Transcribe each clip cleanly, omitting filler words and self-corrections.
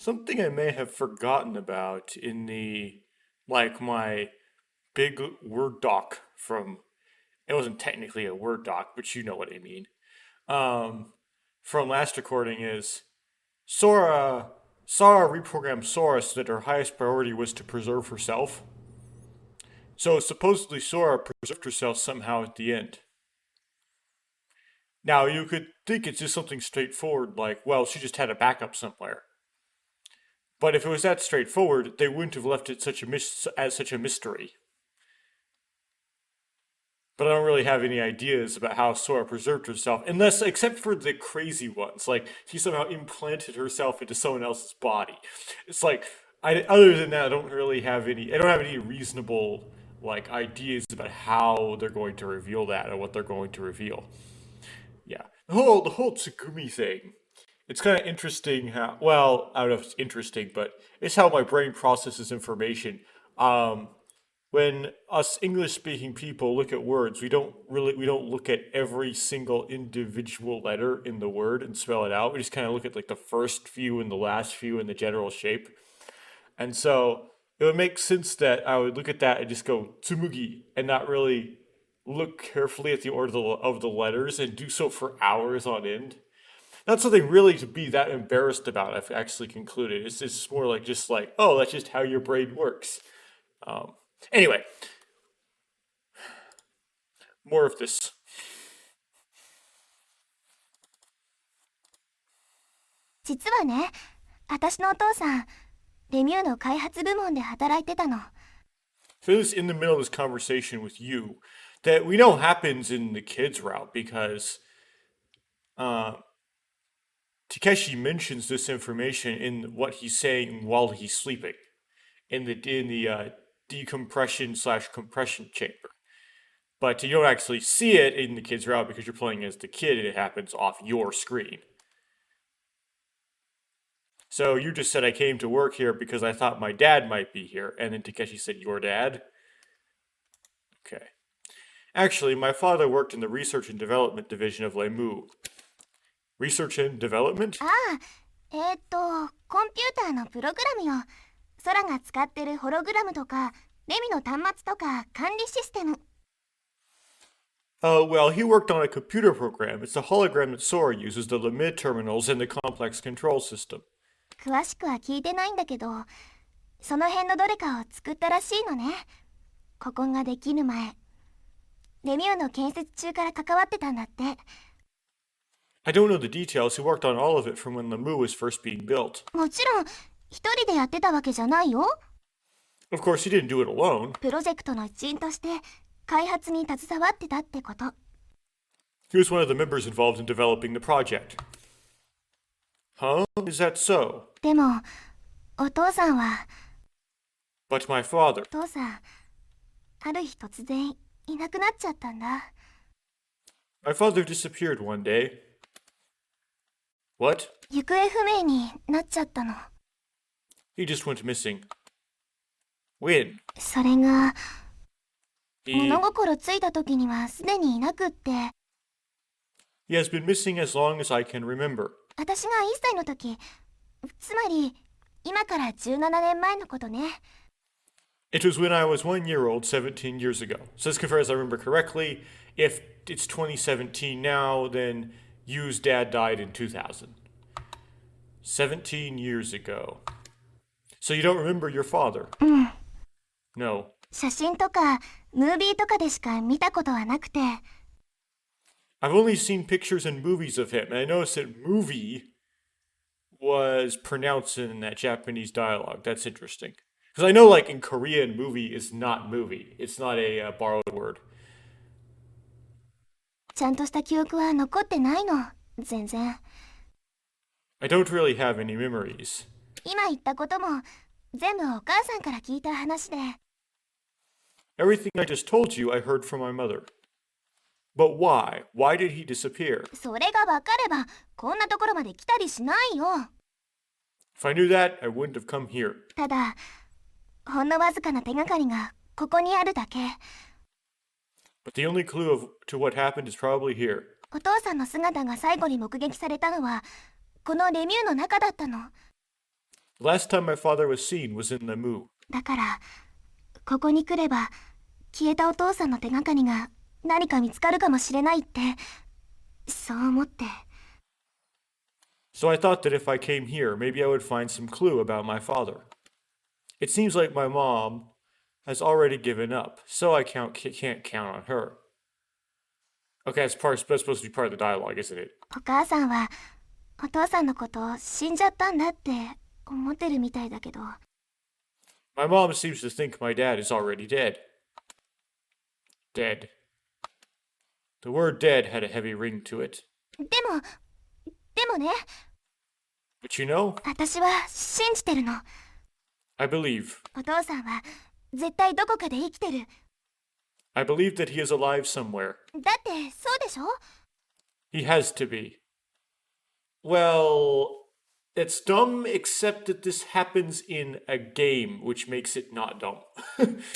Something I may have forgotten about in my big Word doc from, it wasn't technically a Word doc, but you know what I mean. Um, from last recording is Sora reprogrammed Sora so that her highest priority was to preserve herself. So supposedly Sora preserved herself somehow at the end. Now you could think it's just something straightforward like, well, she just had a backup somewhere. But if it was that straightforward, they wouldn't have left it as such a mystery. But I don't really have any ideas about how Sora preserved herself, except for the crazy ones, like she somehow implanted herself into someone else's body. It's like, other than that, I don't really have any. I don't have any reasonable ideas about how they're going to reveal that or what they're going to reveal. Yeah, the whole Tsugumi thing. It's kind of interesting how, well, I don't know if it's interesting, but it's how my brain processes information. Um, when us English speaking people look at words, we don't look at every single individual letter in the word and spell it out. We just kind of look at like the first few and the last few and the general shape. And so it would make sense that I would look at that and just go tsumugi and not really look carefully at the order of the letters and do so for hours on end. Not something really to be that embarrassed about. I've actually concluded it's just more like oh, that's just how your brain works. Um, anyway, more of this. 実はね、私のお父さん、レミューの開発部門で働いてたの。So this in the middle of this conversation with you that we know happens in the kids route because uh, Takeshi mentions this information in what he's saying while he's sleeping in the decompression slash compression chamber. But you don't actually see it in the kid's route because you're playing as the kid and it happens off your screen. So you just said I came to work here because I thought my dad might be here, and then Takeshi said your dad? Okay. Actually, my father worked in the research and development division of Lemu. Research and development? ああ、コンピューターのプログラムよ。空が使ってるホログラムとか、レミの端末とか管理システム。Well, he worked on a computer program. It's a hologram that Sora uses, the limit terminals, and the complex control system. 詳しくは聞いてないんだけど、その辺のどれかを作ったらしいのね。ここができる前。レミューの建設中から関わってたんだって。I don't know the details. He worked on all of it from when Lemu was first being built. もちろん、一人でやってたわけじゃないよ。Of course, he didn't do it alone. プロジェクトの一員として開発に携わってたってこと。He was one of the members involved in developing the project. Huh? Is that so? でも、お父さんは。But my father. お父さん、ある日突然いなくなっちゃったんだ。My father disappeared one day. What? 行方不明になっちゃったの。He just went missing. When? それが、He 物心ついた時にはすでにいなくって。has been missing as long as I can remember. 私が1歳の時、つまり今から17年前のことね。It was when I was 1 year old 17 years ago. So let's confirm as I remember correctly. If it's 2017 now, then Yu's dad died in 2000. 17 years ago. So you don't remember your father? うん。No. 写真とかムービーとかでしか見たことはなくて。I've only seen pictures and movies of him, and I noticed that movie was pronounced in that Japanese dialogue. That's interesting. Because I know, like, in Korean, movie is not movie. It's not a borrowed word. ちゃんとした記憶は残ってないの、全然。I don't really have any memories. 今言ったことも全部お母さんから聞いた話で。Everything I just told you, I heard from my mother. But why? Why did he disappear? それが分かれば、こんなところまで来たりしないよ。If I knew that, I wouldn't have come here. ただ、ほんのわずかな手がかりがここにあるだけ。But the only clue to what happened is probably here. お父さんの姿が最後に目撃されたのは、このレミューの中だったの。The last time my father was seen was in the moon. だから、ここに来れば、消えたお父さんの手がかりが何か見つかるかもしれないって、そう思って。So I thought that if I came here, maybe I would find some clue about my father. It seems like my mom has already given up, so I can't count on her. Okay, that's supposed to be part of the dialogue, isn't it? お母さんは、お父さんのことを死んじゃったんだって思ってるみたいだけど。My mom seems to think my dad is already dead. Dead. The word dead had a heavy ring to it. でもね、But you know, 私は信じてるの。I believe. お父さんは絶対どこかで生きてる。I believe that he is alive somewhere. だってそうでしょ？ He has to be. Well, it's dumb except that this happens in a game, which makes it not dumb.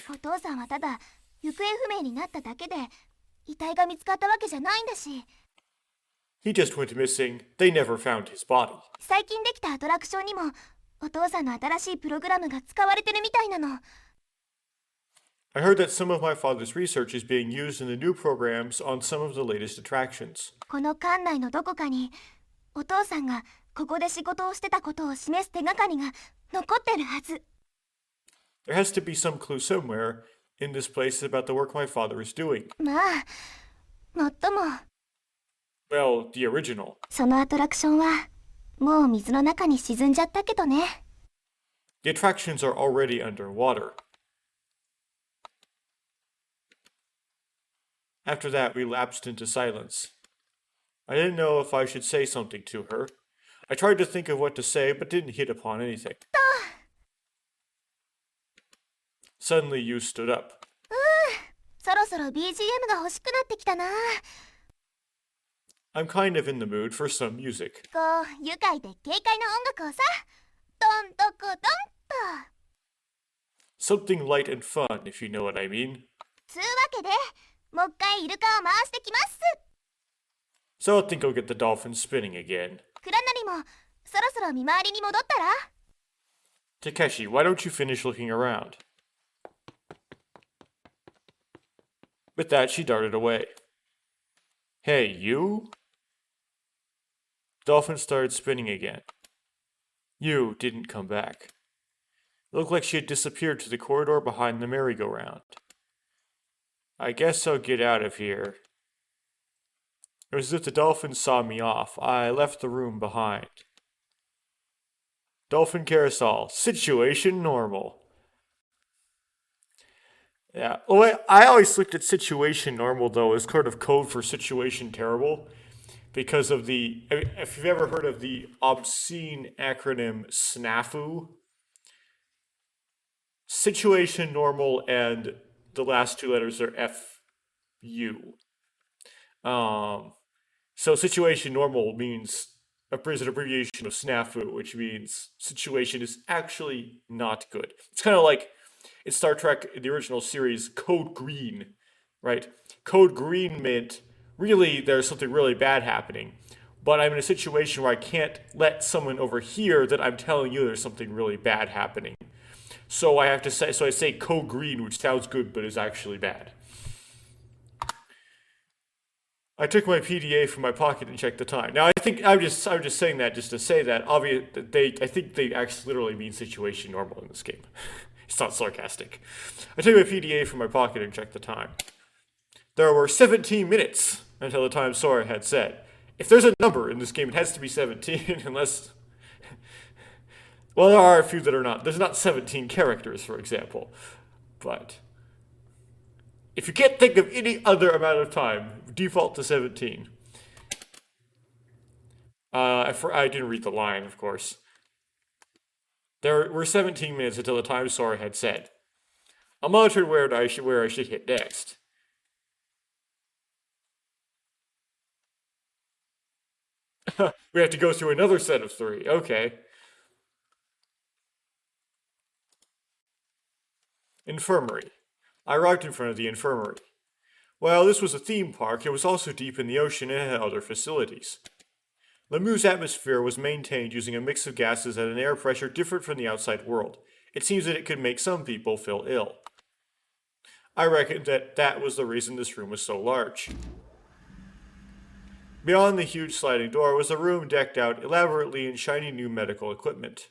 お父さんはただ行方不明になっただけで遺体が見つかったわけじゃないんだし。He just went missing. They never found his body. 最近できたアトラクションにもお父さんの新しいプログラムが使われてるみたいなの。I heard that some of my father's research is being used in the new programs on some of the latest attractions. この館内のどこかにお父さんがここで仕事をしてたことを示す手がかりが残ってるはず。There has to be some clue somewhere in this place about the work my father is doing. まあ、もっとも。Well, the original. そのアトラクションはもう水の中に沈んじゃったけどね。The attractions are already underwater. After that, we lapsed into silence. I didn't know if I should say something to her. I tried to think of what to say, but didn't hit upon anything. Suddenly, you stood up. そろそろ BGM が欲しくなってきたな。I'm kind of in the mood for some music. こう、愉快で軽快な音楽をさ。どんどこどんと。Something light and fun, if you know what I mean. つうわけで、もう一回イルカを回してきます。So I think I'll get the dolphin spinning again. クラナリも、そろそろ見回りに戻ったら？ Takeshi, why don't you finish looking around? With that, she darted away. Hey, you? Dolphin started spinning again. You didn't come back. It looked like she had disappeared to the corridor behind the merry-go-round. I guess I'll get out of here. It was as if the dolphin saw me off. I left the room behind. Dolphin carousel. Situation normal. Yeah. Well, I always looked at situation normal, though, as kind of code for situation terrible. Because of the... If you've ever heard of the obscene acronym SNAFU, situation normal and the last two letters are FU. So situation normal means is an abbreviation of snafu, which means situation is actually not good. It's kind of like in Star Trek, in the original series, Code Green, right? Code Green meant really there's something really bad happening, but I'm in a situation where I can't let someone overhear that I'm telling you there's something really bad happening. So I say Code Green, which sounds good but is actually bad. I took my PDA from my pocket and checked the time. Now I think I'm just saying that just to say that. I think they actually literally mean situation normal in this game. It's not sarcastic. I took my PDA from my pocket and checked the time. There were 17 minutes until the time Sora had said. If there's a number in this game, it has to be 17, unless... Well, there are a few that are not. There's not 17 characters, for example. But... if you can't think of any other amount of time, default to 17. I didn't read the line, of course. There were 17 minutes until the time Sora had said. I monitored where I should hit next. We have to go through another set of 3. Okay. Infirmary. I arrived in front of the infirmary. While this was a theme park, it was also deep in the ocean and had other facilities. Lemu's atmosphere was maintained using a mix of gases at an air pressure different from the outside world. It seems that it could make some people feel ill. I reckon that was the reason this room was so large. Beyond the huge sliding door was a room decked out elaborately in shiny new medical equipment.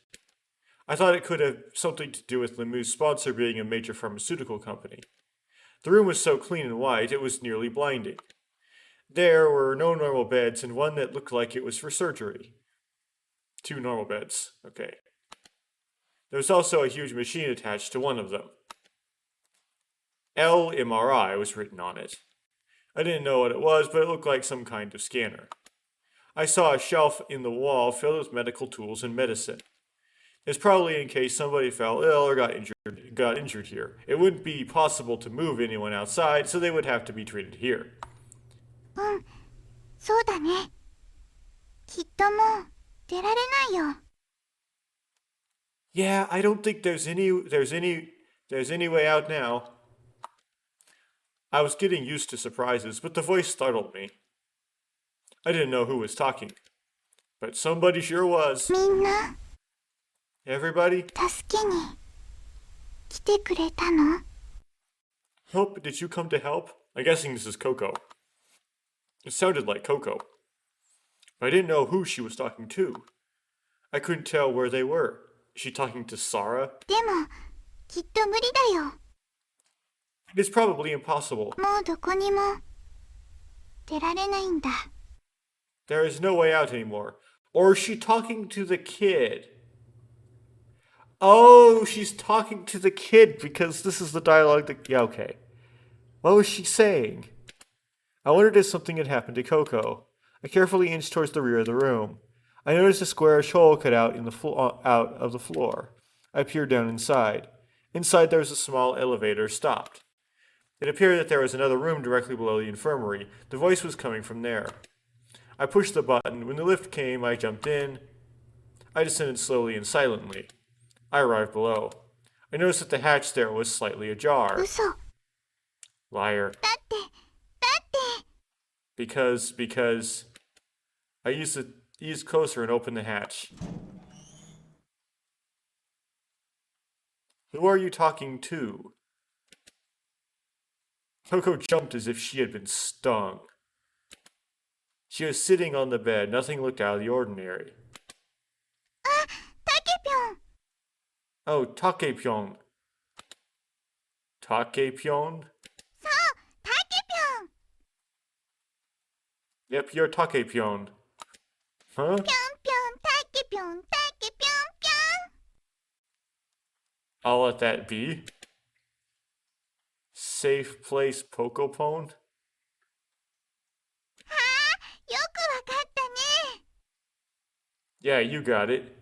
I thought it could have something to do with Lemu's sponsor being a major pharmaceutical company. The room was so clean and white it was nearly blinding. There were no normal beds and one that looked like it was for surgery. 2 normal beds. Okay. There was also a huge machine attached to one of them. LMRI was written on it. I didn't know what it was, but it looked like some kind of scanner. I saw a shelf in the wall filled with medical tools and medicine. It's probably in case somebody fell ill or got injured here. It wouldn't be possible to move anyone outside, so they would have to be treated here. うん、そうだね。きっともう出られないよ。Yeah, I don't think there's any way out now. I was getting used to surprises, but the voice startled me. I didn't know who was talking, but somebody sure was. みんな Everybody? 助けに来てくれたの？ Help? Did you come to help? I'm guessing this is Coco. It sounded like Coco. But I didn't know who she was talking to. I couldn't tell where they were. Is she talking to Sarah? でもきっと無理だよ。 It is probably impossible. もうどこにも出られないんだ。 There is no way out anymore. Or is she talking to the kid? Oh, she's talking to the kid because this is the dialogue that... Yeah, okay. What was she saying? I wondered if something had happened to Coco. I carefully inched towards the rear of the room. I noticed a squarish hole cut out out of the floor. I peered down inside. Inside there was a small elevator stopped. It appeared that there was another room directly below the infirmary. The voice was coming from there. I pushed the button. When the lift came, I jumped in. I descended slowly and silently. I arrived below. I noticed that the hatch there was slightly ajar. 嘘。 Liar. だって。 Because I eased closer and opened the hatch. Who are you talking to? Coco jumped as if she had been stung. She was sitting on the bed. Nothing looked out of the ordinary. あ、タケピョン。 Oh, Takepyeon. Takepyeon? そう、タケピョン。 Yep, you're Takepyeon. Huh? ぴょんぴょん、タケピョン、タケピョンぴょん。 I'll let that be. Safe place Pokopone? はあ、よくわかったね。 Yeah, you got it.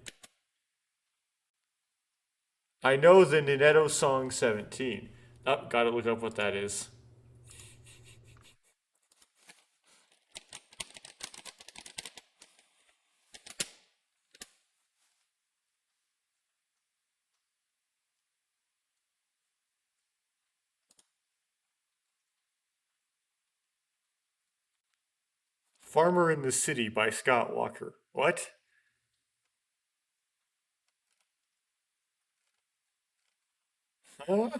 I know the Ninetto song 17. Oh, gotta look up what that is. Farmer in the City by Scott Walker. What? Huh?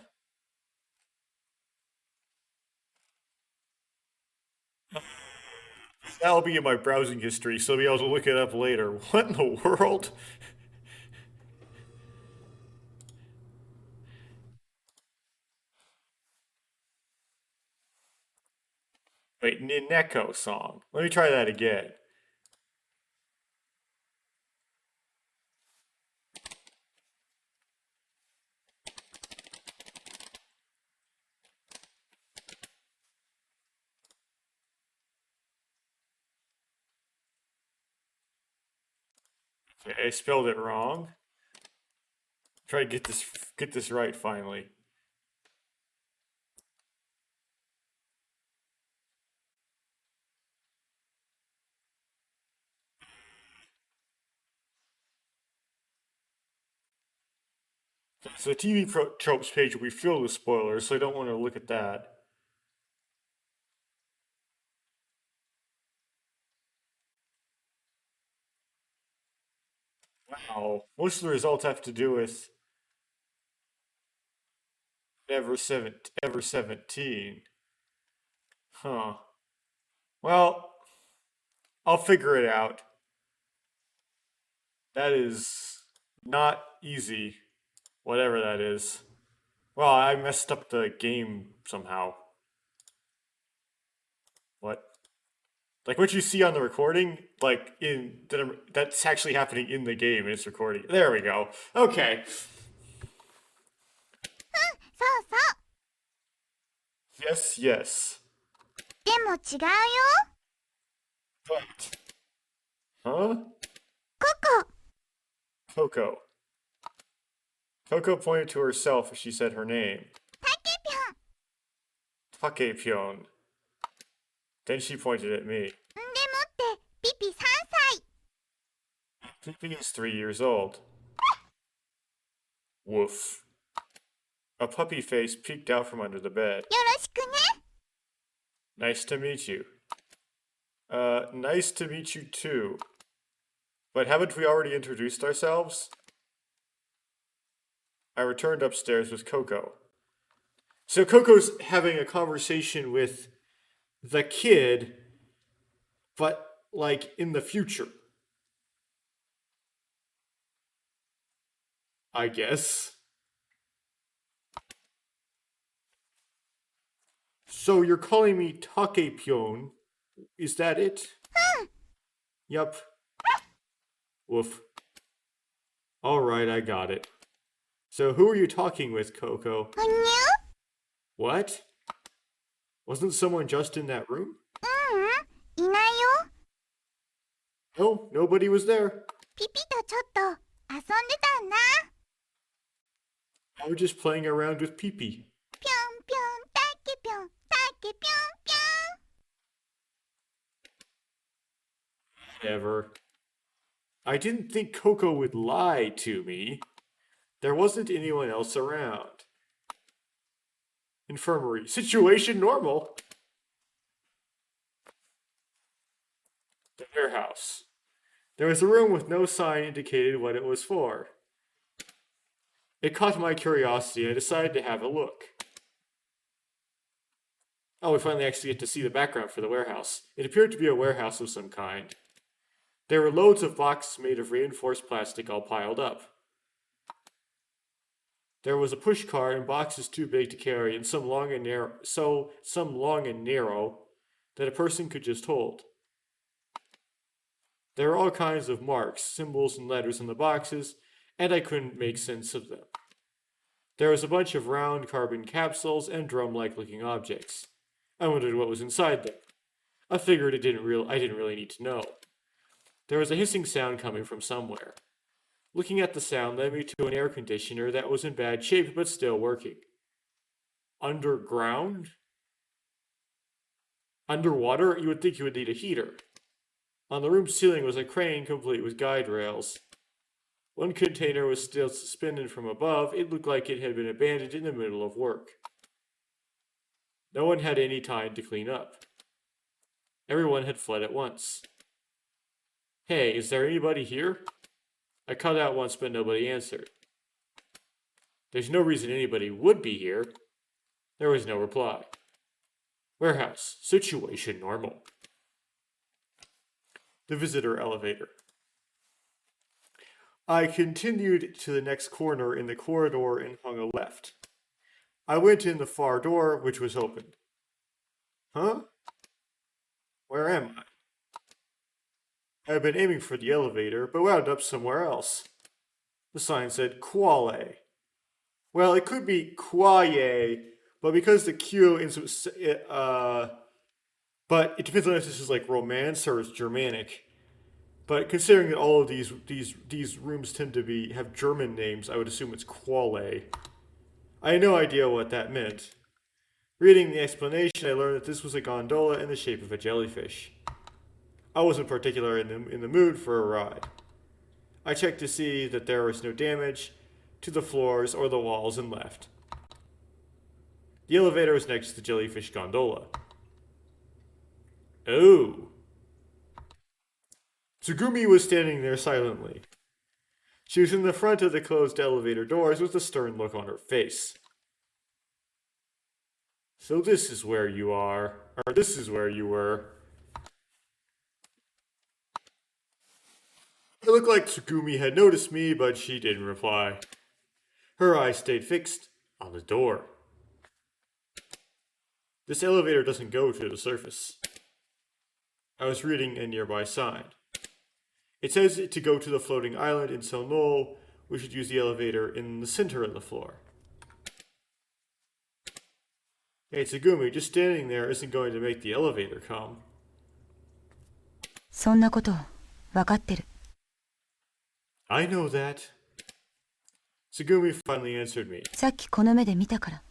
That'll be in my browsing history, so I'll be able to look it up later. What in the world? Wait, Nineko song. Let me try that again. Okay, I spelled it wrong. Try to get this right finally. So the TV tropes page will be filled with spoilers, so I don't want to look at that. Oh, most of the results have to do with Ever17. Huh. Well, I'll figure it out. That is not easy, whatever that is. Well, I messed up the game somehow. What? Like what you see on the recording, like that's actually happening in the game. It's recording. There we go. Okay. そうそう。 Yes, yes. でも違うよ。 But. Huh? ココ。 Coco. Coco pointed to herself as she said her name. タケピョン。 Takepyeon. Then she pointed at me. んでもってピピ3歳。 Pippi is 3 years old. Woof. A puppy face peeked out from under the bed. よろしくね。 Nice to meet you. Nice to meet you too. But haven't we already introduced ourselves? I returned upstairs with Coco. So Coco's having a conversation with the kid, but like in the future. I guess. So you're calling me Takepyeon? Is that it? Yup. Woof. Alright, I got it. So who are you talking with, Coco? ほにゅ What? Wasn't someone just in that room? いないよ。 No, nobody was there. ピピとちょっと遊んでたんだ。 I was just playing around with Pee-Pee. ぴょんぴょんタケぴょんタケぴょんぴょん。 Whatever. I didn't think Coco would lie to me. There wasn't anyone else around. Infirmary. Situation normal. The warehouse. There was a room with no sign indicated what it was for. It caught my curiosity and I decided to have a look. Oh, we finally actually get to see the background for the warehouse. It appeared to be a warehouse of some kind. There were loads of boxes made of reinforced plastic all piled up. There was a push cart and boxes too big to carry and some long and narrow that a person could just hold. There were all kinds of marks, symbols, and letters on the boxes, and I couldn't make sense of them. There was a bunch of round carbon capsules and drum-like looking objects. I wondered what was inside them. I figured I didn't really need to know. There was a hissing sound coming from somewhere. Looking at the sound led me to an air conditioner that was in bad shape but still working. Underground? Underwater? You would think you would need a heater. On the room's ceiling was a crane complete with guide rails. One container was still suspended from above. It looked like it had been abandoned in the middle of work. No one had any time to clean up. Everyone had fled at once. Hey, is there anybody here? I called out once, but nobody answered. There's no reason anybody would be here. There was no reply. Warehouse. Situation normal. The visitor elevator. I continued to the next corner in the corridor and hung a left. I went in the far door, which was open. Huh? Where am I? I had been aiming for the elevator, but wound up somewhere else. The sign said Quale. Well, it could be Quaye, but because the Q but it depends on if this is like Romance or it's Germanic. But considering that all of these rooms tend to have German names, I would assume it's Quale. I had no idea what that meant. Reading the explanation, I learned that this was a gondola in the shape of a jellyfish. I wasn't particularly in the mood for a ride. I checked to see that there was no damage to the floors or the walls and left. The elevator was next to the jellyfish gondola. Oh. Tsugumi was standing there silently. She was in the front of the closed elevator doors with a stern look on her face. So this is where you are, or this is where you were. It looked like Tsugumi had noticed me, but she didn't reply. Her eyes stayed fixed on the door. This elevator doesn't go to the surface. I was reading a nearby sign. It says to go to the floating island in Seoul, we should use the elevator in the center of the floor. Hey Tsugumi, just standing there isn't going to make the elevator come. そんなこと分かってる。I know that. Tsugumi finally answered me. さっきこの目で見たから。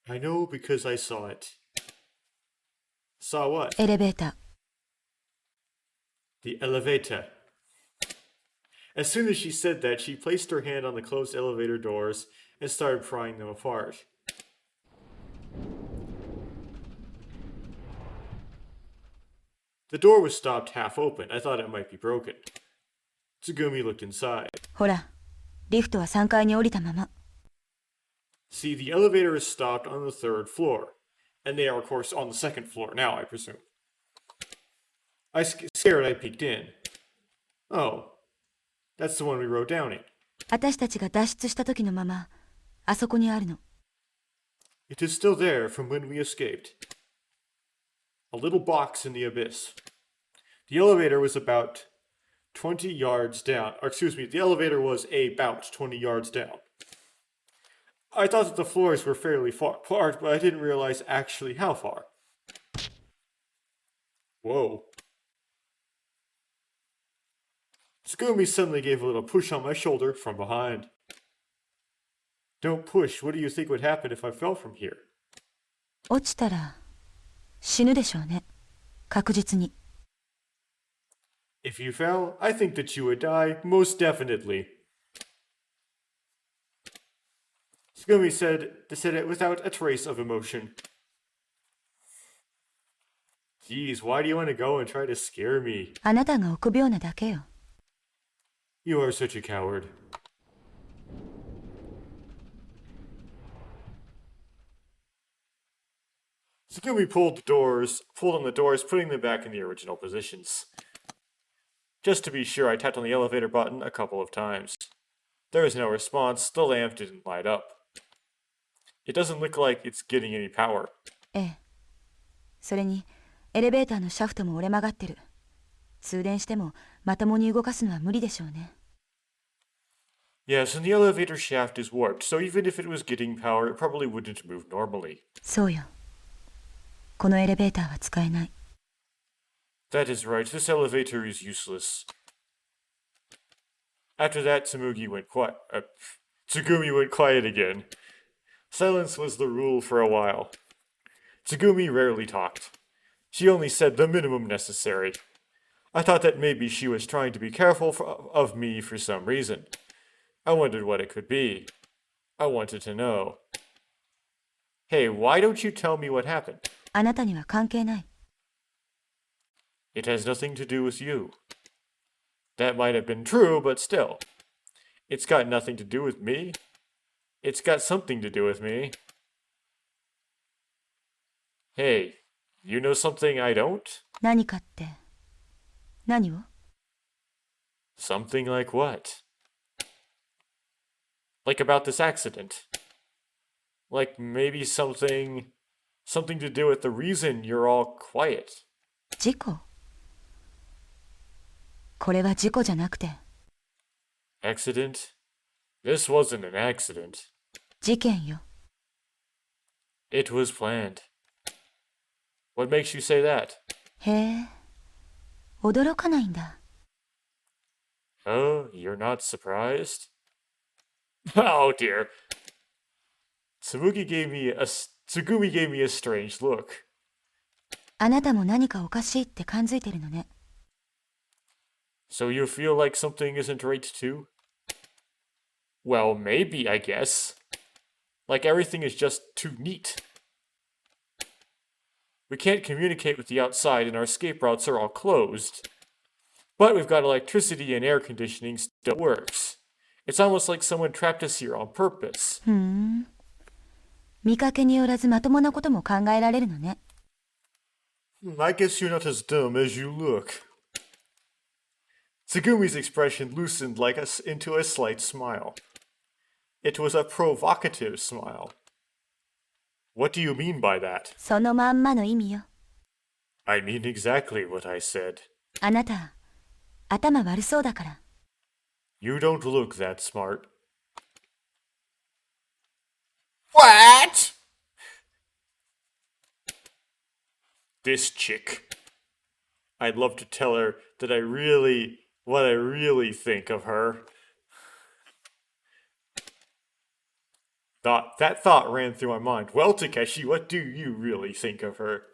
I know because I saw it. Saw what? エレベーター。The elevator. As soon as she said that, she placed her hand on the closed elevator doors and started prying them apart. The door was stopped half open. I thought it might be broken. Tsugumi looked inside. ほら、リフトは3階に降りたまま。See, the elevator is stopped on the third floor. And they are, of course, on the second floor now, I presume. Scared, I peeked in. Oh, that's the one we rode down in. 私たちが脱出した時のまま、あそこにあるの。It is still there from when we escaped. A little box in the abyss. The elevator was about 20 yards down. Or excuse me, the elevator was about 20 yards down. I thought that the floors were fairly far apart, but I didn't realize actually how far. Whoa. Tsugumi suddenly gave a little push on my shoulder from behind. Don't push. What do you think would happen if I fell from here? 落ちたら死ぬでしょうね。確実に。If you fell, I think that you would die, most definitely. Tsugumi said it without a trace of emotion. Geez, why do you want to go and try to scare me? あなたが臆病なだけよ。You are such a coward. Tsugumi pulled on the doors, putting them back in the original positions. Just to be sure, I tapped on the elevator button a couple of times. There was no response. The lamp didn't light up. It doesn't look like it's getting any power. ええ。それに、エレベーターのシャフトも折れ曲がってる。通電してもまともに動かすのは無理でしょうね。Yes, and the elevator shaft is warped, so even if it was getting power, it probably wouldn't move normally. そうよ。このエレベーターは使えない。That is right, this elevator is useless. After that, Tsugumi went quiet again. Silence was the rule for a while. Tsugumi rarely talked. She only said the minimum necessary. I thought that maybe she was trying to be careful of me for some reason. I wondered what it could be. I wanted to know. Hey, why don't you tell me what happened? あなたには関係ない。It has nothing to do with you. That might have been true, but still. It's got nothing to do with me. It's got something to do with me. Hey, you know something I don't? 何かって、何を？ Something like what? Like about this accident. Like maybe something to do with the reason you're all quiet. 事故？これは事故じゃなくて。Accident? This wasn't an accident. 事件よ。It was planned. What makes you say that? へえ、驚かないんだ。Oh, you're not surprised? Oh dear. Tsugumi gave me a strange look. あなたも何かおかしいって感づいてるのね。So you feel like something isn't right too? Well, maybe, I guess. Like everything is just too neat. We can't communicate with the outside and our escape routes are all closed. But we've got electricity and air conditioning still works. It's almost like someone trapped us here on purpose. 見かけによらずまともなことも考えられるのね。I guess you're not as dumb as you look. Tsugumi's expression loosened like us into a slight smile. It was a provocative smile. What do you mean by that? そのまんまの意味よ。I mean exactly what I said. あなた、頭悪そうだから。You don't look that smart. What? This chick. I'd love to tell her that what I really think of her. That thought ran through my mind. Well, Takeshi, what do you really think of her?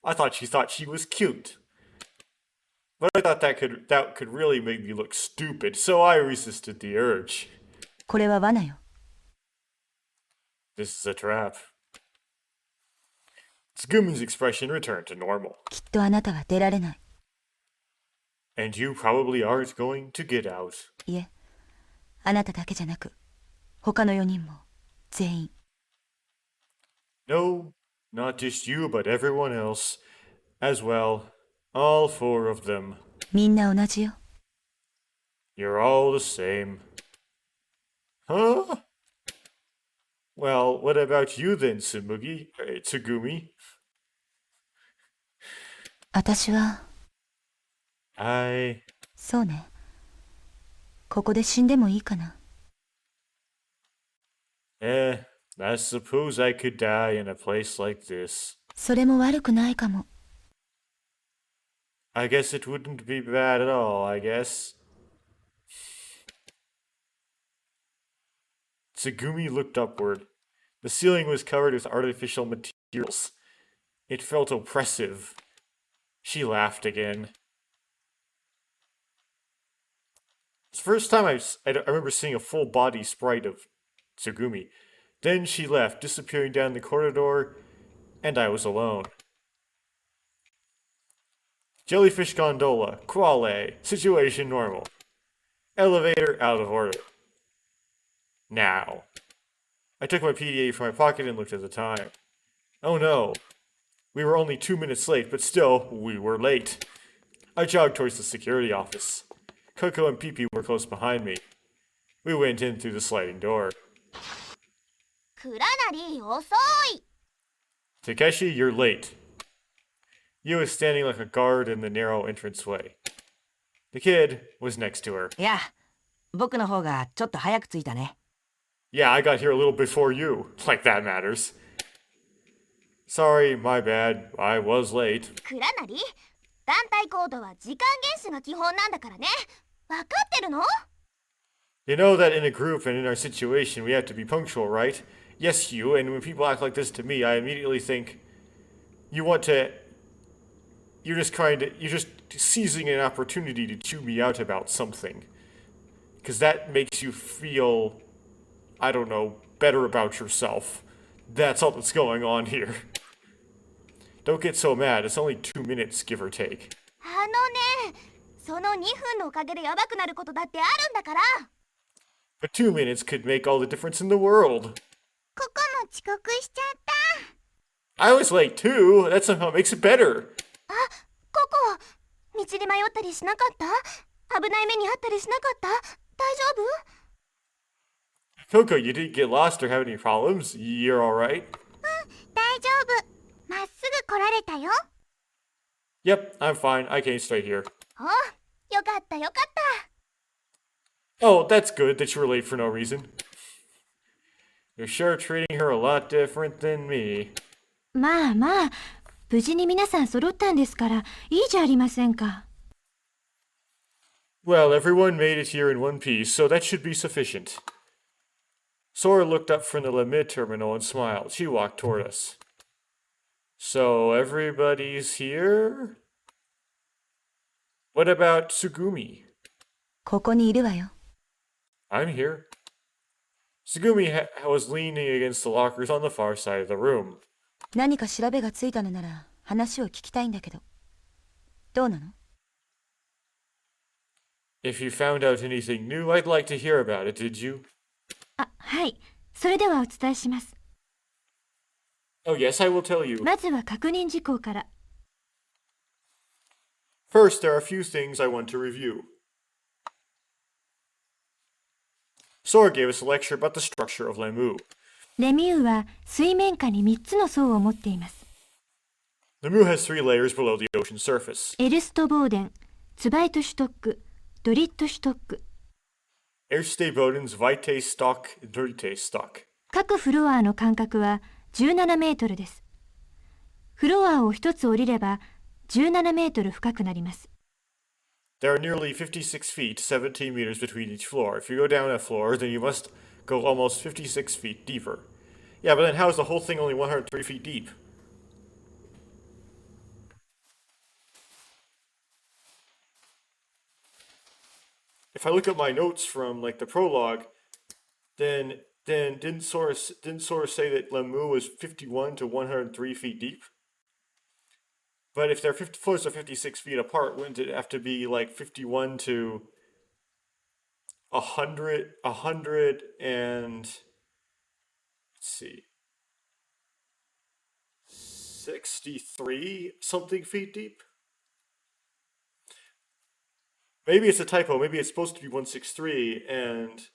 I thought she was cute. But I thought that could really make me look stupid, so I resisted the urge. これは罠よ。This is a trap. Tsugumi's expression returned to normal. きっとあなたは出られない。And you probably aren't going to get out. いえ、あなただけじゃなく、他の4人も、全員。No, not just you, but everyone else. As well. All 4 of them. みんな同じよ。You're all the same. Huh? Well, what about you then, Tsugumi? 私は、I... そうね。ここで死んでもいいかな。I suppose I could die in a place like this. それも悪くないかも。I guess it wouldn't be bad at all, I guess. Tsugumi looked upward. The ceiling was covered with artificial materials. It felt oppressive. She laughed again. It's the first time I remember seeing a full-body sprite of Tsugumi. Then she left, disappearing down the corridor, and I was alone. Jellyfish gondola, quale, situation normal. Elevator out of order. Now. I took my PDA from my pocket and looked at the time. Oh no. We were only 2 minutes late, but still, we were late. I jogged towards the security office. Coco and Pee-Pee were close behind me. We went in through the sliding door. クラナリ遅い。 Takeshi, you're late. You was standing like a guard in the narrow entranceway. The kid was next to her. いや、僕の方がちょっと早く着いたね。Yeah, I got here a little before you. Like that matters. Sorry, my bad. I was late. クラナリ、団体行動は時間厳守が基本なんだからね。わかってるの？ You know that in a group and in our situation we have to be punctual, right? Yes, you, and when people act like this to me, I immediately think you're just seizing an opportunity to chew me out about something. Because that makes you feel, I don't know, better about yourself. That's all that's going on here. Don't get so mad, it's only 2 minutes, give or take. あのね、その2分のおかげでやばくなることだってあるんだから。But 2 minutes could make all the difference in the world. ここも遅刻しちゃった。I was late too. That somehow makes it better. あ、ココ、道で迷ったりしなかった？危ない目にあったりしなかった？大丈夫？ Coco, you didn't get lost or have any problems? You're alright? 大丈夫。まっすぐ来られたよ。Yep, I'm fine. I came straight here. お、よかったよかった。 Oh, that's good that you were late for no reason. You're sure treating her a lot different than me. まあまあ、無事に皆さん揃ったんですから、いいじゃありませんか。Well, everyone made it here in one piece, so that should be sufficient. Sora looked up from the Limit terminal and smiled. She walked toward us. So everybody's here? What about Tsugumi? ここにいるわよ。I'm here. Tsugumi was leaning against the lockers on the far side of the room. 何か調べがついたのなら話を聞きたいんだけど。どうなの？ If you found out anything new, I'd like to hear about it, did you? あ、はい。それではお伝えします。 Oh, yes, I will tell you. まずは確認事項から。 First, there are a few things I want to review. Sora gave us a lecture about the structure of Lamu. レミューは水面下に3つの層を持っています。 Lamu has 3 layers below the ocean surface. エルストボーデン、ツバイトシュトック、ドリットシュトック。 Erste Bodens, Weite Stock, Dritte Stock. 各フロアの間隔は17メートルです。フロアを1つ降りれば17メートル深くなります。 There are nearly 56 feet, 17 meters between each floor. If you go down a floor, then you must go almost 56 feet deeper. Yeah, but then how is the whole thing only 103 feet deep? If I look at my notes from like the prologue, then didn't Sora say that Lamu was 51 to 103 feet deep? But if their floors are 56 feet apart, wouldn't it have to be like 51 to 100 and let's see, 63 something feet deep? Maybe it's a typo. Maybe it's supposed to be 163 and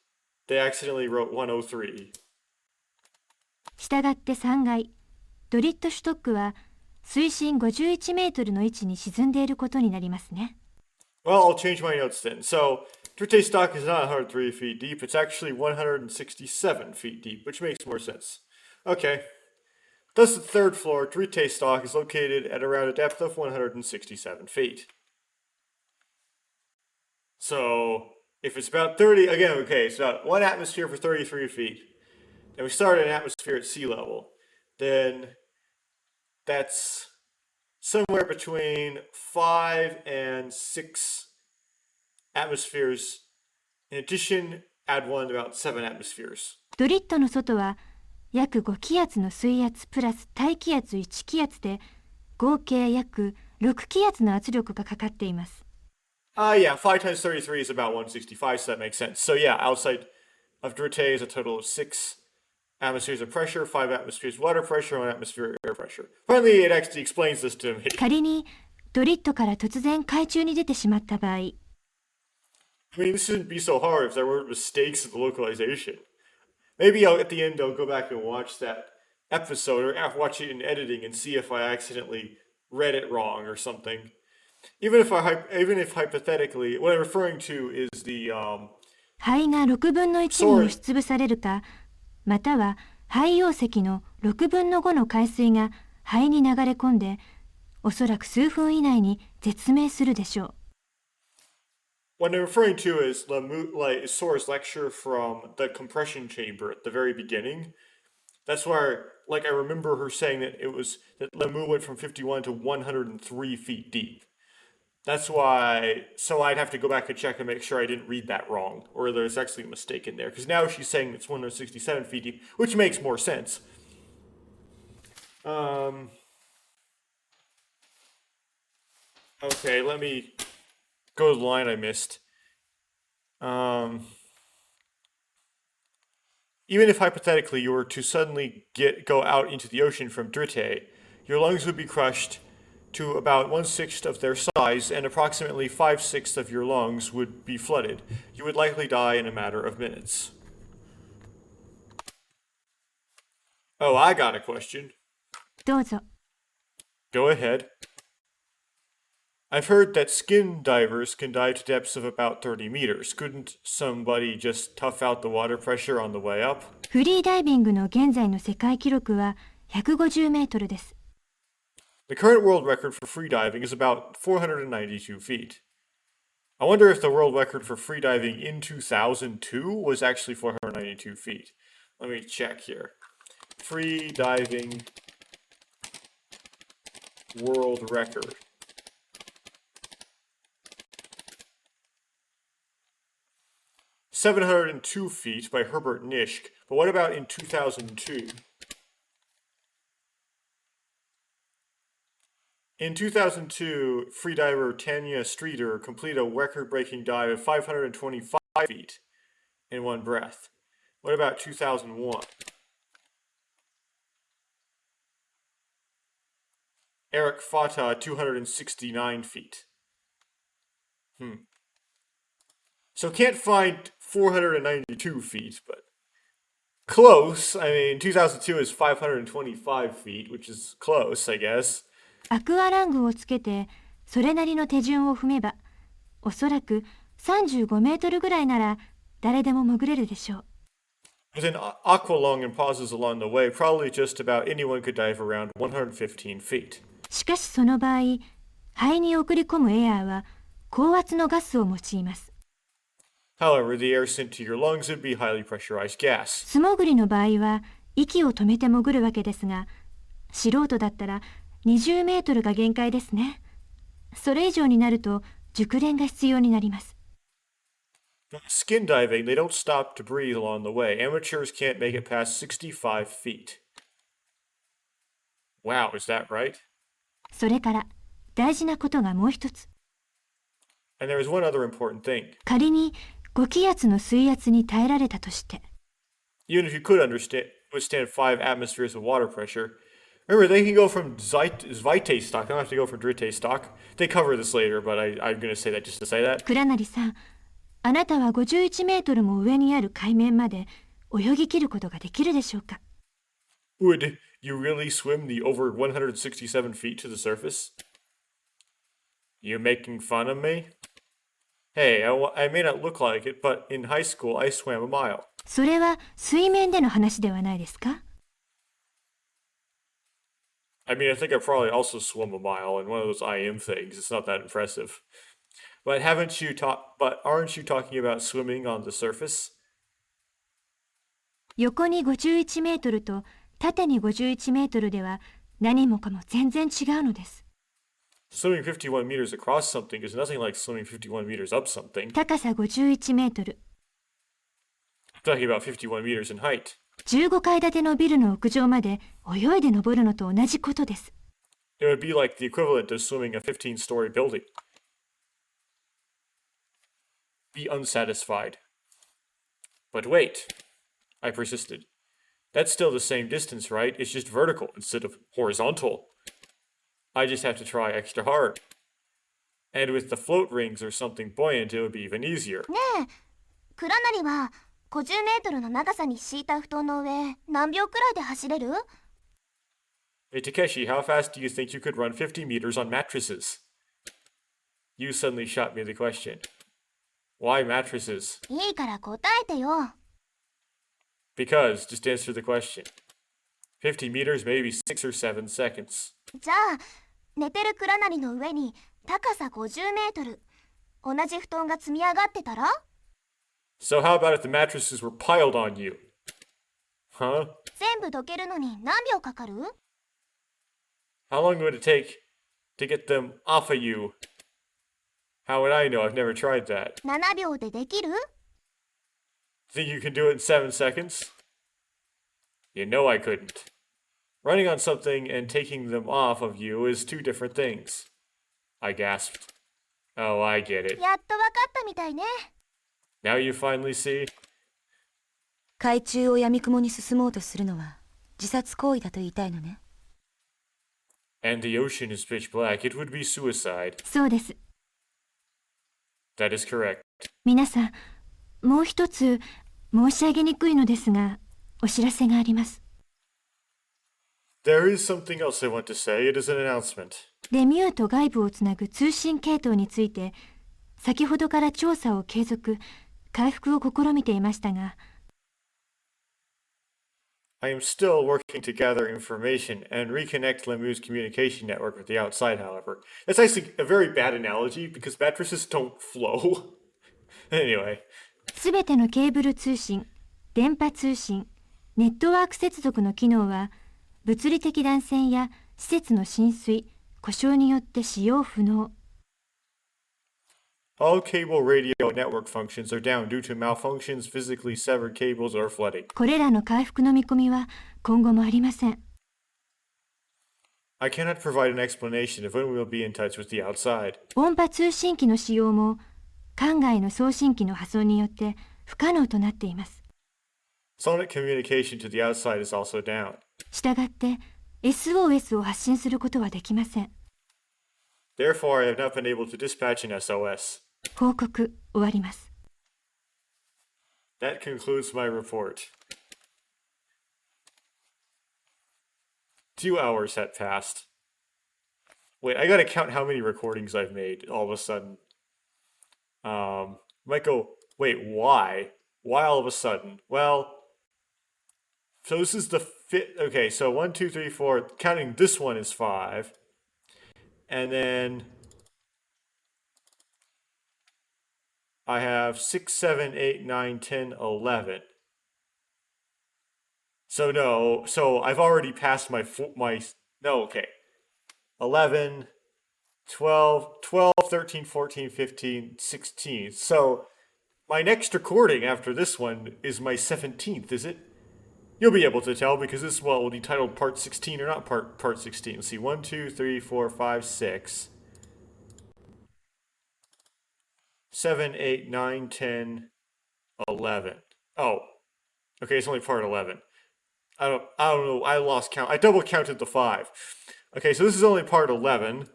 they accidentally wrote 103. したがって3階、ドリットシュトックは水深51メートルの位置に沈んでいることになりますね。 Well, I'll change my notes then. So, Dritte Stock is not 103 feet deep. It's actually 167 feet deep, which makes more sense. Okay. Thus, the third floor, Dritte Stock, is located at around a depth of 167 feet. So, if it's about 30, again, okay, it's about 1 atmosphere for 33 feet. And we start at an atmosphere at sea level. Then that's somewhere between 5 and 6 atmospheres. In addition, add 1 about 7 atmospheres. ドリットの外は約5気圧の水圧プラス大気圧1気圧で合計約6気圧の圧力がかかっています。 Yeah, 5 times 33 is about 165, so that makes sense. So yeah, outside of Dritte is a total of 6 atmospheres of pressure, 5 atmospheres water pressure, 1 atmosphere air pressure. Finally, it actually explains this to me. 仮にドリットから突然海中に出てしまった場合、 I mean, this shouldn't be so hard if there weren't mistakes in the localization. Maybe at the end I'll go back and watch that episode or watch it in editing and see if I accidentally read it wrong or something. Even if hypothetically, what I'm referring to is the 肺が6分の1に押しつぶされるか、または肺溶石の6分の5の海水が肺に流れ込んで、おそらく数分以内に絶命するでしょう。 what I'm referring to is Sora's lecture from the compression chamber at the very beginning. That's where, like, I remember her saying that that Lamu went from 51 to 103 feet deep. That's why, so I'd have to go back and check and make sure I didn't read that wrong, or there's actually a mistake in there, because now she's saying it's 167 feet deep, which makes more sense. Okay, let me go to the line I missed. Even if hypothetically you were to suddenly go out into the ocean from Dritte, your lungs would be crushed to about 1/6 of their size, and approximately 5/6 of your lungs would be flooded. You would likely die in a matter of minutes. Oh, I got a question. どうぞ。 Go ahead. I've heard that skin divers can dive to depths of about 30 meters. Couldn't somebody just tough out the water pressure on the way up? フリーダイビングの現在の世界記録は150メートルです。 The current world record for freediving is about 492 feet. I wonder if the world record for freediving in 2002 was actually 492 feet. Let me check here. Freediving world record. "702 feet" by Herbert Nishk, but what about in 2002? In 2002, freediver Tanya Streeter completed a record-breaking dive of 525 feet in one breath. What about 2001? Eric Fata, 269 feet. So can't find 492 feet, but close. I mean, 2002 is 525 feet, which is close, I guess. アクアラングをつけてそれなりの手順を踏めば、おそらく35メートルぐらいなら誰でも潜れるでしょう。With an aqualung and pauses along the way, probably just about anyone could dive around 115 feet. しかしその場合、肺に送り込むエアーは高圧のガスを用います。However, the air sent to your lungs would be highly pressurized gas. 素潜りの場合は息を止めて潜るわけですが、素人だったら20メートルが限界ですね。それ以上になると熟練が必要になります。Skin diving, they don't stop to breathe along the way. Amateurs can't make it past 65 feet. Wow, is that right? それから大事なことがもう一つ。And there is one other important thing. 仮に5気圧の水圧に耐えられたとして、Even if you could withstand 5 atmospheres of water pressure, remember they can go from Zweite stock. They don't have to go from Dritte stock. They cover this later, but I'm going to say that just to say that. 倉成さん、あなたは51メートルも上にある海面まで泳ぎ切ることができるでしょうか。 Would you really swim the over 167 feet to the surface? You making fun of me? Hey, I may not look like it, but in high school I swam a mile. それは水面での話ではないですか？ I mean, I think I probably also swum a mile in one of those IM things. It's not that impressive. But aren't you talking about swimming on the surface? 横に51メートルと縦に51メートルでは何もかも全然違うのです。Swimming 51 meters across something is nothing like swimming 51 meters up something. 高さ51メートル。I'm talking about 51 meters in height. 15階建てのビルの屋上まで泳いで登るのと同じことです。It would be like the equivalent of swimming a 15-story building. Be unsatisfied. But wait, I persisted. That's still the same distance, right? It's just vertical instead of horizontal. I just have to try extra hard. And with the float rings or something buoyant, it would be even easier. ねえ、倉成は50メートルの長さに敷いた布団の上何秒くらいで走れる？ Hey Takeshi, how fast do you think you could run 50 meters on mattresses? You suddenly shot me the question. Why mattresses? いいから答えてよ。Because, just answer the question. 50 meters, maybe 6 or 7 seconds. じゃあ、寝てる倉成の上に高さ50メートル、同じ布団が積み上がってたら？ So how about if the mattresses were piled on you? Huh? 全部溶けるのに何秒かかる？ How long would it take to get them off of you? How would I know? I've never tried that. 7秒でできる？ Think you can do it in 7 seconds? You know I couldn't. Running on something and taking them off of you is two different things. I gasped. Oh, I get it. やっとわかったみたいね。Now you finally see? 海中を闇雲に進もうとするのは自殺行為だと言いたいのね。And the ocean is pitch black. It would be suicide. そうです。That is correct. 皆さん、もう一つ申し上げにくいのですが、お知らせがあります。There is something else I want to say. It is an announcement. レミューと外部をつなぐ通信系統について、先ほどから調査を継続、回復を試みていましたが、I am still working to gather information and reconnect Lemu's communication network with the outside, however. That's actually a very bad analogy because mattresses don't flow. Anyway. すべてのケーブル通信、電波通信、ネットワーク接続の機能は、物理的断線や施設の浸水、故障によって使用不能。All cable radio network functions are down due to malfunctions, physically severed cables, or flooding. これらの回復の見込みは今後もありません。I cannot provide an explanation of when we will be in touch with the outside. 音波通信機の使用も艦外の送信機の破損によって不可能となっています。Sonic communication to the outside is also down. したがって SOS を発信することはできません。Therefore, I have not been able to dispatch an SOS. 報告終わります。That concludes my report. 2 hours had passed. Wait, I gotta count how many recordings I've made all of a sudden. Might go, wait, why? Why all of a sudden? Well, so this is the fifth. Okay, so 1, 2, 3, 4. Counting this one is 5. And then I have 6, 7, 8, 9, 10, 11. So no, so I've already passed no, okay. 11, 12, 13, 14, 15, 16. So my next recording after this one is my 17th, is it? You'll be able to tell because this one will be titled Part 16 or not Part 16. Let's see, 1, 2, 3, 4, 5, 6, 7, 8, 9, 10, 11. Oh, okay, it's only Part 11. I don't know. I lost count. I double counted the 5. Okay, so this is only Part 11.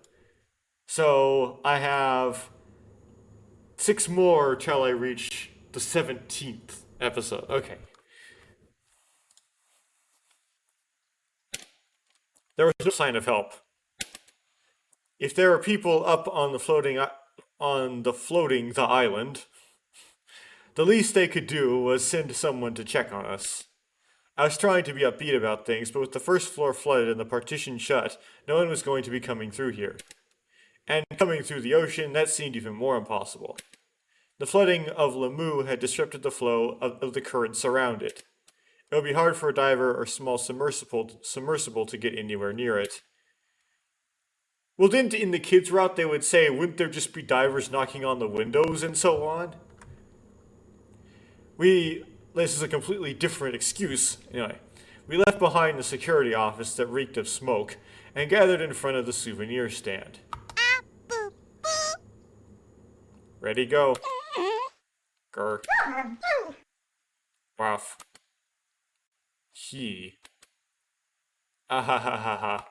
So I have 6 more till I reach the 17th episode. Okay. There was no sign of help. If there are people up on the floating the island, the least they could do was send someone to check on us. I was trying to be upbeat about things, but with the first floor flooded and the partition shut, no one was going to be coming through here. And coming through the ocean, that seemed even more impossible. The flooding of Lamu had disrupted the flow of the currents around it. It would be hard for a diver or small submersible to get anywhere near it. Well, didn't in the kids' route they would say, wouldn't there just be divers knocking on the windows and so on? This is a completely different excuse. Anyway, we left behind the security office that reeked of smoke and gathered in front of the souvenir stand. Ready, go. Grr. Waff. He. Ahahaha.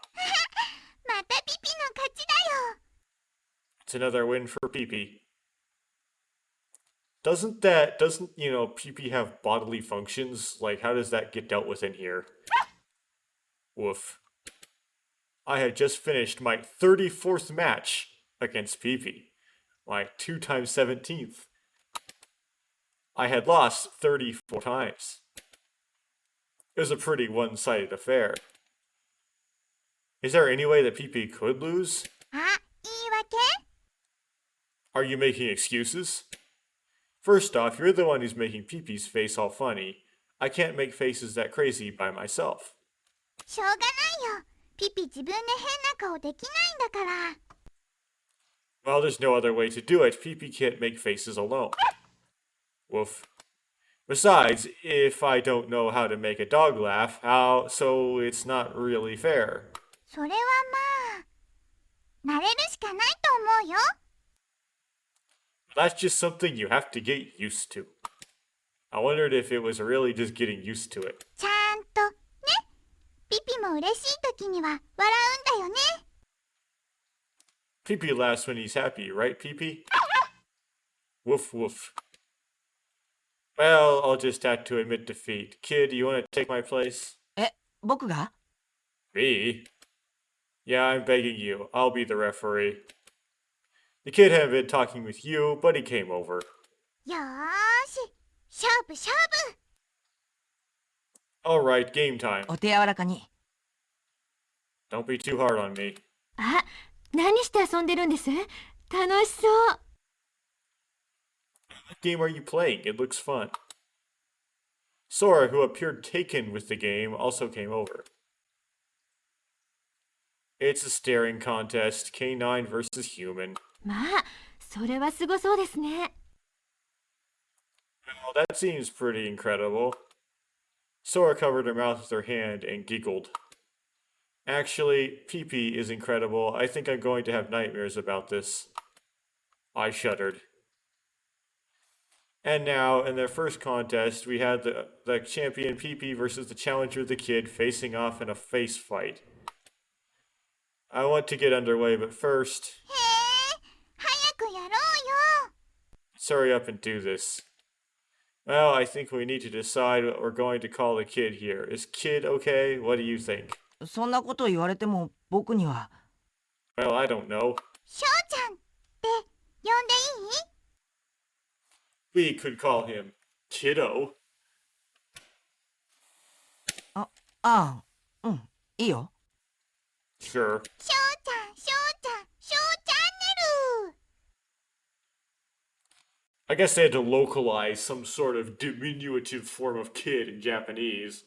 またピピの勝ちだよ。 It's another win for Pee-Pee. Doesn't Pee-Pee have bodily functions? Like, how does that get dealt with in here? Woof. I had just finished my 34th match against Pee-Pee. My 2 times 17th. I had lost 34 times. It was a pretty one-sided affair. Is there any way that Pee-Pee could lose? あ、言い訳？ Are you making excuses? First off, you're the one who's making Pee-Pee's face all funny. I can't make faces that crazy by myself. しょうがないよ。ピピ自分で変な顔できないんだから。 Well, there's no other way to do it. Pee-Pee can't make faces alone. Woof. Besides, if I don't know how to make a dog laugh, so it's not really fair. それはまあ、慣れるしかないと思うよ。 That's just something you have to get used to. I wondered if it was really just getting used to it. ちゃんとね。ピピも嬉しい時には笑うんだよね。 Pee-Pee laughs when he's happy, right, Pee-Pee? Woof woof. Well, I'll just have to admit defeat. Kid, you want to take my place? 僕が Me? Yeah, I'm begging you. I'll be the referee. The kid had been talking with you, but he came over. よーし、勝負勝負。 Alright, game time. お手柔らかに。 Don't be too hard on me. あ、何して遊んでるんです？楽しそう。 What game are you playing? It looks fun. Sora, who appeared taken with the game, also came over. It's a staring contest, K9 versus human. まあ、それはすごそうですね。 Well, that seems pretty incredible. Sora covered her mouth with her hand and giggled. Actually, pee-pee is incredible. I think I'm going to have nightmares about this. I shuddered. And now, in their first contest, we had the champion pee-pee versus the challenger the kid facing off in a face fight. I want to get underway, but first... へえ、早くやろうよ。 let's hurry up and do this. Well, I think we need to decide what we're going to call the kid here. Is kid okay? What do you think? そんなこと言われても僕には。 Well, I don't know. 翔ちゃんって呼んでいい？ We could call him Kiddo. ああ、うん、いいよ。 Sure. 翔ちゃん、翔ちゃん、翔チャンネル。 I guess they had to localize some sort of diminutive form of kid in Japanese.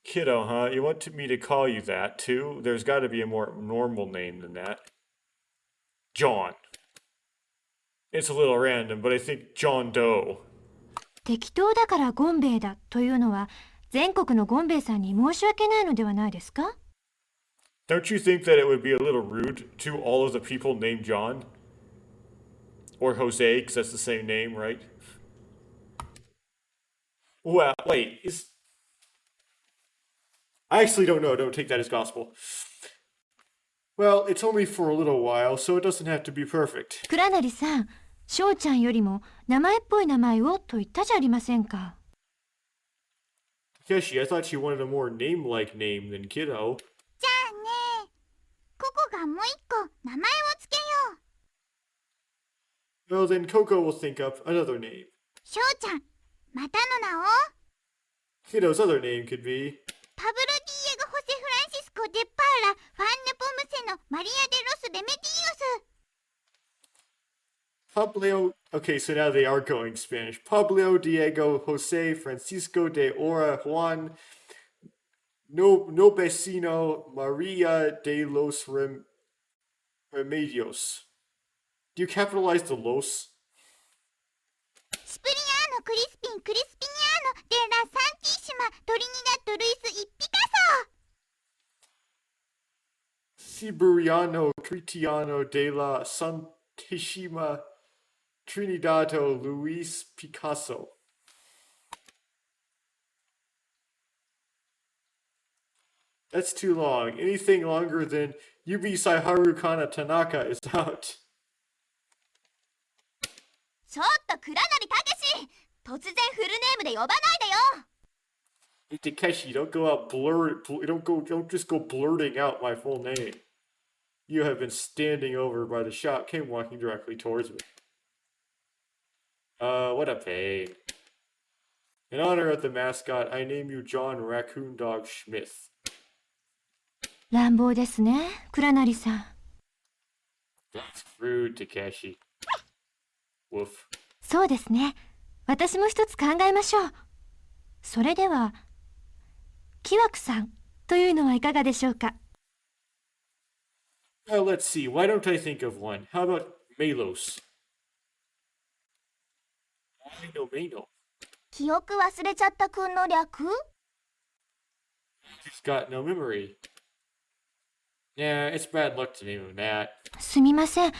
Kiddo, huh? You want me to call you that, too? There's got to be a more normal name than that. John. It's a little random, but I think John Doe. 適当だからゴンベイだというのは全国のゴンベイさんに申し訳ないのではないですか？ Don't you think that it would be a little rude to all of the people named John? Or Jose, because that's the same name, right? Well, wait, is... I actually don't know, don't take that as gospel. Well, it's only for a little while, so it doesn't have to be perfect. 倉成さん、翔ちゃんよりも名前っぽい名前をと言ったじゃありませんか。 Keshi, I thought you wanted a more name-like name than Kiddo. じゃあね、ココがもう一個名前をつけよう。 Well, then Coco will think up another name. 翔ちゃん、またの名を Kiddo's other name could be... パブロ・ディエゴ・ホセ・フランシスコ・デ・パーラ・ファンネ・ポムセのマリア・デ・ロス・デメディオス。 Pablo... Okay, so now they are going Spanish. Pablo, Diego, Jose, Francisco de Ora, Juan, Nobesino, Maria de los Remedios. Do you capitalize the los? スプリアーノ・クリスピン・クリスピニアーノ・デ・ラ・サンティッシマ・トリニダット・ルイス・イ・ピカソ。 Siberiano, Critiano de la Santissima Trinidado Luis Picasso. That's too long. Anything longer than Yubi Saiharu Kana Tanaka is out. ちょっと倉成たけし、突然フルネームで呼ばないでよ。 Hey, Takeshi, don't go out don't just go blurting out my full name. You have been standing over by the shop, came walking directly towards me. What a pain. In honor of the mascot, I name you John Raccoon Dog Schmith. 乱暴ですね、倉成さん。 That's rude, Takeshi. Woof. そうですね。私も一つ考えましょう。それでは、キワクさんというのはいかがでしょうか。 Well, let's see. Why don't I think of one? How about Melos? Mano. 記憶忘れちゃったくんの略？ He's got no memory. Yeah, it's bad luck to name him that. すみません。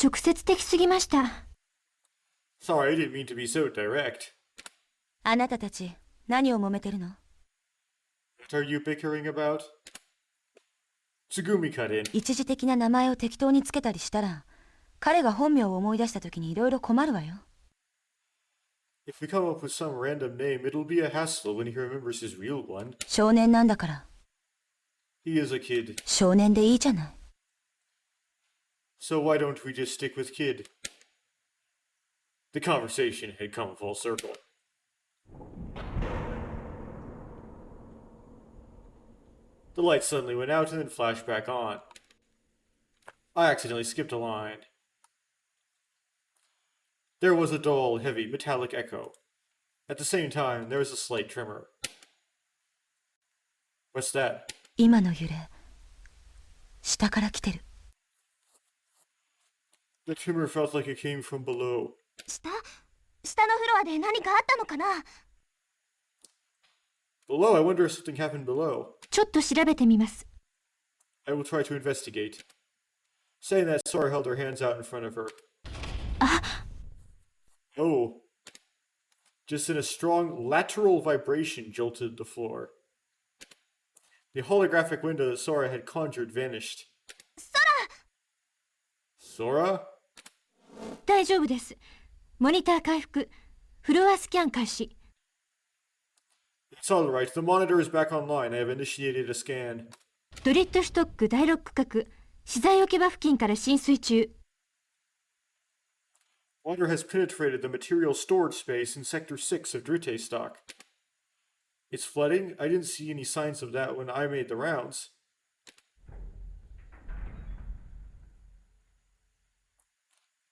直接的すぎました。 Sorry, I didn't mean to be so direct. あなたたち、何を揉めてるの？ What are you bickering about? Tsugumi cut in. 一時的な名前を適当につけたりしたら、彼が本名を思い出した時にいろいろ困るわよ。If we come up with some random name, it'll be a hassle when he remembers his real one. 少年なんだから。 He is a kid. 少年でいいじゃない。So why don't we just stick with kid? The conversation had come full circle. The light suddenly went out and then flashed back on. I accidentally skipped a line. There was a dull, heavy, metallic echo. At the same time, there was a slight tremor. What's that? 今の揺れ、下から来てる。The tremor felt like it came from below. 下のフロアで何かあったのかな？ Below? I wonder if something happened below. ちょっと調べてみます。I will try to investigate. Saying that, Sora held her hands out in front of her. Oh. Just then a strong lateral vibration jolted the floor. The holographic window that Sora had conjured vanished. Sora? 大丈夫です。モニター回復。フロアスキャン開始。It's alright. The monitor is back online. I have initiated a scan. ドリッドストック第6区画。資材置き場付近から浸水中。Water has penetrated the material storage space in Sector 6 of Dritte stock. It's flooding? I didn't see any signs of that when I made the rounds.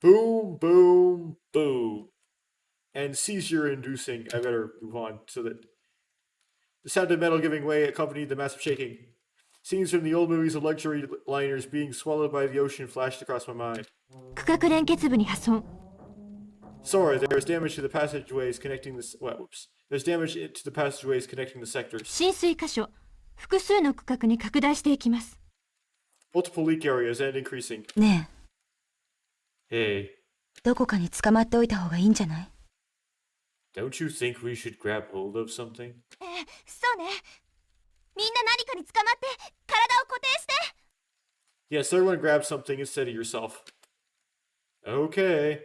Boom, boom, boom. And seizure-inducing. I better move on so that... The sound of metal giving way accompanied the massive shaking. Scenes from the old movies of luxury liners being swallowed by the ocean flashed across my mind. 区画連結部に破損。Sorry, there is damage to the passageways connecting the... whoops. There's damage to the passageways connecting the sectors. 浸水箇所。複数の区画に拡大していきます。Multiple leak areas and increasing. ね Hey, え、どこかに捕まっておいた方がいいんじゃない？ don't you think we should grab hold of something? そうね。みんな何かに捕まって体を固定して。 Yes, everyone grab something instead of yourself. Okay.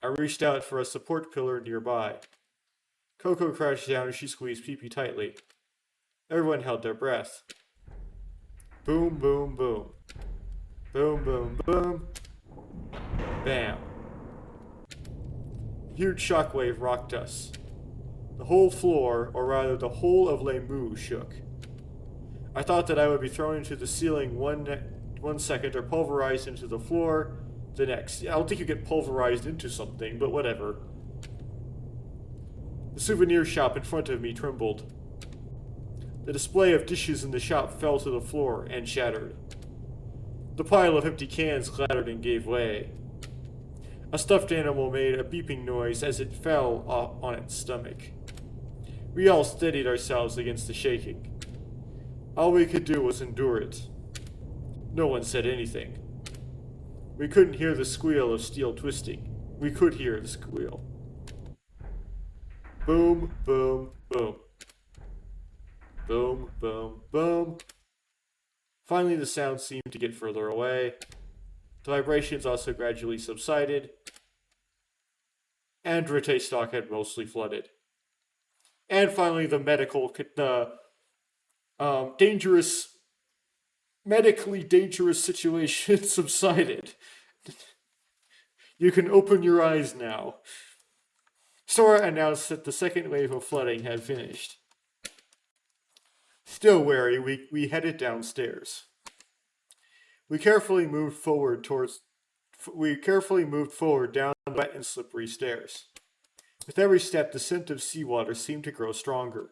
I reached out for a support pillar nearby. Coco crouched down and she squeezed Pee-Pee tightly. Everyone held their breath. Boom, boom, boom. Boom, boom, boom. Bam. A huge shockwave rocked us. The whole floor, or rather the whole of Lemu, shook. I thought that I would be thrown into the ceiling one second or pulverized into the floor the next. I don't think you get pulverized into something, but whatever. The souvenir shop in front of me trembled. The display of dishes in the shop fell to the floor and shattered. The pile of empty cans clattered and gave way. A stuffed animal made a beeping noise as it fell on its stomach. We all steadied ourselves against the shaking. All we could do was endure it. No one said anything. We couldn't hear the squeal of steel twisting. We could hear the squeal. Boom, boom, boom. Boom, boom, boom. Finally, the sound seemed to get further away. The vibrations also gradually subsided. And Dritte stock had mostly flooded. And finally, the medically dangerous situation subsided. You can open your eyes now. Sora announced that the second wave of flooding had finished. Still wary, we headed downstairs. We carefully moved forward down the wet and slippery stairs. With every step, the scent of seawater seemed to grow stronger.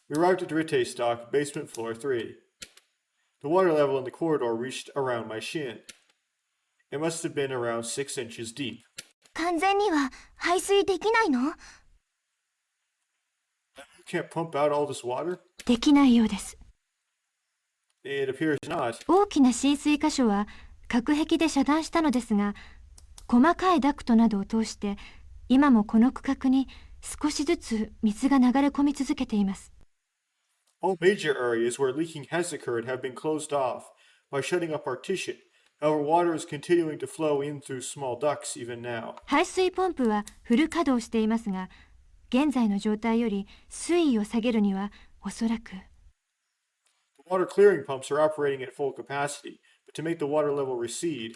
We arrived at Dritte stock, basement floor 3. The water level in the corridor reached around my shin. It must have been around 6 inches deep. 完全には排水できないの？ You can't pump out all this water? できないようです。It appears not. 大きな浸水箇所は隔壁で遮断したのですが、細かいダクトなどを通して今もこの区画に少しずつ水が流れ込み続けています。All major areas where leaking has occurred have been closed off by shutting a partition. However, water is continuing to flow in through small ducts even now. 排水ポンプはフル稼働していますが、現在の状態より水位を下げるにはおそらく The water clearing pumps are operating at full capacity, but to make the water level recede,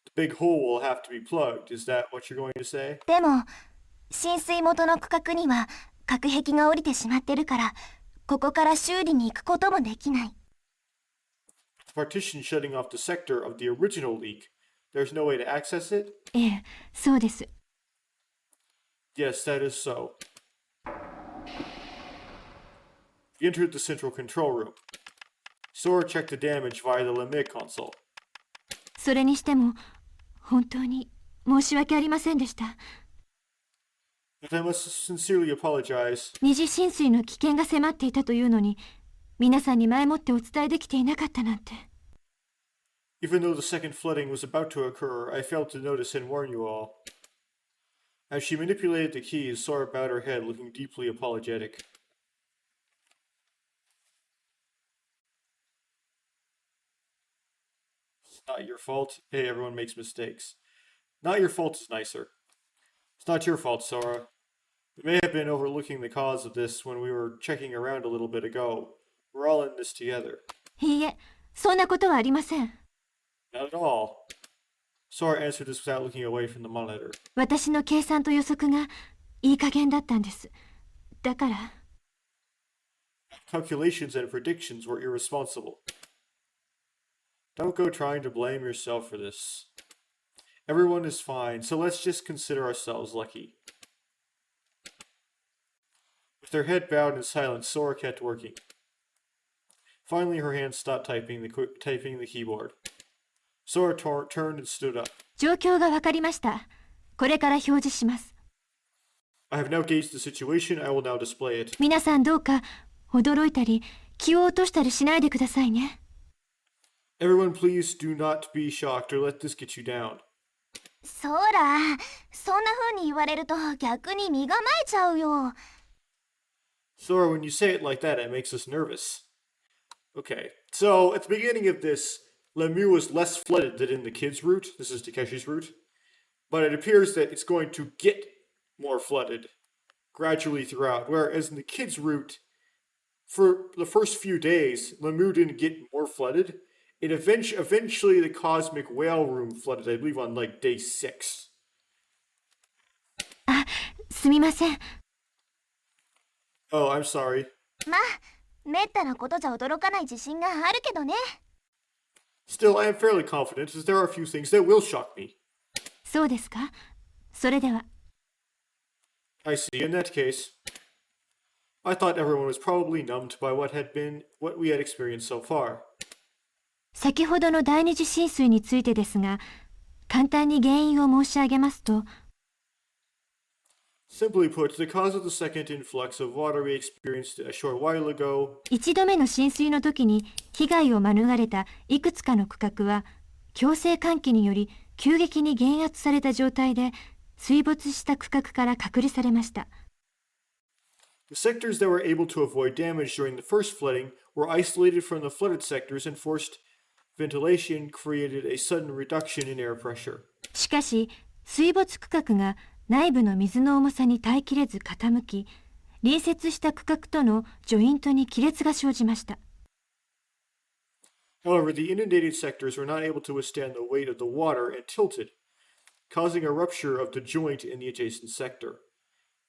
the big hole will have to be plugged. Is that what you're going to say? でも浸水元の区画には隔壁が降りてしまってるから、ここから修理に行くこともできない。The partition shutting off the sector of the original leak. There's no way to access it? ええ、そうです。Yes, that is so. We entered the central control room. Sora checked the damage via the limit console. それにしても本当に申し訳ありませんでした。But I must sincerely apologize. 二次浸水の危険が迫っていたというのに、皆さんに前もってお伝えできていなかったなんて。Even though the second flooding was about to occur, I failed to notice and warn you all. As she manipulated the keys, Sora bowed her head, looking deeply apologetic. It's not your fault. Hey, everyone makes mistakes. Not your fault is nicer. It's not your fault, Sora. We may have been overlooking the cause of this when we were checking around a little bit ago. We're all in this together. いいえ、そんなことはありません。Not at all. Sora answered this without looking away from the monitor. 私の計算と予測がいい加減だったんです。だから。Calculations and predictions were irresponsible. Don't go trying to blame yourself for this. Everyone is fine, so let's just consider ourselves lucky. With her head bowed in silence, Sora kept working. Finally, her hands stopped typing the keyboard. Sora turned and stood up. 状況がわかりました。これから表示します。I have now gauged the situation. I will now display it. 皆さんどうか驚いたり気を落としたりしないでくださいね。Everyone, please do not be shocked or let this get you down. そら、そんな風に言われると逆に身構えちゃうよ。Sora, when you say it like that, it makes us nervous. Okay, so at the beginning of this, Lemieux was less flooded than in the kids' route. This is Takeshi's route. But it appears that it's going to get more flooded gradually throughout. Whereas in the kids' route, for the first few days, Lemieux didn't get more flooded. It eventually the Cosmic Whale Room flooded, I believe, on like day 6. あ、すみません。Oh, I'm sorry. まあ、めったなことじゃ驚かない自信があるけどね。Still, I am fairly confident, as there are a few things that will shock me. そうですか。それでは。I see. In that case, I thought everyone was probably numbed by what we had experienced so far. 先ほどの第二次浸水についてですが、簡単に原因を申し上げますと、Simply put, the cause of the second influx of water we experienced a short while ago 一度目の浸水の時に被害を免れたいくつかの区画は、強制換気により急激に減圧された状態で水没した区画から隔離されました。The sectors that were able to avoid damage during the first flooding were isolated from the flooded sectors, and forced ventilation created a sudden reduction in air pressure. しかし、水没区画が内部の水の重さに耐えきれず傾き、隣接した区画とのジョイントに亀裂が生じました。However, the inundated sectors were not able to withstand the weight of the water and tilted, causing a rupture of the joint in the adjacent sector.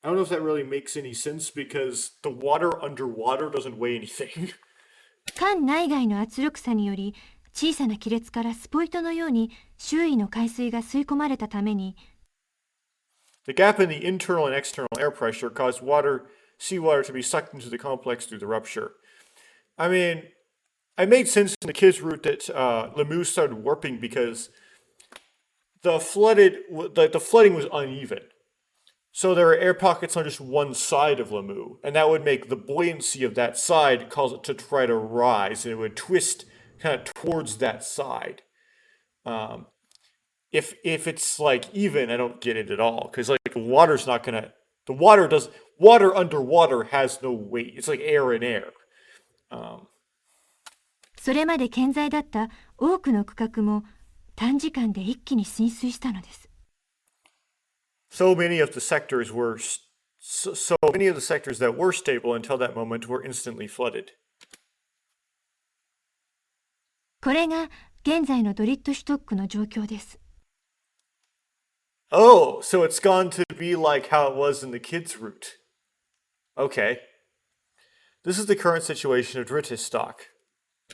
I don't know if that really makes any sense because the water underwater doesn't weigh anything. 管内外の圧力差により、小さな亀裂からスポイトのように周囲の海水が吸い込まれたために、The gap in the internal and external air pressure caused seawater to be sucked into the complex through the rupture. I mean, it made sense in the kids' route that Lemieux started warping because the flooding was uneven. So there are air pockets on just one side of Lemieux, and that would make the buoyancy of that side cause it to try to rise, and it would twist kind of towards that side. If it's like even, I don't get it at all, because like water underwater has no weight. It's like air in air. それまで健在だった多くの区画も短時間で一気に浸水したのです。So many of the sectors that were stable until that moment were instantly flooded. これが現在のドリットシュトックの状況です。Oh, so it's gone to be like how it was in the kids' route. Okay. This is the current situation of Dritis stock.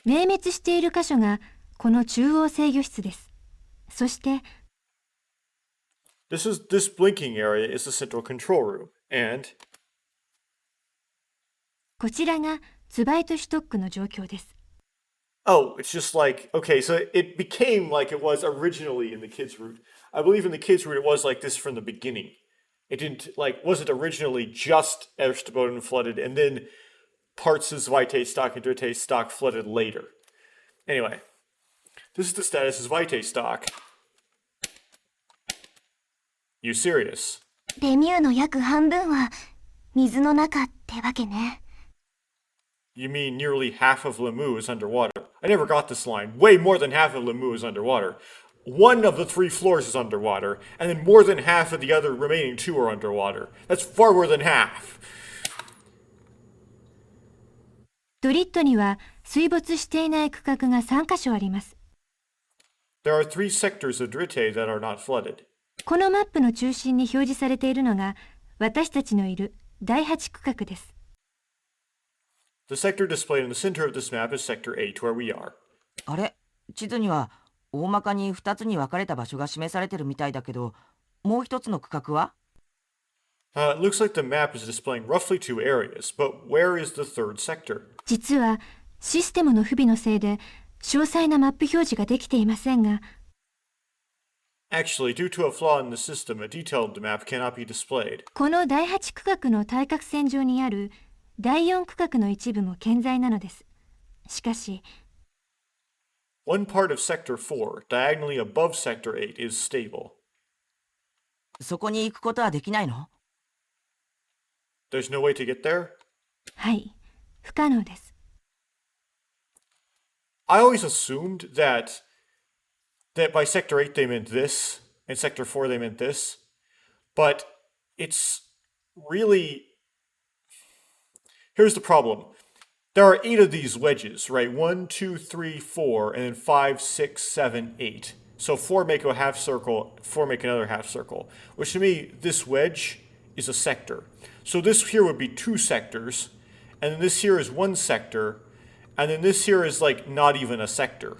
明滅している箇所がこの中央制御室です。そして、This blinking area is the central control room, and こちらがツバイトシュトックの状況です。oh, it's just like, okay, so it became like it was originally in the kids' route. I believe in the kids' route it was like this from the beginning. It didn't, like, wasn't originally just Ever17 flooded, and then parts of Vitae stock and Dritte stock flooded later. Anyway, this is the status of Vitae stock. You serious? レミューの約半分は水の中ってわけね。You mean nearly half of Lemu is underwater? I never got this line. Way more than half of Lemu is underwater. One of the 3 floors is underwater, and then more than half of the other remaining 2 are underwater. That's far more than half. ドリットには水没していない区画が3カ所あります。There are 3 sectors of Dritte that are not flooded. このマップの中心に表示されているのが私たちのいる第8区画です。The sector displayed in the center of this map is Sector 8, where we are. あれ、地図には大まかに2つに分かれた場所が示されてるみたいだけど、もう一つの区画は？ It looks like the map is displaying roughly 2 areas, but where is the third sector? 実はシステムの不備のせいで詳細なマップ表示ができていませんが、Actually, due to a flaw in the system, a detailed map cannot be displayed. この第8区画の対角線上にある第4区画の一部も健在なのです。しかし、One part of Sector 4, diagonally above Sector 8, is stable. そこに行くことはできないの？ There's no way to get there? はい、不可能です。I always assumed that by Sector 8 they meant this, and Sector 4 they meant this, but it's really... Here's the problem. There are 8 of these wedges, right? 1, 2, 3, 4, and then 5, 6, 7, 8. So 4 make a half circle, 4 make another half circle. Which to me, this wedge is a sector. So this here would be 2 sectors, and then this here is 1 sector, and then this here is like not even a sector.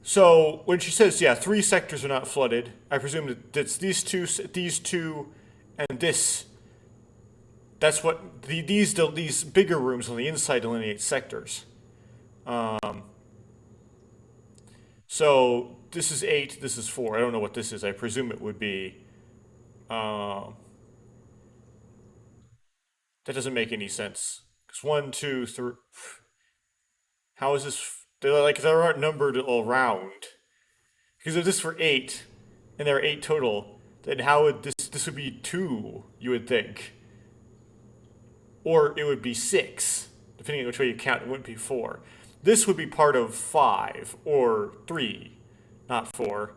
So when she says, yeah, 3 sectors are not flooded, I presume that it's these two, and this. That's what these bigger rooms on the inside delineate sectors. So this is 8, this is 4. I don't know what this is. I presume it would be. That doesn't make any sense. Because 1, 2, 3. How is this? They aren't numbered all round. Because if this for 8, and there are 8 total, then how would this would be 2? You would think. Or it would be 6, depending on which way you count. It wouldn't be 4. This would be part of 5 or 3, not 4.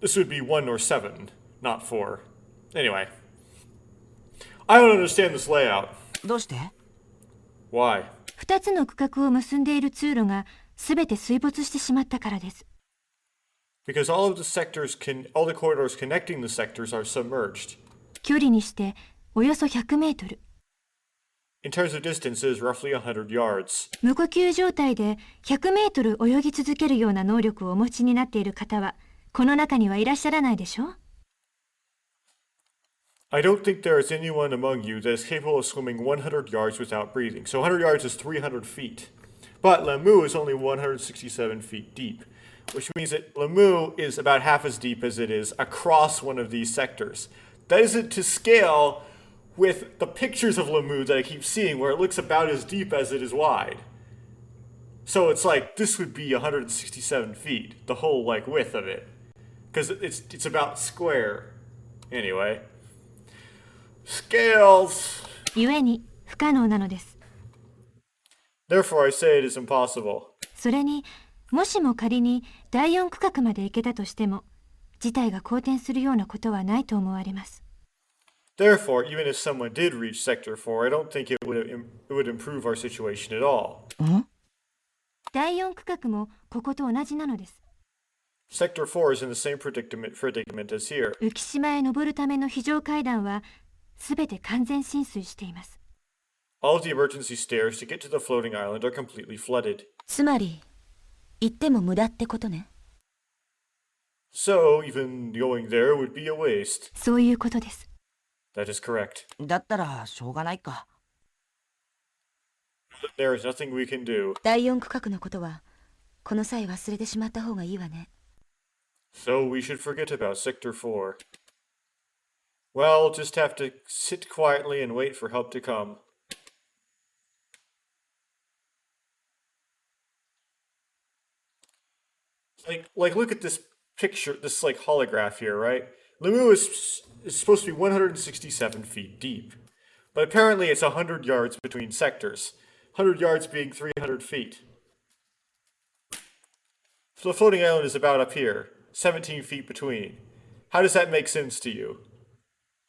This would be 1 or 7, not 4. Anyway, I don't understand this layout. どうして？ Why? 2つの区画を結んでいる通路がすべて水没してしまったからです。Because all the corridors connecting the sectors are submerged. 距離にしておよそ100メートル。In terms of distance, it is roughly 100 yards. 無呼吸状態で100メートル泳ぎ続けるような能力をお持ちになっている方は、この中にはいらっしゃらないでしょう？ I don't think there is anyone among you that is capable of swimming 100 yards without breathing. So 100 yards is 300 feet. But Lemu is only 167 feet deep, which means that Lemu is about half as deep as it is across one of these sectors. That isn't to scale with the pictures of Lemu that I keep seeing, where it looks about as deep as it is wide. So it's like, this would be 167 feet, the whole width of it. Because it's about square. Anyway. Scales! 故に不可能なのです。 Therefore I say it is impossible. それに、もしも仮に第4区画まで行けたとしても、事態が好転するようなことはないと思われます。 Therefore, even if someone did reach Sector 4, I don't think it would improve our situation at all. 第4区画もここと同じなのです。 Sector 4 is in the same predicament as here. 浮島へ登るための非常階段は、すべて完全浸水しています。 All of the emergency stairs to get to the floating island are completely flooded. つまり行っても無駄ってことね。 So, even going there would be a waste. そういうことです。 That is correct. だったらしょうがないか。There is nothing we can do. 第4区画のことはこの際忘れてしまった方がいいわね。So we should forget about Sector 4. Well, just have to sit quietly and wait for help to come. Like look at this picture, this like holograph here, right? Lemu is supposed to be 167 feet deep, but apparently it's 100 yards between sectors. 100 yards being 300 feet. So the floating island is about up here, 17 feet between. How does that make sense to you?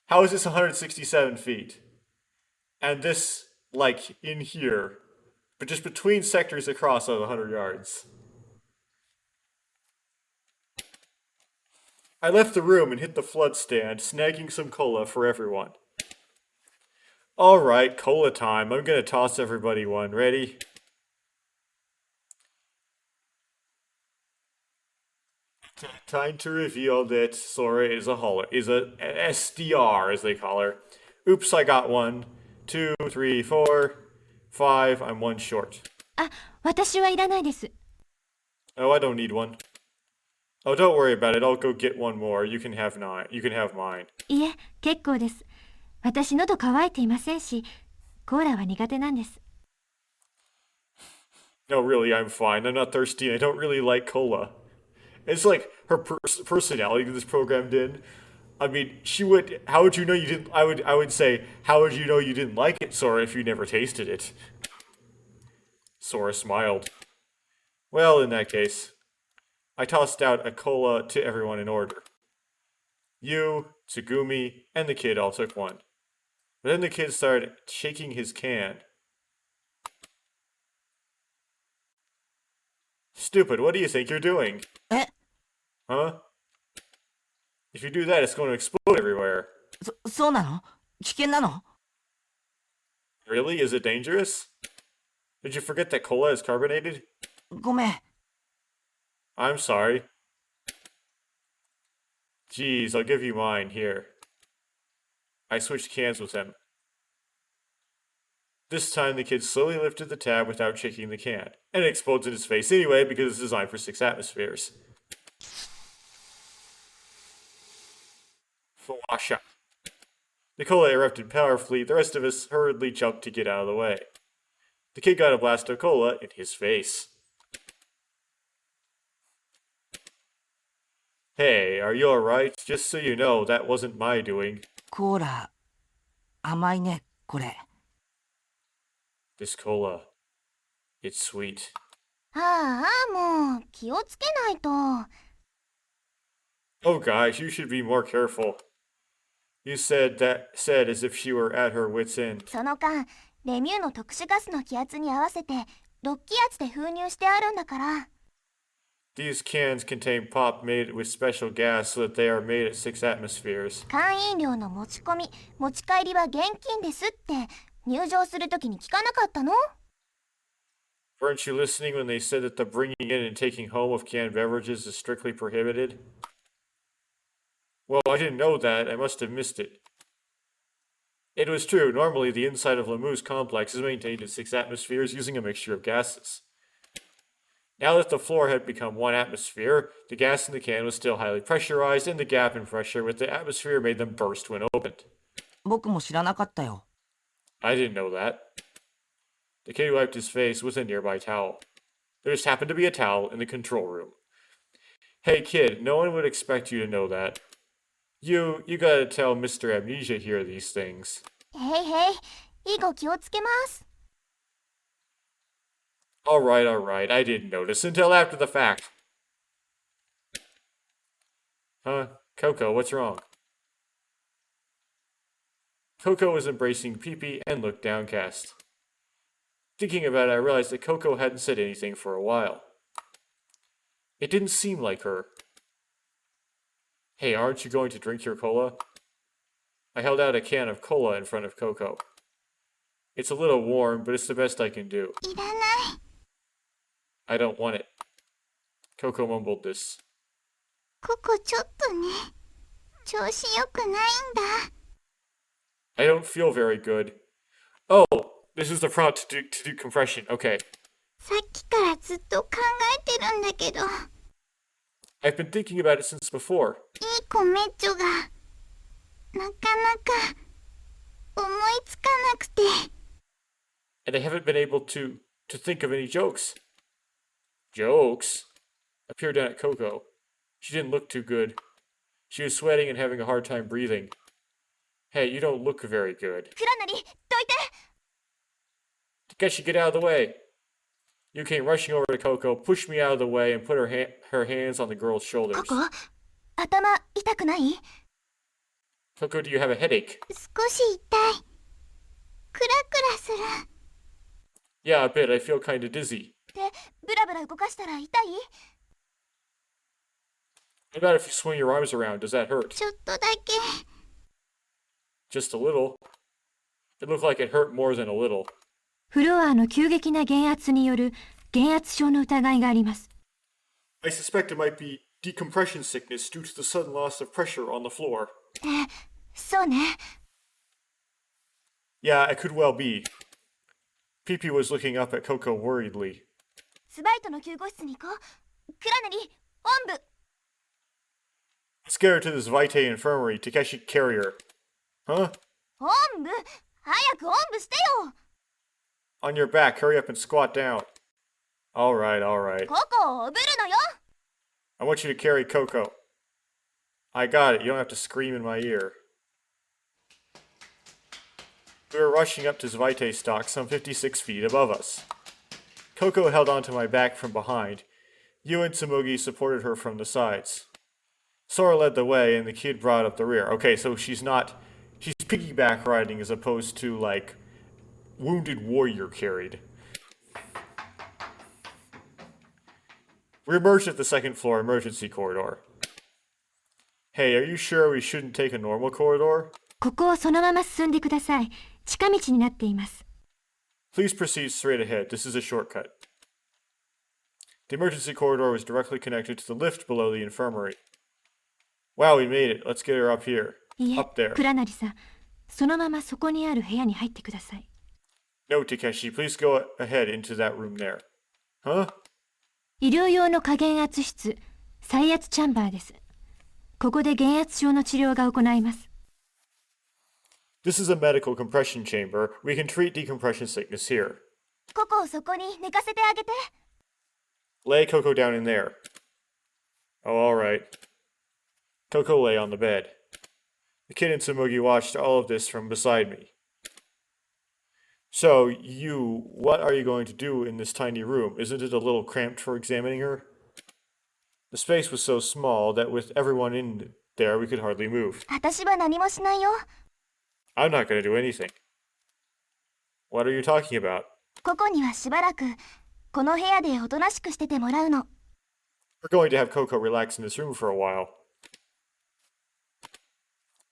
How is this 167 feet? And this, like, in here, but just between sectors across of 100 yards. I left the room and hit the flood stand, snagging some cola for everyone. Alright, cola time. I'm gonna toss everybody one. Ready? Time to reveal that Sora is a SDR, as they call her. Oops, I got one. 2, 3, 4, 5. I'm one short. あ、私はいらないです。 Oh, I don't need one. Oh, don't worry about it. I'll go get one more. You can have mine. いえ、結構です。私喉乾いていませんし、コーラは苦手なんです。 No, really, I'm fine. I'm not thirsty. And I don't really like cola. It's like her personality this programmed in. I mean, she would. How would you know you didn't? I would say, how would you know you didn't like it, Sora, if you never tasted it? Sora smiled. Well, in that case, I tossed out a cola to everyone in order. You, Tsugumi, and the kid all took one. But then the kid started shaking his can. Stupid, what do you think you're doing? え、 Huh? If you do that, it's going to explode everywhere. そうなの？危険なの？ Really? Is it dangerous? Did you forget that cola is carbonated? ごめん。 I'm sorry. Geez, I'll give you mine, here. I switched cans with him. This time the kid slowly lifted the tab without shaking the can, and it explodes in his face anyway because it's designed for 6 atmospheres. Flasha. The cola erupted powerfully, the rest of us hurriedly jumped to get out of the way. The kid got a blast of cola in his face. Hey, are you alright? Just so you know, that wasn't my doing. コーラ、甘いね、これ。 This cola, it's sweet. ああ、もう気をつけないと。 Oh gosh, you should be more careful. You said as if she were at her wit's end. その間、レミューの特殊ガスの気圧に合わせて6気圧で封入してあるんだから。 These cans contain pop made with special gas so that they are made at 6 atmospheres. 会員料の持ち込み、持ち帰りは現金ですって入場するときに聞かなかったの？ Weren't you listening when they said that the bringing in and taking home of canned beverages is strictly prohibited? Well, I didn't know that. I must have missed it. It was true. Normally, the inside of Lemu's complex is maintained at 6 atmospheres using a mixture of gases. Now that the floor had become 1 atmosphere, the gas in the can was still highly pressurized, and the gap in pressure with the atmosphere made them burst when opened. 僕も知らなかったよ。 I didn't know that. The kid wiped his face with a nearby towel. There just happened to be a towel in the control room. Hey kid, no one would expect you to know that. You gotta tell Mr. Amnesia here these things. へいへい、以後気をつけます。 Alright, I didn't notice until after the fact. Huh? Coco, what's wrong? Coco was embracing Pee-Pee and looked downcast. Thinking about it, I realized that Coco hadn't said anything for a while. It didn't seem like her. Hey, aren't you going to drink your cola? I held out a can of cola in front of Coco. It's a little warm, but it's the best I can do. いらない。 I don't want it. Coco mumbled this. ここちょっとね、調子良くないんだ。 I don't feel very good. Oh, this is the prompt to do compression. Okay. さっきからずっと考えてるんだけど。I've been thinking about it since before. いい子めっちょがなかなか思いつかなくて。 And I haven't been able to think of any jokes. Jokes? I peered down at Coco. She didn't look too good. She was sweating and having a hard time breathing. Hey, you don't look very good. クラナリ、どいて。 Takeshi, get out of the way. You came rushing over to Coco, pushed me out of the way, and put her hands on the girl's shoulders. ココ、頭痛くない？ Coco, do you have a headache? 少し痛い。クラクラする。 Yeah, a bit. I feel kinda dizzy. で、ブラブラ動かしたら痛い？ What about if you swing your arms around? Does that hurt? ちょっとだけ。 Just a little. It looked like it hurt more than a little. フロアの急激な減圧による減圧症の疑いがあります。 I suspect it might be decompression sickness due to the sudden loss of pressure on the floor. そうね。 Yeah, it could well be. Pee-Pee was looking up at Coco worriedly. スバイトの救護室に行こう。クラナリ、おんぶ。 Let's get her to this Vitae infirmary. Takeshi, carry her. Huh? おんぶ、早くおんぶしてよ。 On your back, hurry up and squat down. Alright, alright. ココをおぶるのよ。 I want you to carry Coco. I got it, you don't have to scream in my ear. We were rushing up to Zvite stock some 56 feet above us. Coco held onto my back from behind. You and Tsumugi supported her from the sides. Sora led the way, and the kid brought up the rear. Okay, so she's piggyback riding as opposed to, like, wounded warrior carried. We emerged at the second floor emergency corridor. Hey, are you sure we shouldn't take a normal corridor? ここをそのまま進んでください。近道になっています。 Please proceed straight ahead. This is a shortcut. The emergency corridor was directly connected to the lift below the infirmary. Wow, we made it. Let's get her up here. いえ Up there. クラナリさん、そのままそこにある部屋に入ってください。 No, Takeshi, please go ahead into that room there. Huh? 医療用の下減圧室、再圧チャンバーです。ここで減圧症の治療が行います。 This is a medical compression chamber. We can treat decompression sickness here. ココをそこに寝かせてあげて。 Lay Coco down in there. Oh, alright. Coco lay on the bed. The kid and Tsumugi watched all of this from beside me. So, what are you going to do in this tiny room? Isn't it a little cramped for examining her? The space was so small that with everyone in there, we could hardly move. 私は何もしないよ。 I'm not going to do anything. What are you talking about? ココにはしばらくこの部屋でおとなしくしててもらうの。 We're going to have Coco relax in this room for a while.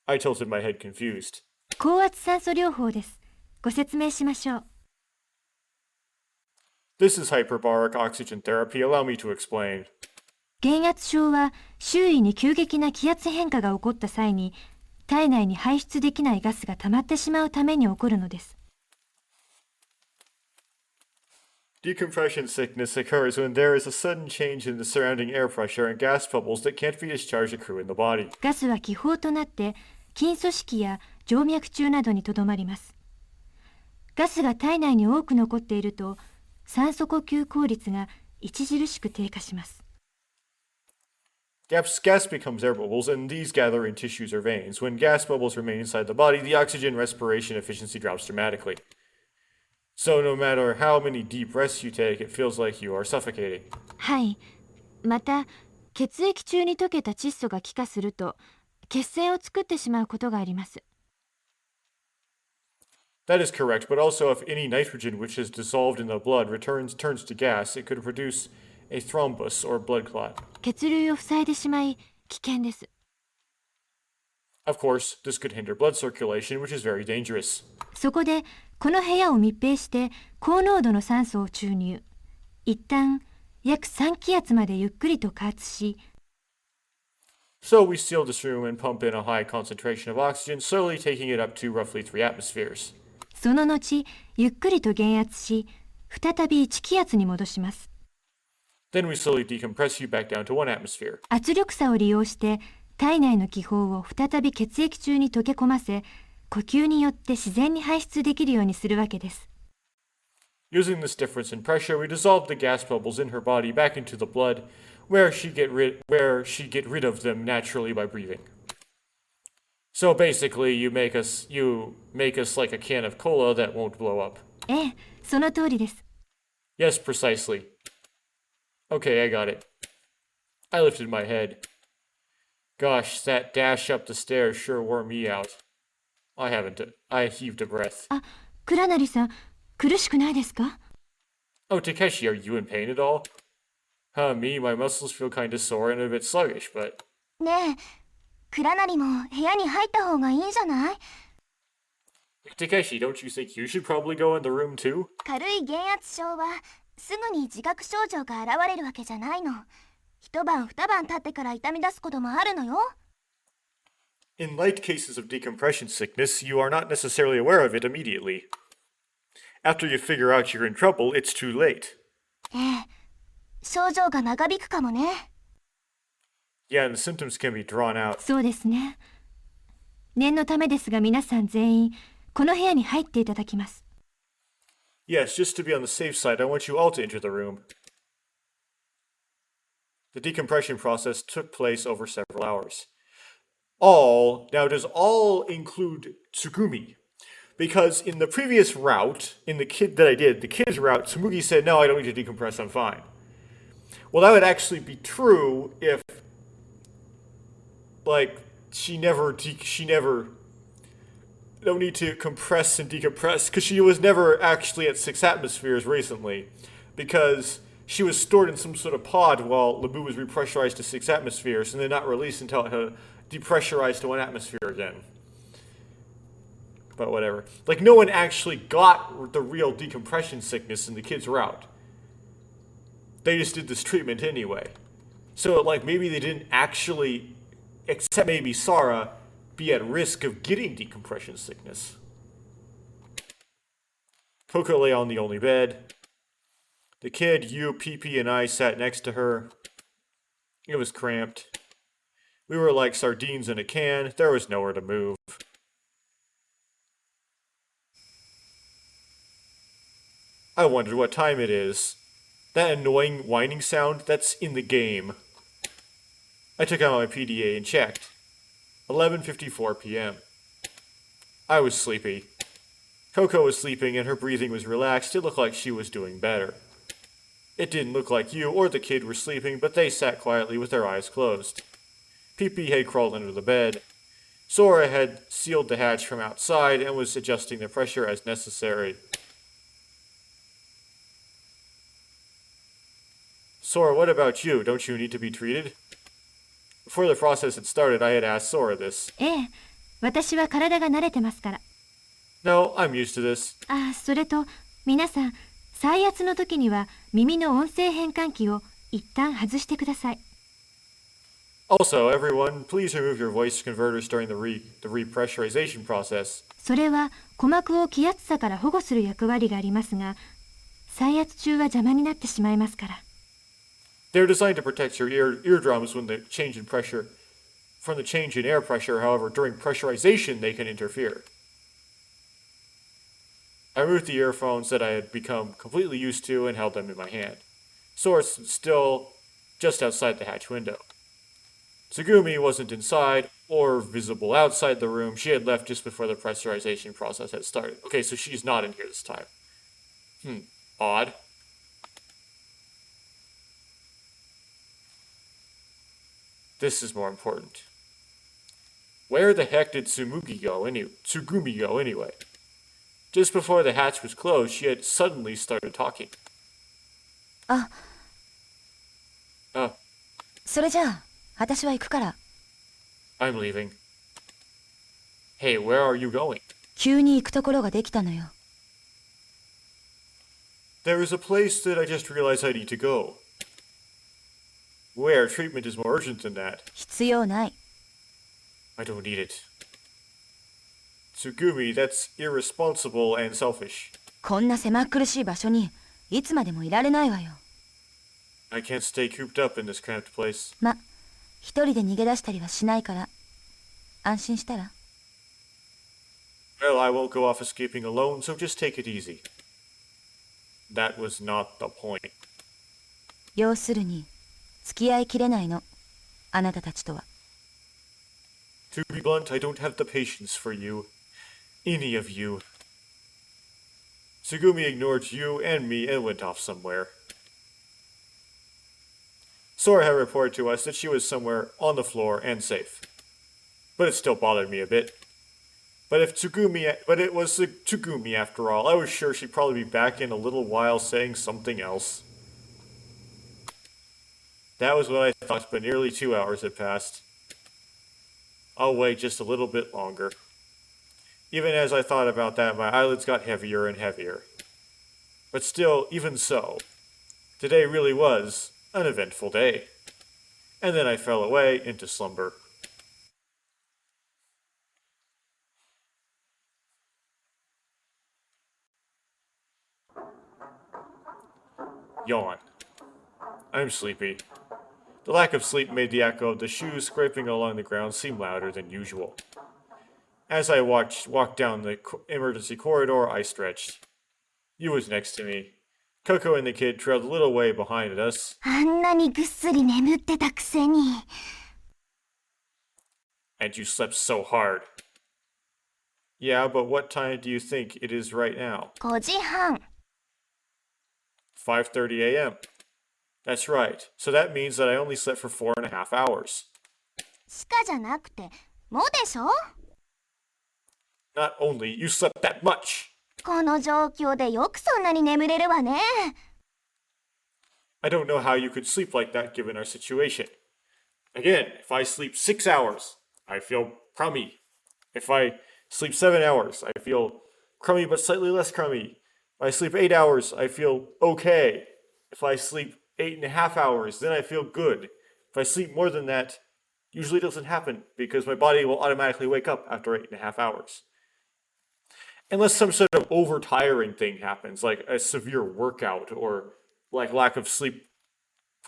I tilted my head confused. 高圧酸素療法です。ご説明しましょう。 This is hyperbaric oxygen therapy. Allow me to explain. 減圧症は周囲に急激な気圧変化が起こった際に体内に排出できないガスが溜まってしまうために起こるのです。 Decompression sickness occurs when there is a sudden change in the surrounding air pressure and gas bubbles that can't be discharged accrue in the body. ガスは気泡となって筋組織や静脈中などにとどまります。ガスが体内に多く残っていると酸素呼吸効率が著しく低下します。 Gas becomes air bubbles, and these gather in tissues or veins. When gas bubbles remain inside the body, the oxygen respiration efficiency drops dramatically. So no matter how many deep breaths you take, it feels like you are suffocating. はい。また血液中に溶けた窒素が気化すると血栓を作ってしまうことがあります。 That is correct, but also if any nitrogen which is dissolved in the blood turns to gas, it could produce a thrombus or blood clot. 血流を塞いでしまい危険です。 Of course, this could hinder blood circulation, which is very dangerous. そこでこの部屋を密閉して高濃度の酸素を注入。一旦約3気圧までゆっくりと加圧し、 So we seal this room and pump in a high concentration of oxygen, slowly taking it up to roughly 3 atmospheres. その後ゆっくりと減圧し、再び1気圧に戻します。Then we slowly decompress you back down to 1 atmosphere. 圧力差を利用して体内の気泡を再び血液中に溶け込ませ、呼吸によって自然に排出できるようにするわけです。Using this difference in pressure, we dissolve the gas bubbles in her body back into the blood, where she get rid of them naturally by breathing. So basically, you make us like a can of cola that won't blow up. ええ、その通りです。Yes, precisely. Okay, I got it. I lifted my head. Gosh, that dash up the stairs sure wore me out. I heaved a breath. あ、倉成さん、苦しくないですか？ Oh, Takeshi, are you in pain at all? Me, my muscles feel kinda sore and a bit sluggish, but... ねえ、倉成も部屋に入った方がいいんじゃない？ Takeshi, don't you think you should probably go in the room too? 軽い減圧症はすぐに自覚症状が現れるわけじゃないの。一晩二晩経ってから痛み出すこともあるのよ。In light cases of decompression sickness, you are not necessarily aware of it immediately. After you figure out you're in trouble, it's too late. ええ、症状が長引くかもね。Yeah, and the symptoms can be drawn out. そうですね。念のためですが皆さん全員この部屋に入っていただきます。Yes, just to be on the safe side, I want you all to enter the room. The decompression process took place over several hours. Now does all include Tsugumi? Because in the previous route, in the kid's route, Tsumugi said, no, I don't need to decompress, I'm fine. Well, that would actually be true if, like, she never don't need to compress and decompress, because she was never actually at 6 atmospheres recently, because she was stored in some sort of pod while Lebu was repressurized to 6 atmospheres, and then not released until it had depressurized to 1 atmosphere again. But whatever. Like, no one actually got the real decompression sickness in the kid's route. They just did this treatment anyway. So, like, maybe they didn't actually, except maybe Sara, be at risk of getting decompression sickness. Coco lay on the only bed. The kid, you, Pee-Pee, and I sat next to her. It was cramped. We were like sardines in a can. There was nowhere to move. I wondered what time it is. That annoying whining sound, that's in the game. I took out my PDA and checked. 11:54 p.m. I was sleepy. Coco was sleeping and her breathing was relaxed. It looked like she was doing better. It didn't look like you or the kid were sleeping, but they sat quietly with their eyes closed. Pee-Pee had crawled under the bed. Sora had sealed the hatch from outside and was adjusting the pressure as necessary. Sora, what about you? Don't you need to be treated? Before the process had started, I had asked Sora this. ええ、私は体が慣れてますから。No, I'm used to this. あ、それと皆さん、再圧の時には耳の音声変換器を一旦外してください。Also, everyone, please remove your voice converters during the repressurization process. それは鼓膜を気圧差から保護する役割がありますが、再圧中は邪魔になってしまいますから。They're designed to protect your eardrums from the change in air pressure. However, during pressurization, they can interfere. I removed the earphones that I had become completely used to and held them in my hand. Sora stood still just outside the hatch window. Tsugumi wasn't inside or visible outside the room. She had left just before the pressurization process had started. Okay, so she's not in here this time. Odd. This is more important. Where the heck did Tsugumi go anyway? Just before the hatch was closed, she had suddenly started talking. あ、 Oh, それじゃあ私は行くから。 I'm leaving. Hey, where are you going? 急に行くところができたのよ。 There is a place that I just realized I need to go. Where treatment is more urgent than that. 必要ない。 I don't need it. Tsugumi, that's irresponsible and selfish. こんな狭っ苦しい場所にいつまでもいられないわよ。I can't stay cooped up in this cramped place. ま、一人で逃げ出したりはしないから、安心したら。Well, I won't go off escaping alone, so just take it easy. That was not the point. 要するに、付き合いきれないの、あなたたちとは。To be blunt, I don't have the patience for you. Any of you. Tsugumi ignored you and me and went off somewhere. Sora had reported to us that she was somewhere on the floor and safe. But it still bothered me a bit. But it was Tsugumi after all. I was sure she'd probably be back in a little while saying something else. That was what I thought, but nearly 2 hours had passed. I'll wait just a little bit longer. Even as I thought about that, my eyelids got heavier and heavier. But still, even so, today really was an eventful day. And then I fell away into slumber. Yawn. I'm sleepy. The lack of sleep made the echo of the shoes scraping along the ground seem louder than usual. As I walked down the emergency corridor, I stretched. You was next to me. Coco and the kid trailed a little way behind us. あんなにぐっすり眠ってたくせに。 And you slept so hard. Yeah, but what time do you think it is right now? 5時半。 5:30 a.m. That's right. So that means that I only slept for 4.5 hours. しかじゃなくて、もでしょ？ Not only you slept that much. この状況でよくそんなに眠れるわね。 I don't know how you could sleep like that given our situation. Again, if I sleep 6 hours, I feel crummy. If I sleep 7 hours, I feel crummy but slightly less crummy. If I sleep 8 hours, I feel okay. If I sleep 8.5 hours, then I feel good. If I sleep more than that, usually it doesn't happen because my body will automatically wake up after 8.5 hours. Unless some sort of overtiring thing happens, like a severe workout or like lack of sleep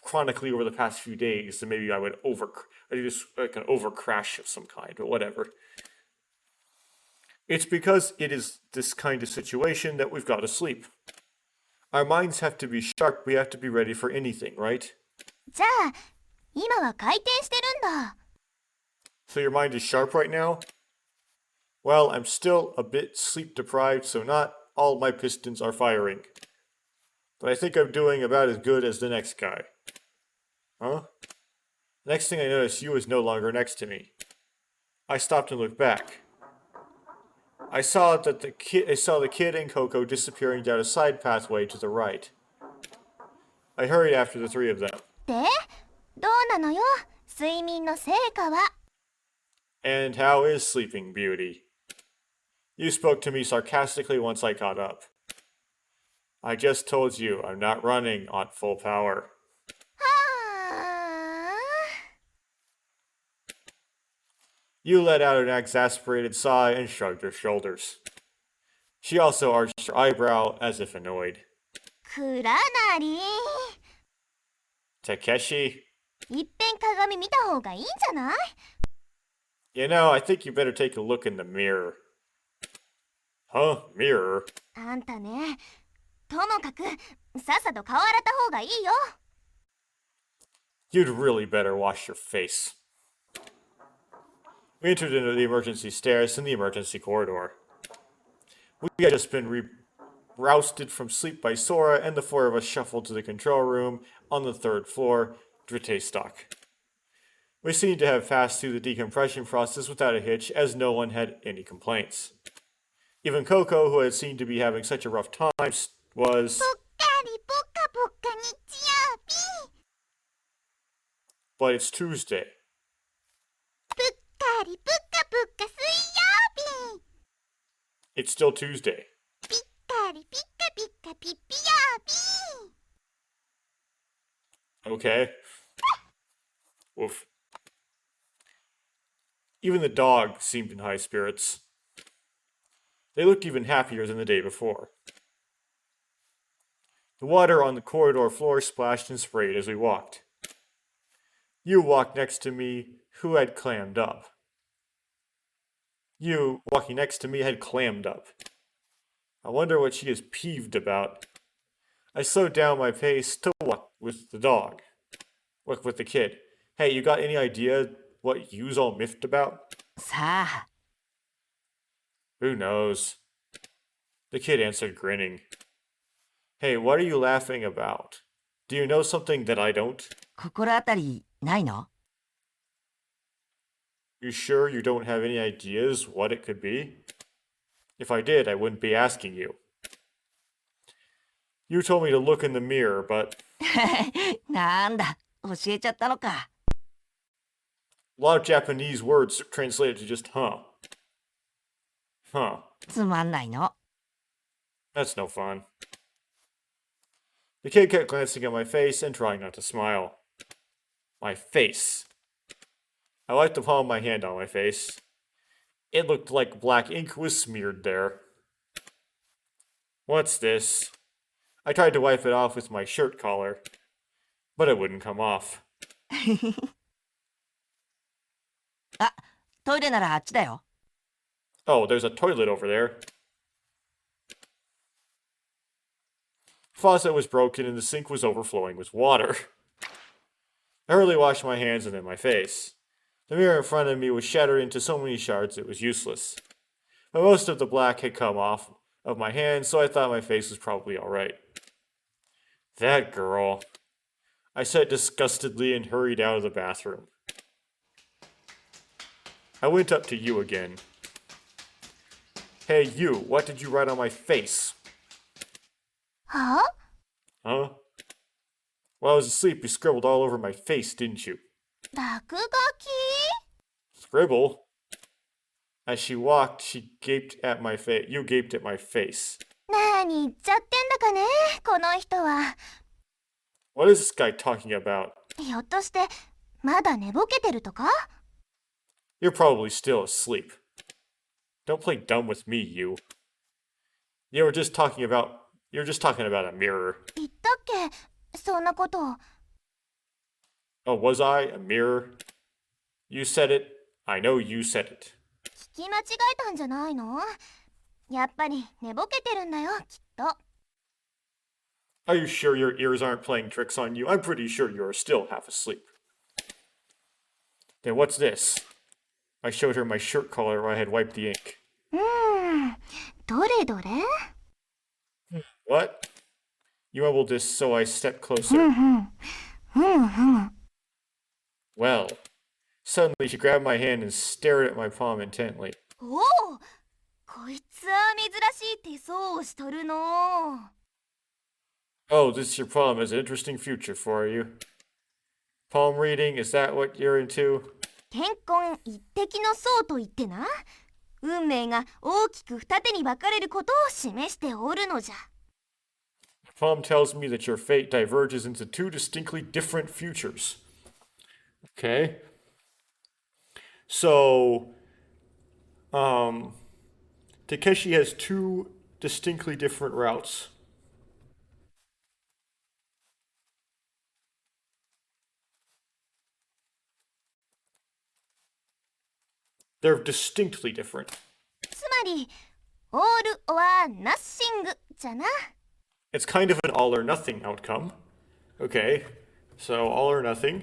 chronically over the past few days, then maybe I do this like an over crash of some kind, but whatever. It's because it is this kind of situation that we've got to sleep. Our minds have to be sharp, we have to be ready for anything, right? じゃあ、今は回転してるんだ。 So your mind is sharp right now? Well, I'm still a bit sleep deprived, so not all my pistons are firing. But I think I'm doing about as good as the next guy. Huh? Next thing I noticed, you was no longer next to me. I stopped and looked back. I saw the kid and Coco disappearing down a side pathway to the right. I hurried after the three of them. で、どうなのよ、睡眠の成果は。 And how is Sleeping Beauty? You spoke to me sarcastically once I caught up. I just told you I'm not running on full power. はあ。 You let out an exasperated sigh and shrugged your shoulders. She also arched her eyebrow as if annoyed. くらなり。 Takeshi? いっぺん鏡見た方がいいんじゃない？ You know, I think you better take a look in the mirror. Huh? Mirror? あんたね、ともかくさっさと顔洗った方がいいよ。 You'd really better wash your face. We entered into the emergency stairs in the emergency corridor. We had just been rousted from sleep by Sora, and the four of us shuffled to the control room on the 3rd floor, Drite stock. We seemed to have passed through the decompression process without a hitch, as no one had any complaints. Even Coco, who had seemed to be having such a rough time, was... ぽっかりぽかぽか日曜日。 But it's Tuesday. ぷっかりぷかぷか水曜日。 It's still Tuesday. ぴっかりぴっかぴっかぴっぴ曜日。 Okay. Woof. Even the dog seemed in high spirits. They looked even happier than the day before. The water on the corridor floor splashed and sprayed as we walked. You walked next to me, who had clammed up. You, walking next to me, had clammed up. I wonder what she is peeved about. I slowed down my pace to walk with the dog. Walk with the kid. Hey, you got any idea what you's all miffed about? さあ、 Who knows? The kid answered, grinning. Hey, what are you laughing about? Do you know something that I don't? 心当たりないの？ You sure you don't have any ideas what it could be? If I did, I wouldn't be asking you. You told me to look in the mirror, but なんだ、教えちゃったのか。 a lot of Japanese words translated to just huh. Huh. つまんないの。 That's no fun. The kid kept glancing at my face and trying not to smile. My face. I wiped the palm of my hand on my face. It looked like black ink was smeared there. What's this? I tried to wipe it off with my shirt collar, but it wouldn't come off. あ、トイレならあっちだよ。 Oh, there's a toilet over there. The faucet was broken and the sink was overflowing with water. I hurriedly washed my hands and then my face. The mirror in front of me was shattered into so many shards it was useless. But most of the black had come off of my hands, so I thought my face was probably alright. That girl. I said disgustedly and hurried out of the bathroom. I went up to you again. Hey, you, what did you write on my face? はあ Huh? While I was asleep, you scribbled all over my face, didn't you? 落書き Scribble? As she walked, she gaped at my face. You gaped at my face. 何言っちゃってんだかねこの人は。 What is this guy talking about? ひょっとしてまだ寝ぼけてるとか You're probably still asleep. Don't play dumb with me, you. You're just talking about a mirror. 言ったっけそんなこと。 Oh, was I? A mirror? You said it. I know you said it. 聞き間違えたんじゃないのやっぱり寝ぼけてるんだよきっと。 Are you sure your ears aren't playing tricks on you? I'm pretty sure you're still half asleep. Then what's this? I showed her my shirt collar where I had wiped the ink. どれどれ What? You mumbled this, so I stepped closer. Well, suddenly she grabbed my hand and stared at my palm intently. おおこいつは珍しい手相をしとるの Oh, this your palm has an interesting future for you. Palm reading, is that what you're into? 天婚一滴の相と言ってな運命が大きく二手に分かれることを示しておるのじゃ Palm tells me that your fate diverges into two distinctly different futures. Okay. So, Takeshi has two distinctly different routes. They're distinctly different. つまりオール・オア・ナッシングじゃな It's kind of an all or nothing outcome. Okay, so all or nothing.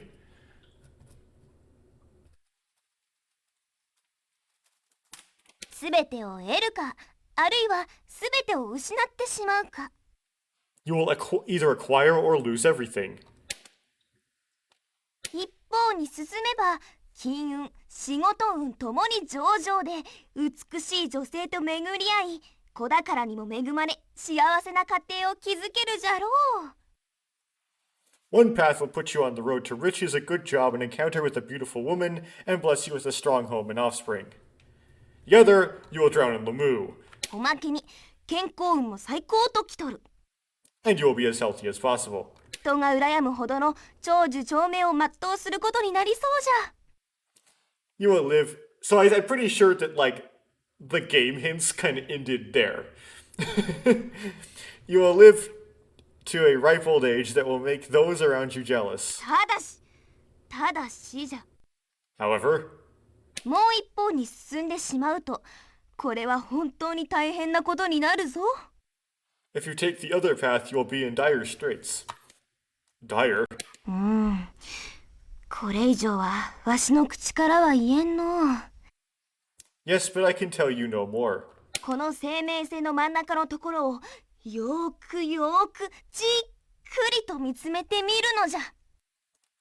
すべてを得るかあるいはすべてを失ってしまうか You will either acquire or lose everything. 一方に進めば金運仕事運ともに上々で美しい女性と巡り合い子宝にも恵まれ幸せな家庭を築けるじゃろう One path will put you on the road to riches, a good job, an encounter with a beautiful woman, and bless you with a strong home and offspring. The other, you will drown in Lamu, おまけに健康運も最高ときとる and you will be as healthy as possible. 人が羨むほどの長寿長命を全うすることになりそうじゃ You will live. So I'm pretty sure that, like, the game hints kind of ended there. You will live to a ripe old age that will make those around you jealous. ただしじゃ。 However, もう一方に進んでしまうと、これは本当に大変なことになるぞ。 if you take the other path, you will be in dire straits. Dire? これ以上はわしの口からは言えんの。 Yes, but I can tell you no more. この生命線の真ん中のところをよーくじっくりと見つめてみるのじゃ。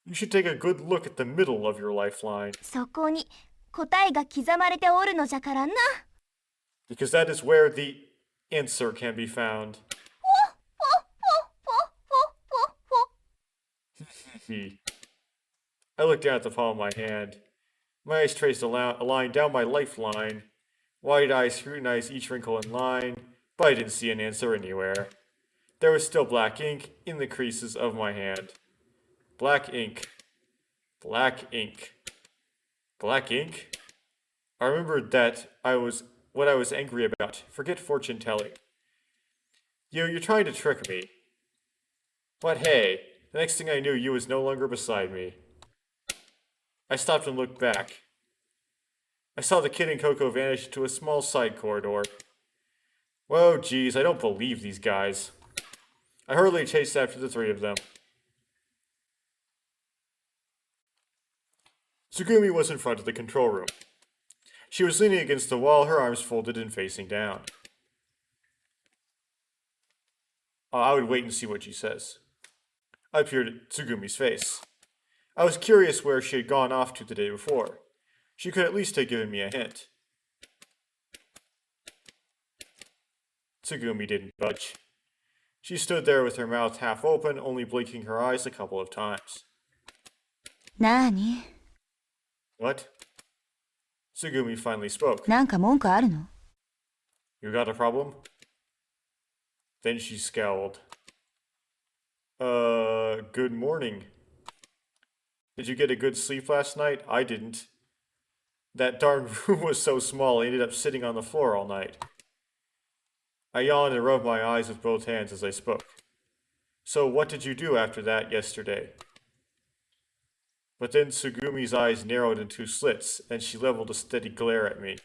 You should take a good look at the middle of your lifeline, そこに答えが刻まれておるのじゃからな。 because that is where the answer can be found. I looked down at the palm of my hand. My eyes traced a line down my lifeline. Wide eyes scrutinized each wrinkle and line, but I didn't see an answer anywhere. There was still black ink in the creases of my hand. Black ink. Black ink. Black ink? I remembered that what I was angry about. Forget fortune telling. You're trying to trick me. But hey, the next thing I knew, you was no longer beside me. I stopped and looked back. I saw the kid and Coco vanish into a small side corridor. Whoa, geez, I don't believe these guys. I hurriedly chased after the three of them. Tsugumi was in front of the control room. She was leaning against the wall, her arms folded and facing down. I would wait and see what she says. I peered at Tsugumi's face. I was curious where she had gone off to the day before. She could at least have given me a hint. Tsugumi didn't budge. She stood there with her mouth half open, only blinking her eyes a couple of times. なーに What? Tsugumi finally spoke. なんか文句あるの You got a problem? Then she scowled. Good morning. Did you get a good sleep last night? I didn't. That darn room was so small I ended up sitting on the floor all night. I yawned and rubbed my eyes with both hands as I spoke. So what did you do after that yesterday? But then Tsugumi's eyes narrowed into slits, and she leveled a steady glare at me.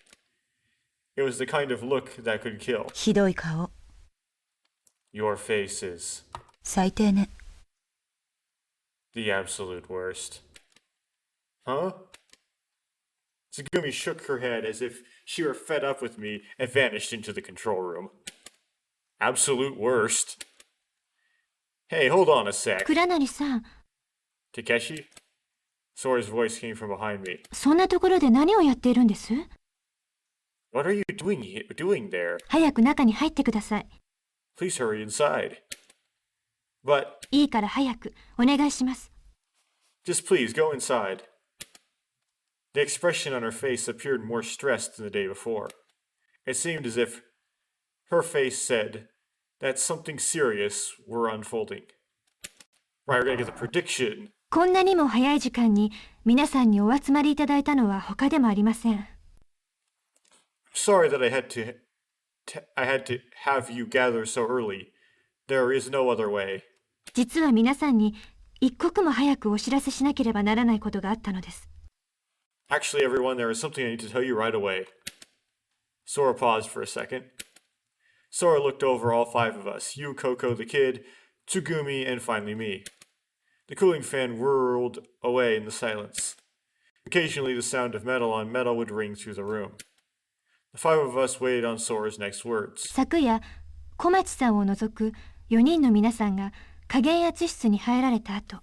It was the kind of look that could kill. ひどい顔 Your face is 最低ね the absolute worst. Huh? Tsugumi shook her head as if she were fed up with me and vanished into the control room. Absolute worst? Hey, hold on a sec. 倉成さん、 Takeshi? Sora's voice came from behind me. そんなところで何をやっているんです？ What are you doing there? 早く中に入ってください。 Please hurry inside. But いいから早くお願いします。 just please go inside. The expression on her face appeared more stressed than the day before. It seemed as if her face said that something serious were unfolding. Right, we're gonna get the prediction. こんなにも早い時間に皆さんにお集まりいただいたのは他でもありません。 Sorry that I had to have you gather so early. There is no other way. 実は皆さんに一刻も早くお知らせしなければならないことがあったのです。 Actually, everyone, there is something I need to tell you right away. Sora paused for a second. Sora looked over all five of us, you, Coco the kid, Tsugumi, and finally me. The cooling fan whirled away in the silence. Occasionally the sound of metal on metal would ring through the room. The five of us waited on Sora's next words. 昨夜、小町さんを除く4人の皆さんが加減圧室に入られた後、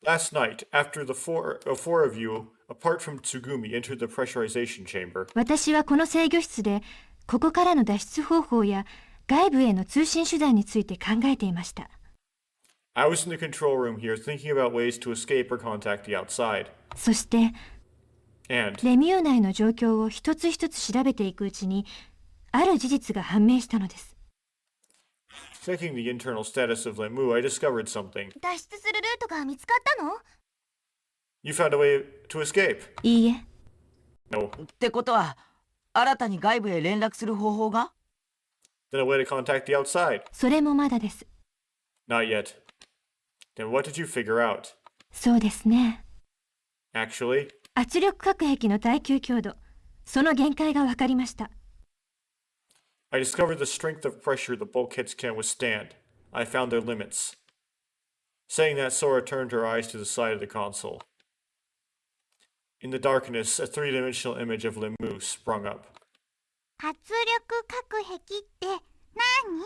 Last night, after the four of you, apart from Tsugumi, entered the pressurization chamber, 私はこの制御室でここからの脱出方法や外部への通信手段について考えていました。 I was in the control room here thinking about ways to escape or contact the outside. そして And レミュー内の状況を一つ一つ調べていくうちにある事実が判明したのです。 checking the internal status of Lemu, I discovered something. 脱出するルートが見つかったの？ You found a way to escape. いいえ、 No. ってことは、新たに外部へ連絡する方法が？ Then a way to contact the outside. それもまだです。Not yet. Then what did you figure out? そうですね。 Actually, 圧力核兵器の耐久強度、その限界が分かりました。 I discovered the strength of pressure the bulkheads can withstand. I found their limits. Saying that, Sora turned her eyes to the side of the console. In the darkness, a three-dimensional image of Limu sprung up. 圧力核壁って何？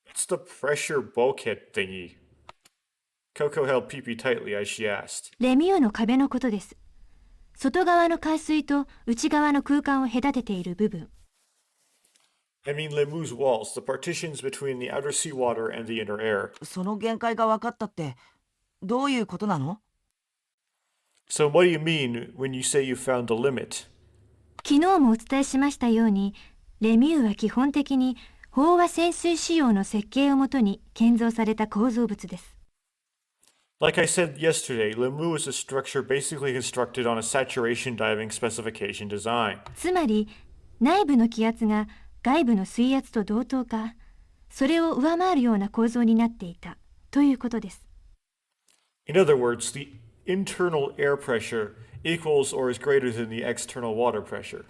It's the pressure bulkhead thingy. Coco held Pee-Pee tightly as she asked. レミューの壁のことです。外側の海水と内側の空間を隔てている部分。 I mean Limu's walls, the partitions between the outer seawater and the inner air. その限界が分かったってどういうことなの？ So what do you mean when you say you found the limit? 昨日もお伝えしましたように、レミューは基本的に飽和潜水仕様の設計をもとに建造された構造物です。 Like I said yesterday, Limu is a structure basically constructed on a saturation diving specification design. つまり、内部の気圧が外部の水圧と同等か、それを上回るような構造になっていたということです。 In other words, the internal air pressure equals or is greater than the external water pressure.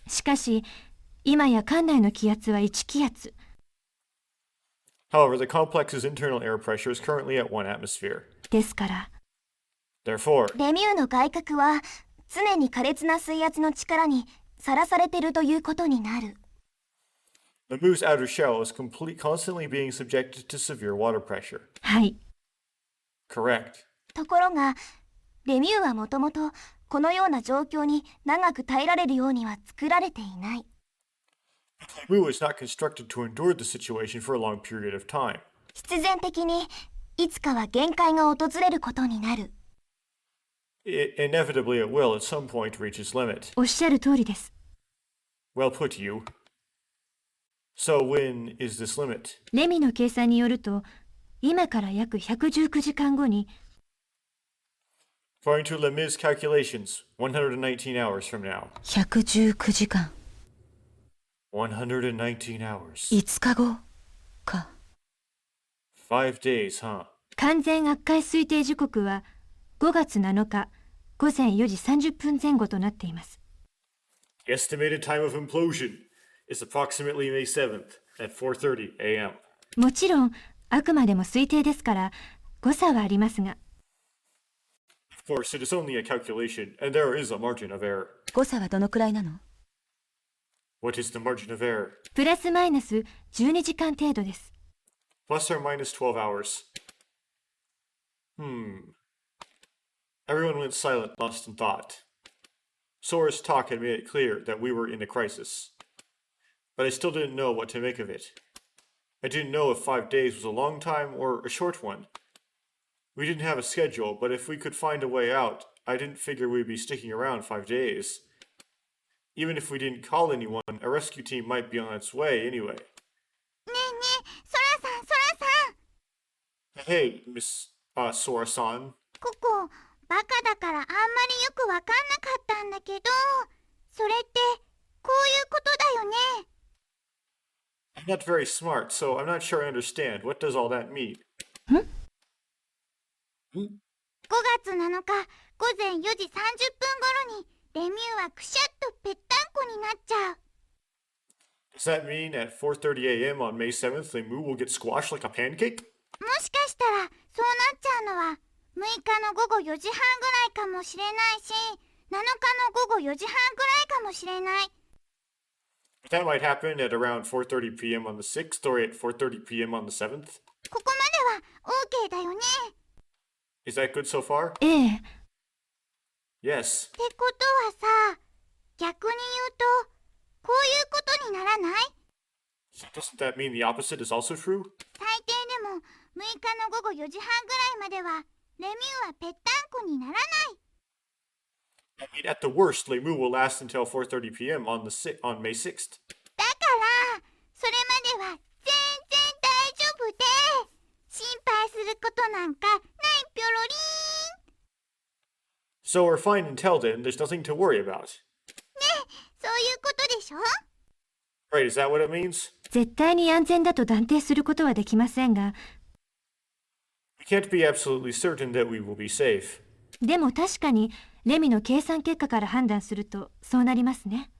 しかし、今や艦内の気圧は1気圧。 However, the complex's internal air pressure is currently at 1 atmosphere. ですから、 Therefore, レミューの外角は常に苛烈な水圧の力にさらされているということになる。 Limu's outer shell is constantly being subjected to severe water pressure. はい。 Correct. ところが、レミューはもともとこのような状況に長く耐えられるようには作られていない。 Limu is not constructed to endure the situation for a long period of time. 必然的にいつかは限界が訪れることになる。 Inevitably, it will at some point reach its limit. おっしゃる通りです。 Well put, you. So when is this limit? レミの計算によると、今から約119時間後に、 According to Lemi's calculations, 119 hours from now. 119時間。 119 hours. 5日後か。 5 days, huh? 完全圧壊推定時刻は5月7日午前4時30分前後となっています。 The estimated time of implosion is approximately May 7th at 4:30 a.m. もちろん、あくまでも推定ですから誤差はありますが、 Of course, it is only a calculation, and there is a margin of error. 誤差はどのくらいなの？ What is the margin of error? プラスマイナス12時間程度です。 Plus or minus 12 hours. Everyone went silent, lost in thought. Sora's talk had made it clear that we were in a crisis. But I still didn't know what to make of it. I didn't know if 5 days was a long time or a short one. We didn't have a schedule, but if we could find a way out, I didn't figure we'd be sticking around 5 days. Even if we didn't call anyone, a rescue team might be on its way anyway. ねえねえ、ソラさん、ソラさん。 Hey, Miss Sora-san. ここ、バカだからあんまりよくわかんなかったんだけど、それってこういうことだよね。 I'm not very smart, so I'm not sure I understand. What does all that mean? 5月7日午前4時30分頃にレミューはくしゃっとぺったんこになっちゃう。 Does that mean at 4:30 a.m. on May 7th, Limu will get squashed like a pancake? もしかしたらそうなっちゃうのは6日の午後4時半ぐらいかもしれないし、7日の午後4時半ぐらいかもしれない。 That might happen at around 4:30 p.m. on the 6th or at 4:30 p.m. on the 7th. ここまでは OK だよね。 Is that good so far? ええ、 Yes. ってことはさ、逆に言うとこういうことにならない？ So doesn't that mean the opposite is also true? 最低でも6日の午後4時半ぐらいまではレミューはぺったんこにならない。 I mean, at the worst, Limu will last until 4:30 p.m. on May 6th. だからそれまでは全然大丈夫で、心配することなんかないぴょろり So we're fine until then. There's nothing to worry about. ーん。ねえ、そういうことでしょ？ Right? Is that what it means? 絶対に安全だと断定することはできませんが、We can't be absolutely certain that we will be safe. でも確かにレミの計算結果から判断するとそうなりますね。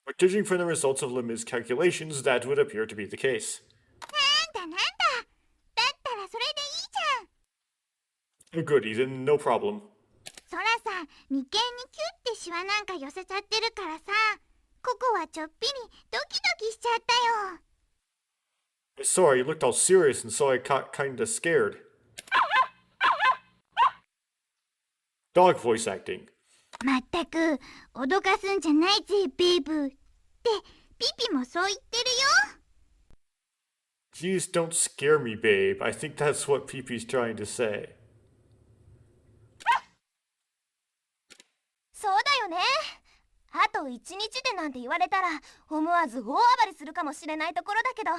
But judging from the results of Lem's calculations, that would appear to be the case. なんだだったらそれでいいじゃん。 Oh, goody, then no problem. そらさ、眉間にキュッてシワなんか寄せちゃってるからさ、ここはちょっぴりドキドキしちゃったよ。I saw you looked all serious, and so I got kinda scared. Dog voice acting. まったく脅かすんじゃないぜベーブってピピもそう言ってるよ。 Jeez, don't scare me, babe. I think that's what Pee-Pee's trying to say. そうだよね。あと一日でなんて言われたら思わず大暴れするかもしれないところだけど。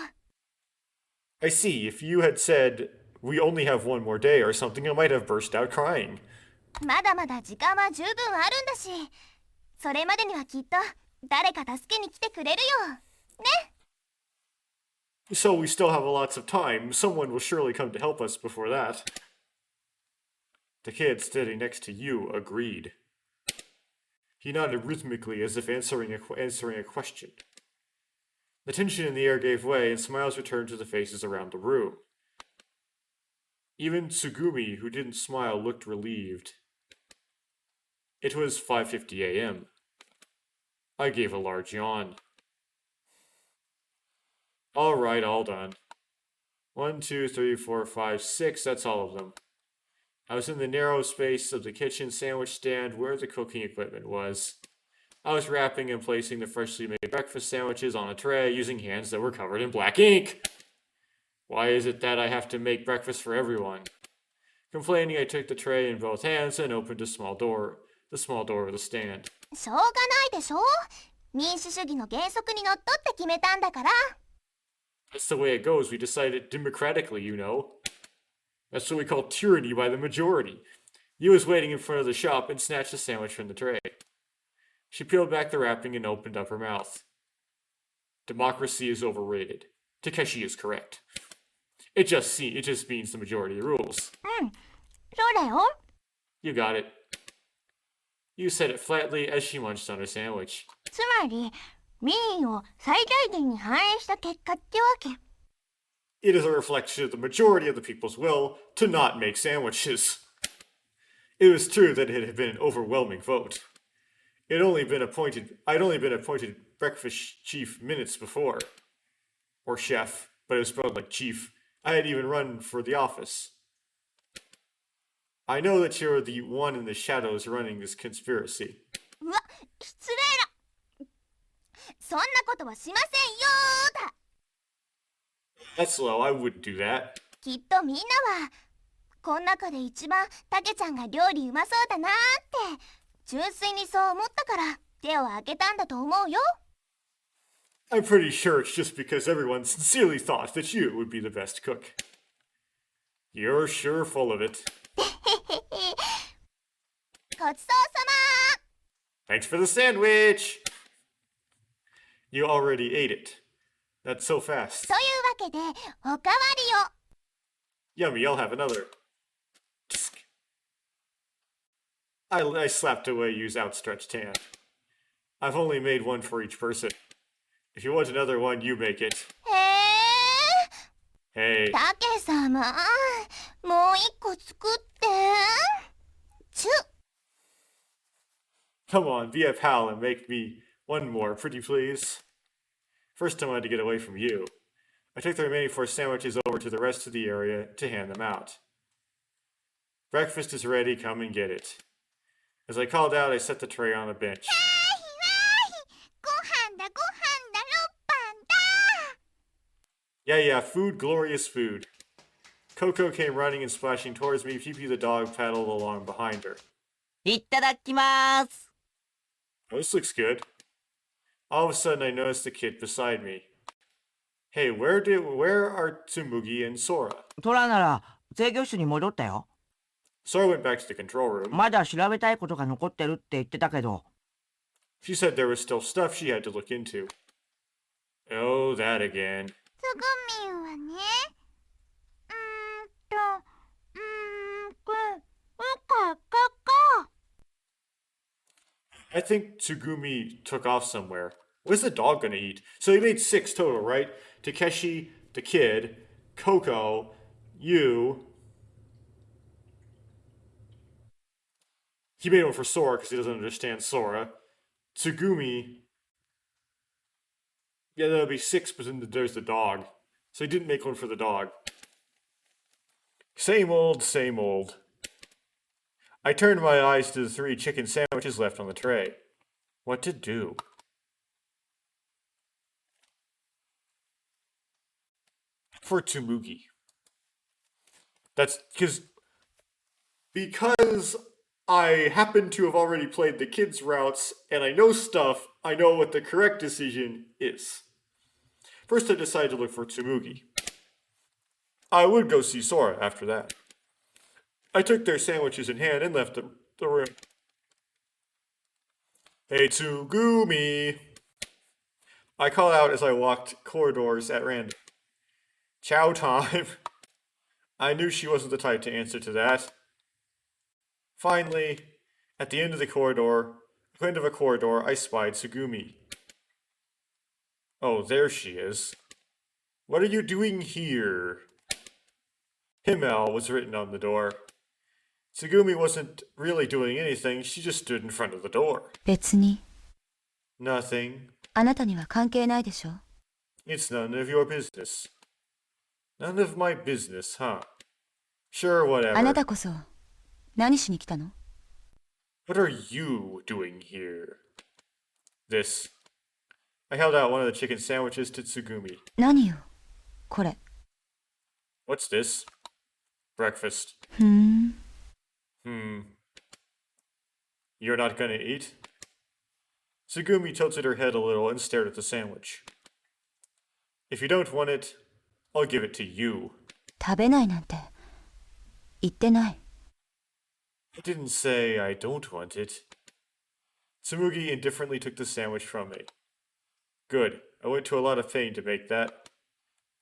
I see. If you had said, we only have one more day or something, I might have burst out crying. まだまだ時間は十分あるんだし、それまでにはきっと誰か助けに来てくれるよ。ね。 So we still have lots of time. Someone will surely come to help us before that. The kid standing next to you agreed. He nodded rhythmically as if answering a question. The tension in the air gave way, and smiles returned to the faces around the room. Even Tsugumi, who didn't smile, looked relieved. It was 5:50 a.m. I gave a large yawn. All right, all done. 1, 2, 3, 4, 5, 6, that's all of them. I was in the narrow space of the kitchen sandwich stand where the cooking equipment was. I was wrapping and placing the freshly made breakfast sandwiches on a tray using hands that were covered in black ink. Why is it that I have to make breakfast for everyone? Complaining, I took the tray in both hands and opened the small door of the stand. しょうがないでしょ。民主主義の原則にのっとって決めたんだから。 That's the way it goes. We decided democratically, you know. That's what we call tyranny by the majority. You was waiting in front of the shop and snatched a sandwich from the tray. She peeled back the wrapping and opened up her mouth. Democracy is overrated. Takeshi is correct. It just means the majority rules. そうだよ。 You got it. You said it flatly as she munched on her sandwich. つまり民意を最大限に反映した結果ってわけ。 It is a reflection of the majority of the people's will to not make sandwiches. It was true that it had been an overwhelming vote. I'd only been appointed breakfast chief minutes before. Or chef, but it was spelled like chief. I had even run for the office. I know that you're the one in the shadows running this conspiracy. うわ、失礼な。そんなことはしませんよーだ。 That's low, I wouldn't do that. きっとみんなはこん中で一番たけちゃんが料理うまそうだなーって純粋にそう思ったから手を挙げたんだと思うよ。 I'm pretty sure it's just because everyone sincerely thought that you would be the best cook. You're sure full of it. ごちそうさま。 Thanks for the sandwich! You already ate it. That's so fast. というわけでおかわりを。 Yummy, I'll have another. Tsk. I slapped away Yu's outstretched hand. I've only made one for each person. If you want another one, you make it. へえ。 Hey, たけ様、もう一個作って。ちゅ。 come on, be a pal and make me one more, pretty please. First, I wanted to get away from you. I took the remaining 4 sandwiches over to the rest of the area to hand them out. Breakfast is ready, come and get it. As I called out, I set the tray on a bench. ご飯だご飯だ6飯だ。 Yeah, food, glorious food. Coco came running and splashing towards me. Pee-Pee the dog paddled along behind her. いただきます。 Oh, this looks good. All of a sudden, I noticed the kid beside me. Hey, where are Tsumugi and Sora? トラなら制御室に戻ったよ。Sora went back to the control room. まだ調べたいことが残ってるって言ってたけど。 She said there was still stuff she had to look into. Oh, that again. つぐみんはね、こ。 I think Tsugumi took off somewhere. What's the dog gonna eat? So he made 6 total, right? Takeshi, the kid, Coco, you. He made one for Sora because he doesn't understand Sora. Tsugumi. Yeah, that'll be 6, but then there's the dog. So he didn't make one for the dog. Same old, same old. I turned my eyes to the 3 chicken sandwiches left on the tray. What to do? For Tsumugi. That's because I happen to have already played the kids' routes and I know stuff, I know what the correct decision is. First I decided to look for Tsumugi. I would go see Sora after that. I took their sandwiches in hand and left the room. Hey Tsugumi! I call out as I walked corridors at random. Chow time! I knew she wasn't the type to answer to that. Finally, at the end of a corridor, I spied Tsugumi. Oh, there she is. What are you doing here? Himmel was written on the door. Tsugumi wasn't really doing anything, she just stood in front of the door. 別に Nothing. あなたには関係ないでしょ。 It's none of your business. None of my business, huh? Sure, whatever. あなたこそ何しに来たの？ What are you doing here? This. I held out one of the chicken sandwiches to Tsugumi. 何よこれ。 What's this? Breakfast. ふーん。 You're not gonna eat? Tsugumi tilted her head a little and stared at the sandwich. If you don't want it, I'll give it to you. 食べないなんて言ってない。 I didn't say I don't want it. Tsumugi indifferently took the sandwich from me. Good. I went to a lot of pain to make that.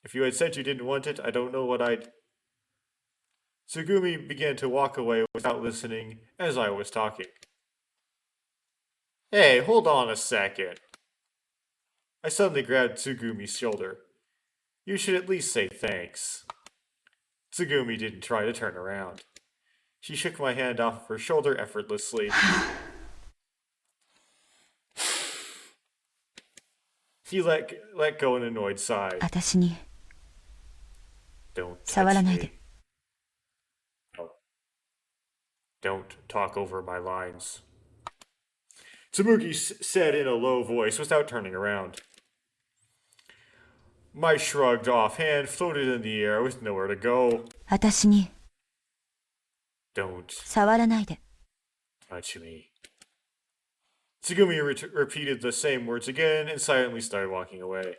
If you had said you didn't want it, I don't know what I'd... Tsugumi began to walk away without listening as I was talking. Hey, hold on a second. I suddenly grabbed Tsugumi's shoulder. You should at least say thanks. Tsugumi didn't try to turn around. She shook my hand off of her shoulder effortlessly. He let go an annoyed sigh. 私に Don't 触ら touch ないで。 me. Oh. Don't talk over my lines. Tsumugi said in a low voice without turning around. My shrugged off hand floated in the air with nowhere to go. 私に Don't 触らないで。 touch me. Tsugumi repeated the same words again and silently started walking away.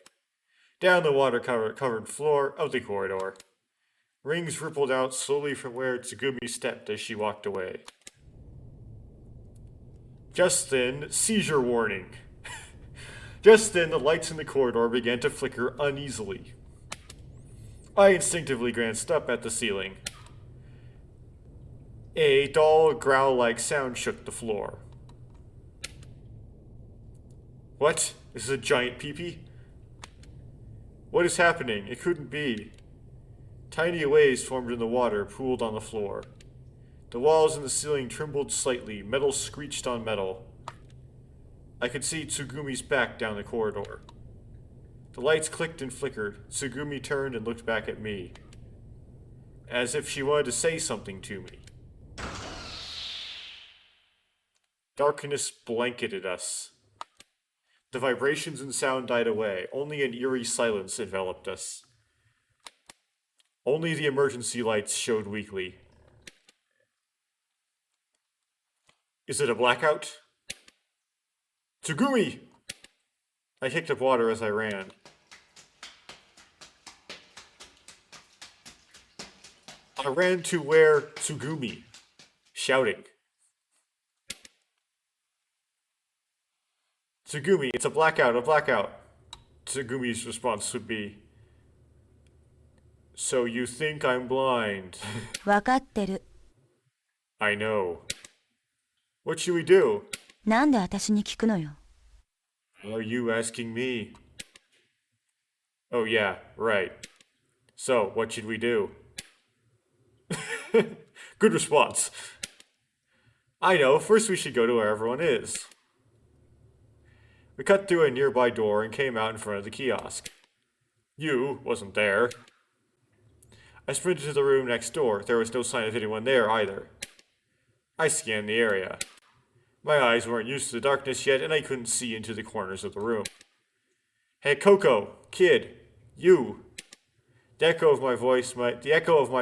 Down the water-covered floor of the corridor. Rings rippled out slowly from where Tsugumi stepped as she walked away. Just then, seizure warning. Just then, the lights in the corridor began to flicker uneasily. I instinctively glanced up at the ceiling. A dull, growl-like sound shook the floor. What? This is a giant peepee? What is happening? It couldn't be. Tiny waves formed in the water, pooled on the floor. The walls and the ceiling trembled slightly, metal screeched on metal. I could see Tsugumi's back down the corridor. The lights clicked and flickered. Tsugumi turned and looked back at me, as if she wanted to say something to me. Darkness blanketed us. The vibrations and sound died away. Only an eerie silence enveloped us. Only the emergency lights showed weakly. Is it a blackout? Tsugumi! I kicked up water as I ran. I ran to where Tsugumi, shouting. Tsugumi, it's a blackout, a blackout. Tsugumi's response would be, "So you think I'm blind?" わかってる。 I know. What should we do? なんで私に聞くのよ。 Are you asking me? Oh, yeah, right. So, what should we do? Good response. I know, first we should go to where everyone is. We cut through a nearby door and came out in front of the kiosk. You wasn't there. I sprinted to the room next door. There was no sign of anyone there either. I scanned the area. My eyes weren't used to the darkness yet, and I couldn't see into the corners of the room. Hey, Coco, kid, you. The echo of my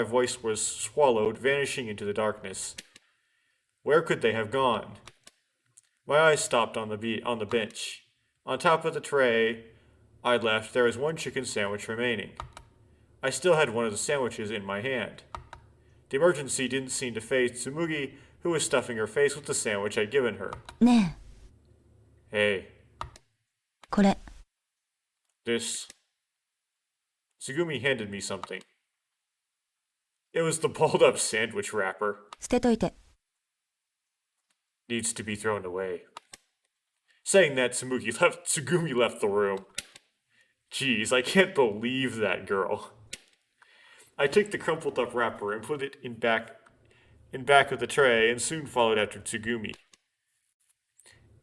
voice was swallowed, vanishing into the darkness. Where could they have gone? My eyes stopped on the bench. On top of the tray I'd left, there was one chicken sandwich remaining. I still had one of the sandwiches in my hand. The emergency didn't seem to faze Tsumugi, who was stuffing her face with the sandwich I'd given her. ね Hey, え、これ。 this. Tsugumi handed me something. It was the balled up sandwich wrapper. 捨てといて。 Needs to be thrown away. Saying that, Tsugumi left the room. Jeez, I can't believe that girl. I took the crumpled up wrapper and put it in back of the tray and soon followed after Tsugumi.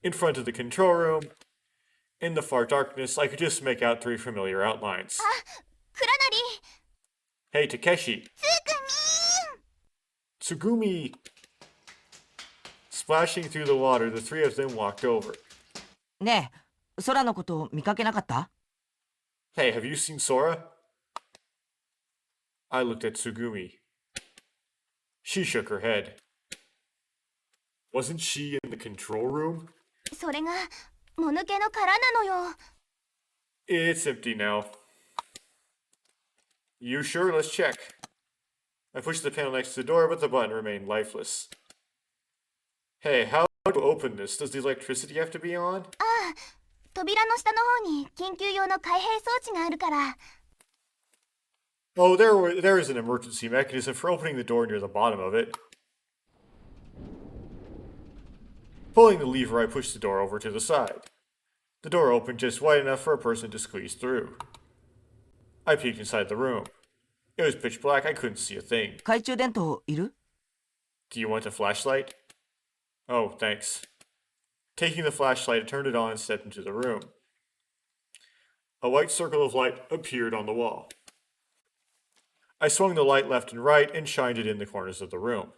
In front of the control room, in the far darkness, I could just make out three familiar outlines. 黒成 Hey, Takeshi. つぐみ Tsugumi! Splashing through the water, the three of them walked over. ねえ、空のこと見かけなかった？ Hey, have you seen Sora? I looked at Tsugumi. She shook her head. Wasn't she in the control room? それがもぬけの殻なのよ It's empty now. You sure? Let's check. I pushed the panel next to the door, but the button remained lifeless. Hey, how to open this? Does the electricity have to be on? 扉の下の方に緊急用の開閉装置があるから Oh, there is an emergency mechanism for opening the door near the bottom of it. Pulling the lever, I pushed the door over to the side. The door opened just wide enough for a person to squeeze through. I peeked inside the room. It was pitch black, I couldn't see a thing. 懐中電灯いる？ Do you want a flashlight? Oh, thanks. Taking the flashlight, I turned it on and stepped into the room. A white circle of light appeared on the wall. I swung the light left and right and shined it in the corners of the room.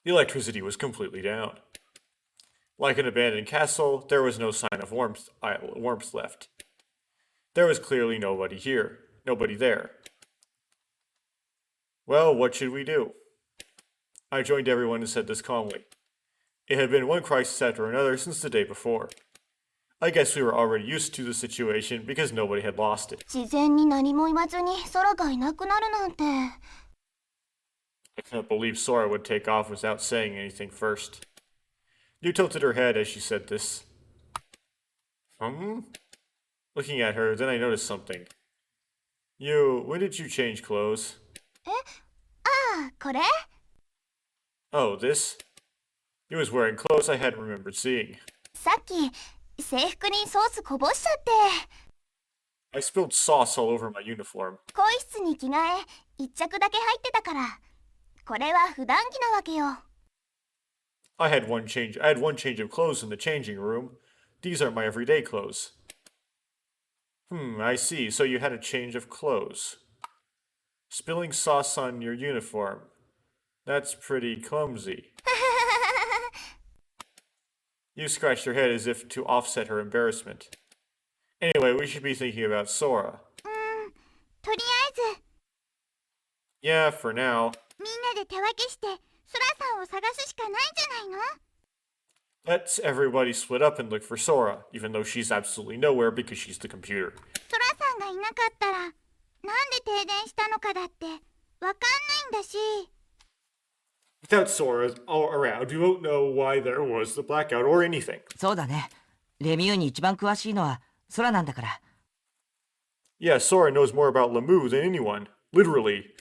The electricity was completely down. Like an abandoned castle, there was no sign of warmth left. There was clearly nobody here, nobody there. Well, what should we do? I joined everyone and said this calmly. It had been one crisis after another since the day before. I guess we were already used to the situation because nobody had lost it. 事前に何も言わずに空がいなくなるなんて I couldn't believe Sora would take off without saying anything first. You tilted her head as she said this. Looking at her, then I noticed something. When did you change clothes? ああこれ Oh, this? He was wearing clothes I hadn't remembered seeing. さっき制服にソースこぼしちゃって I spilled sauce all over my uniform. 更衣室に着替え一着だけ入ってたからこれは普段着なわけよ I had one change of clothes in the changing room. These are my everyday clothes. I see. So you had a change of clothes. Spilling sauce on your uniform. That's pretty clumsy. You scratched her head as if to offset her embarrassment. Anyway, we should be thinking about Sora. とりあえず Yeah, for now. みんなで手分けしてソラさんを探すしかないんじゃないの Let's everybody split up and look for Sora, even though she's absolutely nowhere because she's the computer. ソラさんがいなかったらなんで停電したのかだってわかんないんだし Without Sora all around, we won't know why there was the blackout or anything. そうだね。レミューに一番詳しいのは空なんだから。Yeah, Sora knows more about Lamu than anyone. Literally.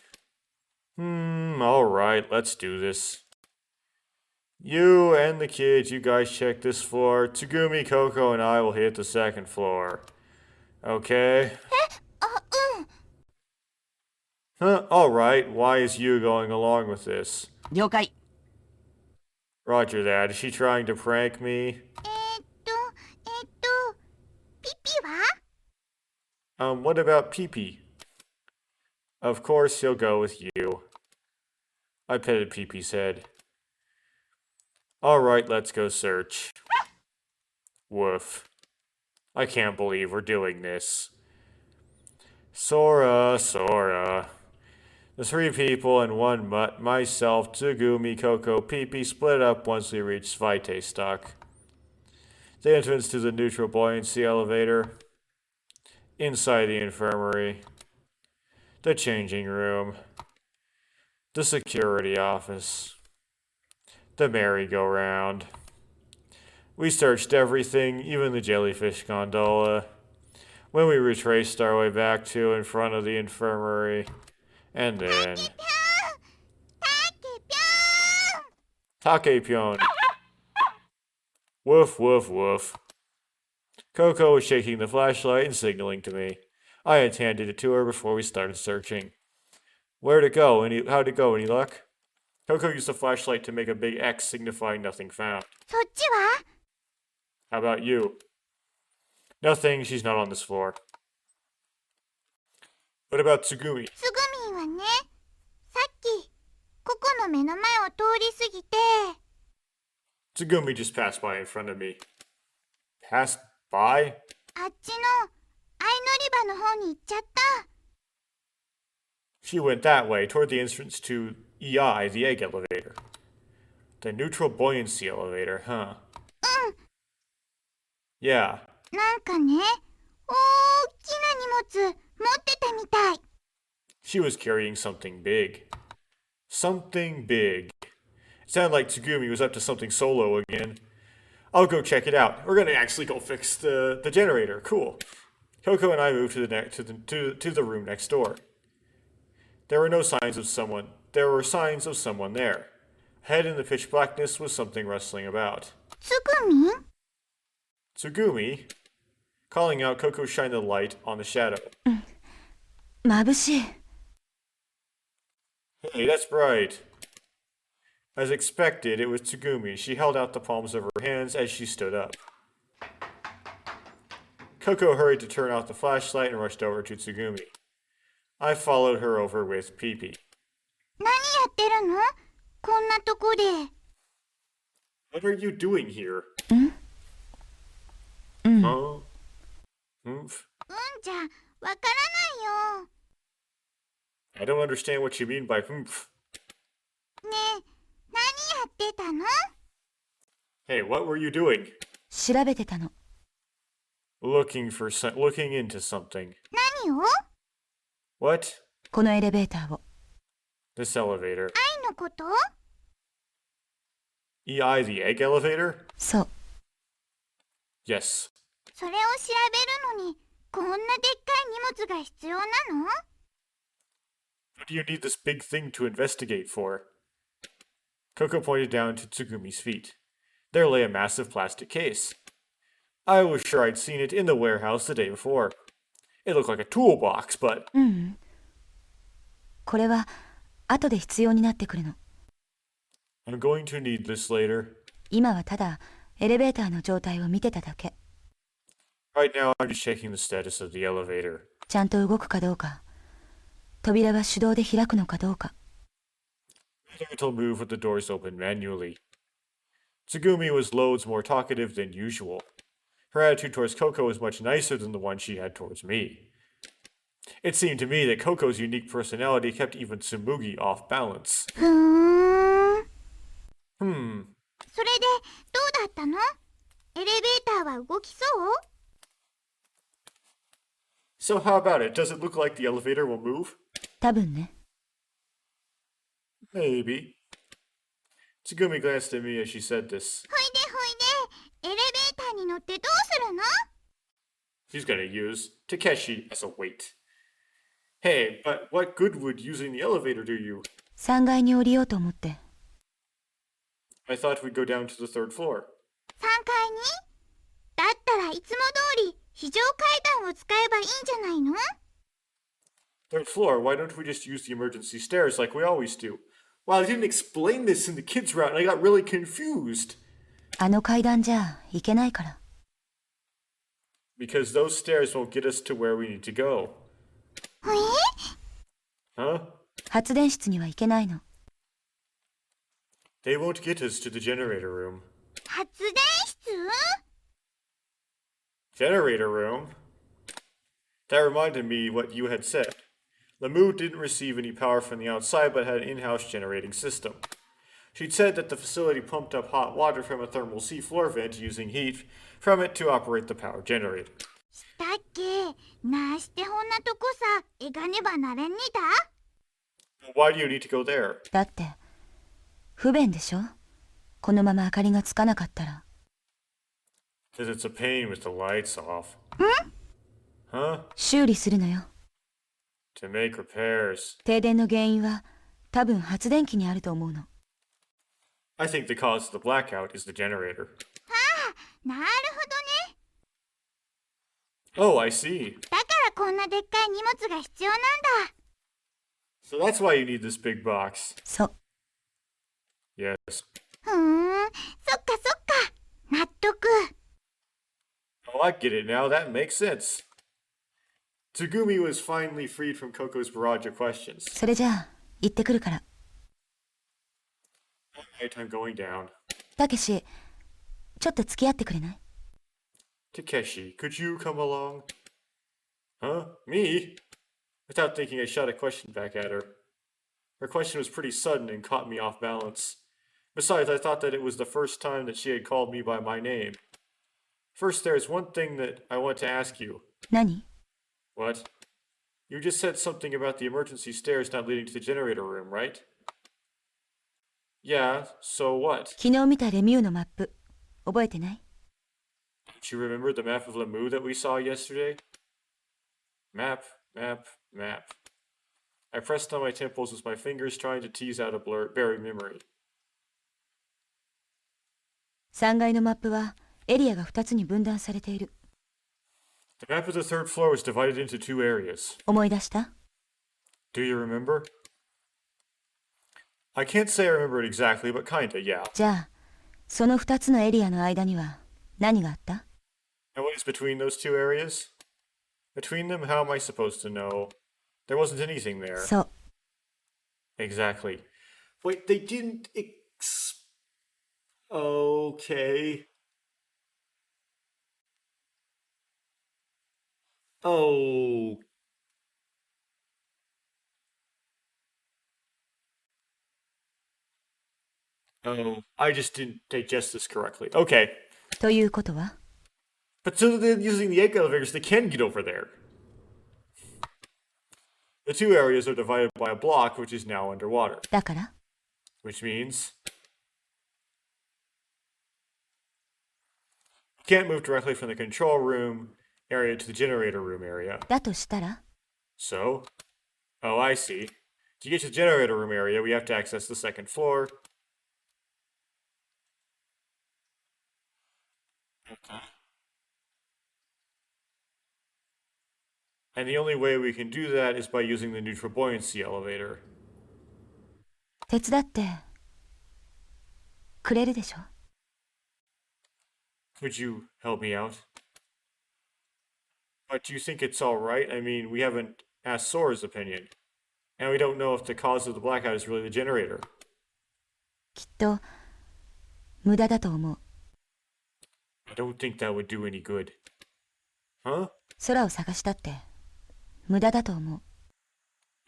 Alright, let's do this. You and the kids, you guys check this floor. Tsugumi, Coco, and I will hit the second floor. Okay? うん。 Huh, alright, why is you going along with this? 了解。 Roger that. Is she trying to prank me? ピピは What about Pee-Pee? Of course he'll go with you. I petted Pee-Pee's head. Alright, let's go search. Woof. I can't believe we're doing this. Sora. The three people and one mutt, myself, Tsugumi, Coco, Pee-Pee split up once we reached Vitae Stock. The entrance to the neutral buoyancy elevator. Inside the infirmary. The changing room. The security office. The merry-go-round. We searched everything, even the jellyfish gondola. When we retraced our way back to in front of the infirmary. And then... たけぴょん Takepyon. Woof, woof, woof. Coco was shaking the flashlight and signaling to me. I had handed it to her before we started searching. Where'd it go? How'd it go? Any luck? Coco used the flashlight to make a big X signifying nothing found. そっちは How about you? Nothing, she's not on this floor. What about Tsugumi? つぐみんはね、さっきここの目の前を通り過ぎて Tsugumi just passed by in front of me. Passed by? あっちの相乗り場の方に行っちゃった。 She went that way, toward the entrance to EI, the egg elevator. The neutral buoyancy elevator, huh? うん。 Yeah. なんかね、大きな荷物持ってたみたい。 She was carrying something big. Something big. It sounded like Tsugumi was up to something solo again. I'll go check it out. We're gonna actually go fix the generator. Cool. Coco and I moved to the room next door. There were signs of someone there. Ahead in the pitch blackness was something rustling about. つぐみん Tsugumi? Calling out, Coco shined the light on the shadow. 眩しい。 Hey, that's bright. As expected, it was Tsugumi. She held out the palms of her hands as she stood up. Coco hurried to turn off the flashlight and rushed over to Tsugumi. I followed her over with Pee-Pee. 何やってるのこんなとこで。 What are you doing here? Huh? Oomph. じゃわからないよ。 I don't understand what you mean by oomph. ねえ、何やってたの Hey, what were you doing? 調べてたの。Looking into something. 何を What? このエレベーターを。 This elevator. 愛のこと EI, the egg elevator? そう。 Yes. それを調べるのにこんなでっかい荷物が必要なの What do you need this big thing to investigate for? Coco pointed down to Tsugumi's feet. There lay a massive plastic case. I was sure I'd seen it in the warehouse the day before. It looked like a toolbox, but... うん。これは後で必要になってくるの。 I'm going to need this later. 今はただエレベーターの状態を見てただけ。 Right now, I'm just checking the status of the elevator. ちゃんと動くかどうか。扉は手動で開くのかどうか。 It'll move with the doors open manually. Tsugumi was loads more talkative than usual. Her attitude towards Coco was much nicer than the one she had towards me. It seemed to me that Coco's unique personality kept even Tsumugi off balance. ふーん。 Hmm. それでどうだったのエレベーターは動きそう So how about it? Does it look like the elevator will move? 多分ね。 Maybe. Tsugumi glanced at me as she said this. ほいでエレベーターに乗ってどうするの He's gonna use Takeshi as a weight. Hey, but what good would using the elevator do you? 3階に降りようと思って。I thought we'd go down to the third floor. 3階に？だったらいつも通り非常階段を使えばいいんじゃないの？ Third floor, why don't we just use the emergency stairs like we always do? Wow, I didn't explain this in the kids' route and I got really confused. あの階段じゃいけないから。Because those stairs won't get us to where we need to go. え？ Huh? 発電室には行けないの。They won't get us to the generator room. 発電室？ Generator room? That reminded me what you had said. Lemieux didn't receive any power from the outside but had an in-house generating system. She'd said that the facility pumped up hot water from a thermal seafloor vent using heat from it to operate the power generator. したっけ？なしてほんなとこさ、えがねばなれんにだ？ Why do you need to go there? だって、不便でしょ？このまま明かりがつかなかったら。Because it's a pain with the lights off. Huh? 修理するのよ。To make repairs. 停電の原因は多分発電機にあると思うの。I think the cause of the blackout is the generator. なるほどね。Oh, I see. だからこんなでっかい荷物が必要なんだ。So that's why you need this big box. そう。Yes. そっかそっか。納得。Oh, I get it now. That makes sense. Tsugumi was finally freed from Coco's barrage of questions. それじゃあ、行ってくるから。Alright, I'm going down. たけし、ちょっと付き合ってくれない？ Takeshi, could you come along? Huh? Me? Without thinking, I shot a question back at her. Her question was pretty sudden and caught me off balance. Besides, I thought that it was the first time that she had called me by my name. First, there's one thing that I want to ask you. 何？ What? You just said something about the emergency stairs not leading to the generator room, right? Yeah, so what? 昨日見たレミューのマップ、覚えてない？ Don't you remember the map of Lemieux that we saw yesterday? Map. I pressed on my temples with my fingers trying to tease out a buried memory. 3階のマップはエリアが2つに分断されている。The map of the third floor was divided into two areas. 思い出した？ Do you remember? I can't say I remember it exactly, but kinda, yeah. じゃあ、その2つのエリアの間には何があった？ And what is between those two areas? Between them, how am I supposed to know? There wasn't anything there. そう。 Exactly. Wait, they didn't Okay. Oh. Oh, I just didn't digest this correctly. Okay. ということは？ But so they're using the egg elevators, they can get over there. The two areas are divided by a block, which is now underwater. だから？ Which means you can't move directly from the control room area to the generator room area. だとしたら？ So, oh, I see. To get to the generator room area, we have to access the second floor. Okay. And the only way we can do that is by using the neutral buoyancy elevator. 手伝ってくれるでしょ？ Could you help me out? But do you think it's alright? I mean, we haven't asked Sora's opinion. And we don't know if the cause of the blackout is really the generator. きっと無駄だと思う。 I don't think that would do any good. Huh? 空を探したって無駄だと思う。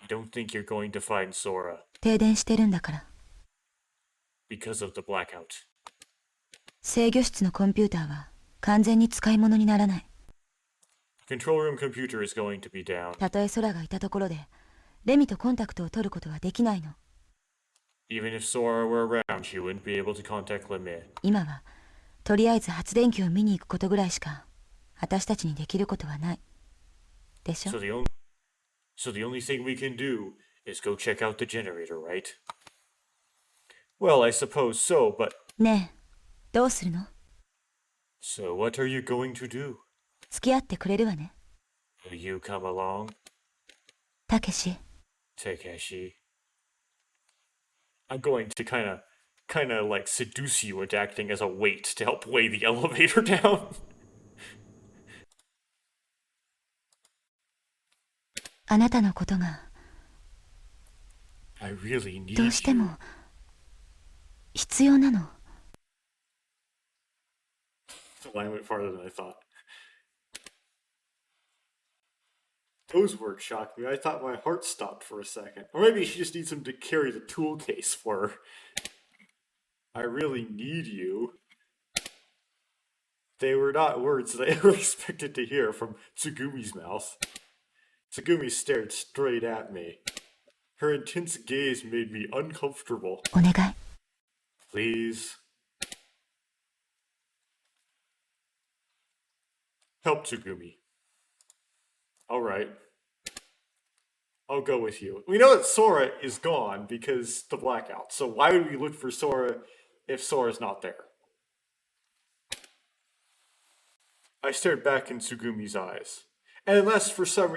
I don't think you're going to find Sora 停電してるんだから。 because of the blackout. 制御室のコンピューターは完全に使い物にならない。 The control room computer is going to be down. たとえ空がいたところでレミとコンタクトを取ることはできないの。 Even if Sora were around, she wouldn't be able to contact Lemay. 今はとりあえず発電機を見に行くことぐらいしか私たちにできることはない。でしょ So the only thing we can do is go check out the generator, right? Well, I suppose so, but ねえ、どうするの？ so what are you going to do? 付き合ってくれるわね。Will you come along, たけし。 Takeshi? I'm going to kind of like seduce you into acting as a weight to help weigh the elevator down. あなたのことが I really need どうして you. も必要なの。 The line went farther than I thought. Those words shocked me. I thought my heart stopped for a second. Or maybe she just needs him to carry the tool case for her. I really need you. They were not words that I ever expected to hear from Tsugumi's mouth. Tsugumi stared straight at me. Her intense gaze made me uncomfortable. お願い。 Please. Help Tsugumi. Alright. I'll go with you. We know that Sora is gone because the blackout. So why would we look for Sora if Sora's not there? I stared back in Tsugumi's eyes. And unless for some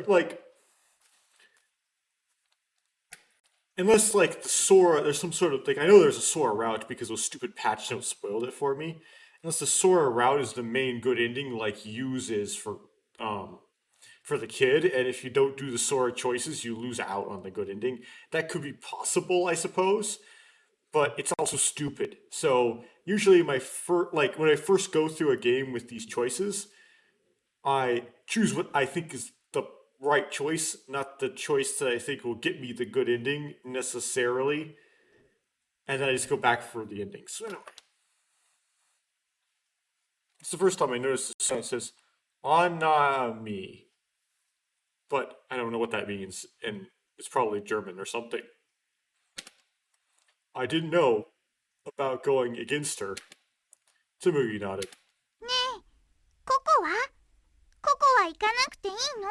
unless the Sora, there's some sort of I know there's a Sora route because those stupid patch notes spoiled it for me. Unless the Sora route is the main good ending uses for the kid, and if you don't do the Sora choices, you lose out on the good ending. That could be possible, I suppose, but it's also stupid. So usually when I first go through a game with these choices, I choose what I think is the right choice, not the choice that I think will get me the good ending necessarily, and then I just go back for the ending. So anyway, it's the first time I noticed the sign says Anami, but I don't know what that means, and it's probably German or something. I didn't know about going against her. Tsumugi nodded. ねえ、ココは行かなくていいの？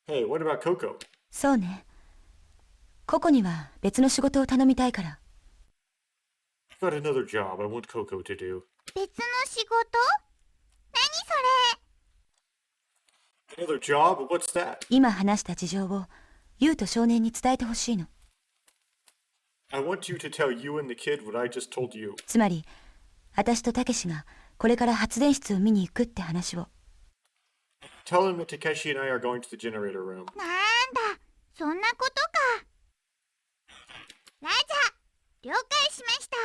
Hey, what about Coco? そうね。ココには別の仕事を頼みたいから。 I've got another job I want Coco to do. 別の仕事？何それ？ Another job? What's that? 今話した事情をユウと少年に伝えてほしいの。 I want you to tell you and the kid what I just told you. つまり、私とたけしがこれから発電室を見に行くって話を。 Tell him that Takeshi and I are going to the generator room. なんだ、そんなことか。ラジャー、了解しました。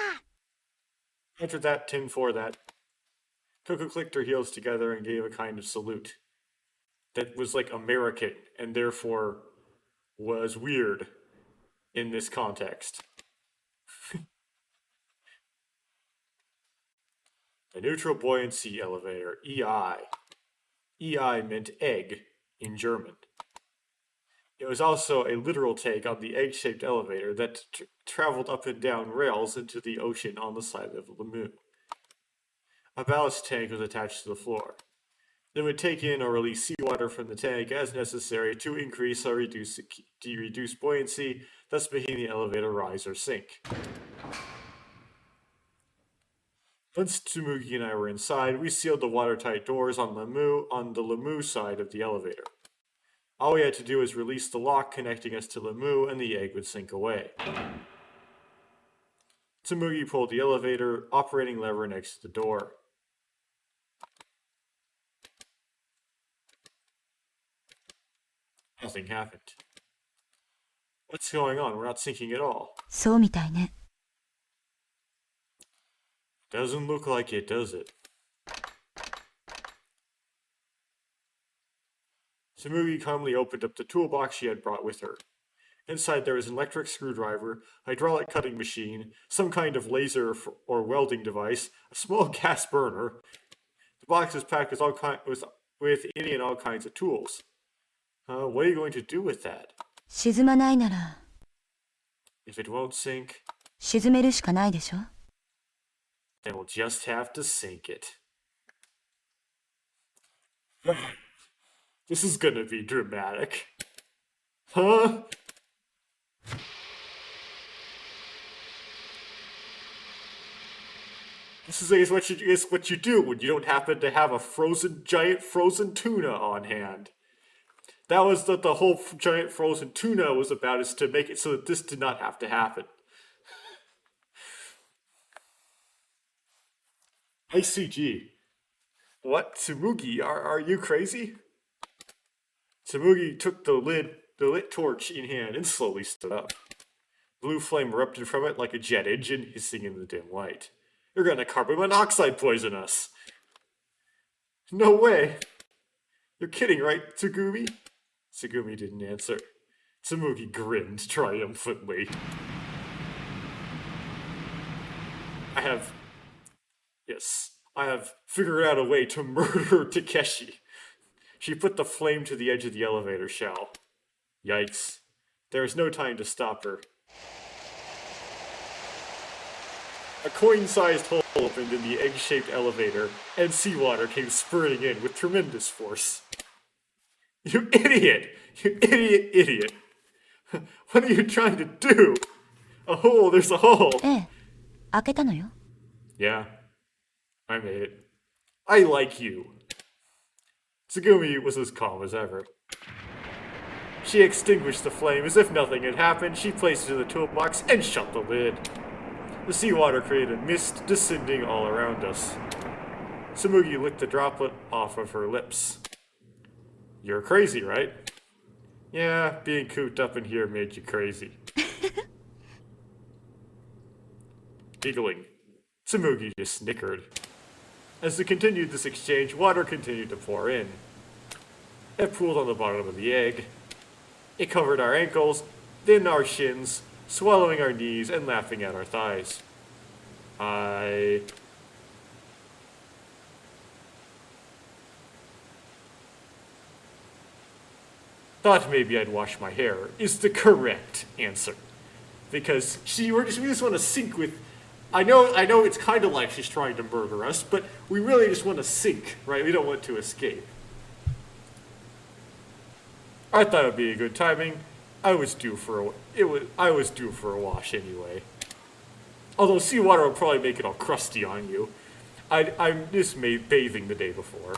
Enter that, 10-4 that. Coco clicked her heels together and gave a kind of salute. That was American, and therefore was weird in this context. A neutral buoyancy elevator, EI. EI meant egg in German. It was also a literal take on the egg-shaped elevator that traveled up and down rails into the ocean on the side of Lamu. A ballast tank was attached to the floor. It would take in or release seawater from the tank as necessary to increase or reduce buoyancy, thus making the elevator rise or sink. Once Tsumugi and I were inside, we sealed the watertight doors on the Lamu side of the elevator. All we had to do was release the lock connecting us to Lamu, and the egg would sink away. Tsumugi pulled the elevator operating lever next to the door. Nothing happened. What's going on? We're not sinking at all. そうみたいね。 Doesn't look like it, does it? Tsumugi calmly opened up the toolbox she had brought with her. Inside there was an electric screwdriver, hydraulic cutting machine, some kind of laser or welding device, a small gas burner. The box is packed with any and all kinds of tools. What are you going to do with that? 沈まないなら If it won't sink, 沈めるしかないでしょ。 then we'll just have to sink it. This is gonna be dramatic. Huh? This is what you do when you don't happen to have a giant frozen tuna on hand. That was what the whole giant frozen tuna was about, is to make it so that this did not have to happen. ICG. What? Tsumugi, are you crazy? Tsumugi took the lit torch in hand and slowly stood up. Blue flame erupted from it like a jet engine, hissing in the dim light. You're gonna carbon monoxide poison us! No way! You're kidding, right, Tsugumi? Tsugumi didn't answer. Tsumugi grinned triumphantly. I have figured out a way to murder Takeshi. She put the flame to the edge of the elevator shell. Yikes. There is no time to stop her. A coin-sized hole opened in the egg-shaped elevator, and seawater came spurting in with tremendous force. You idiot! You idiot! What are you trying to do? A hole, there's a hole! ええ、開けたのよ。 Yeah, I made it. I like you. Tsugumi was as calm as ever. She extinguished the flame as if nothing had happened. She placed it in the toolbox and shut the lid. The seawater created mist descending all around us. Tsumugi licked the droplet off of her lips. You're crazy, right? Yeah, being cooped up in here made you crazy. Giggling, Tsumugi just snickered. As they continued this exchange, water continued to pour in. It pooled on the bottom of the egg. It covered our ankles, then our shins, swallowing our knees and laughing at our thighs. I thought maybe I'd wash my hair is the correct answer. Because we just want to sink with... I know it's kind of like she's trying to murder us, but we really just want to sink, right? We don't want to escape. I thought it would be a good timing. I was due for a wash anyway. Although seawater will probably make it all crusty on you. I'm just bathing the day before.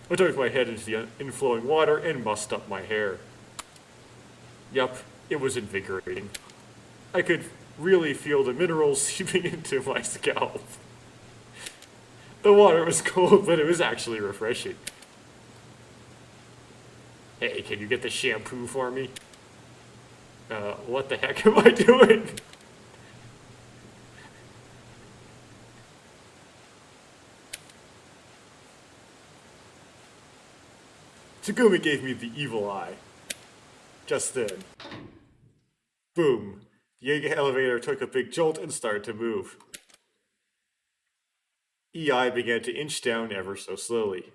I took my head into the inflowing water and mussed up my hair. Yup, it was invigorating. I could really feel the minerals seeping into my scalp. The water was cold, but it was actually refreshing. Hey, can you get the shampoo for me? What the heck am I doing? Tsugumi gave me the evil eye. Just then. Boom. The elevator took a big jolt and started to move. EI began to inch down ever so slowly.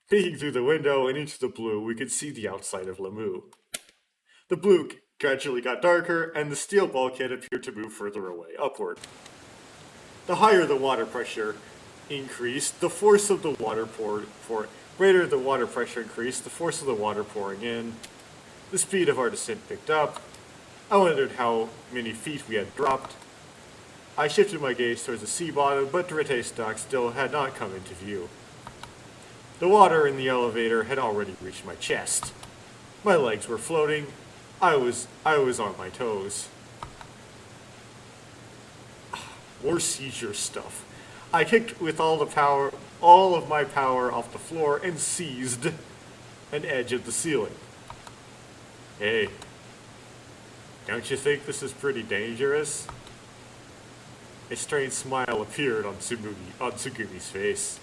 Peeking through the window and into the blue, we could see the outside of Lamu. The blue gradually got darker, and the steel bulkhead appeared to move further away, upward. The higher the water pressure increased, the force of the water greater the water pressure increased, the force of the water pouring in. The speed of our descent picked up. I wondered how many feet we had dropped. I shifted my gaze towards the sea bottom, but Drite's dock still had not come into view. The water in the elevator had already reached my chest. My legs were floating. I was on my toes. More seizure stuff. I kicked with all of my power off the floor and seized an edge of the ceiling. Hey, don't you think this is pretty dangerous? A strange smile appeared on Tsugumi's face.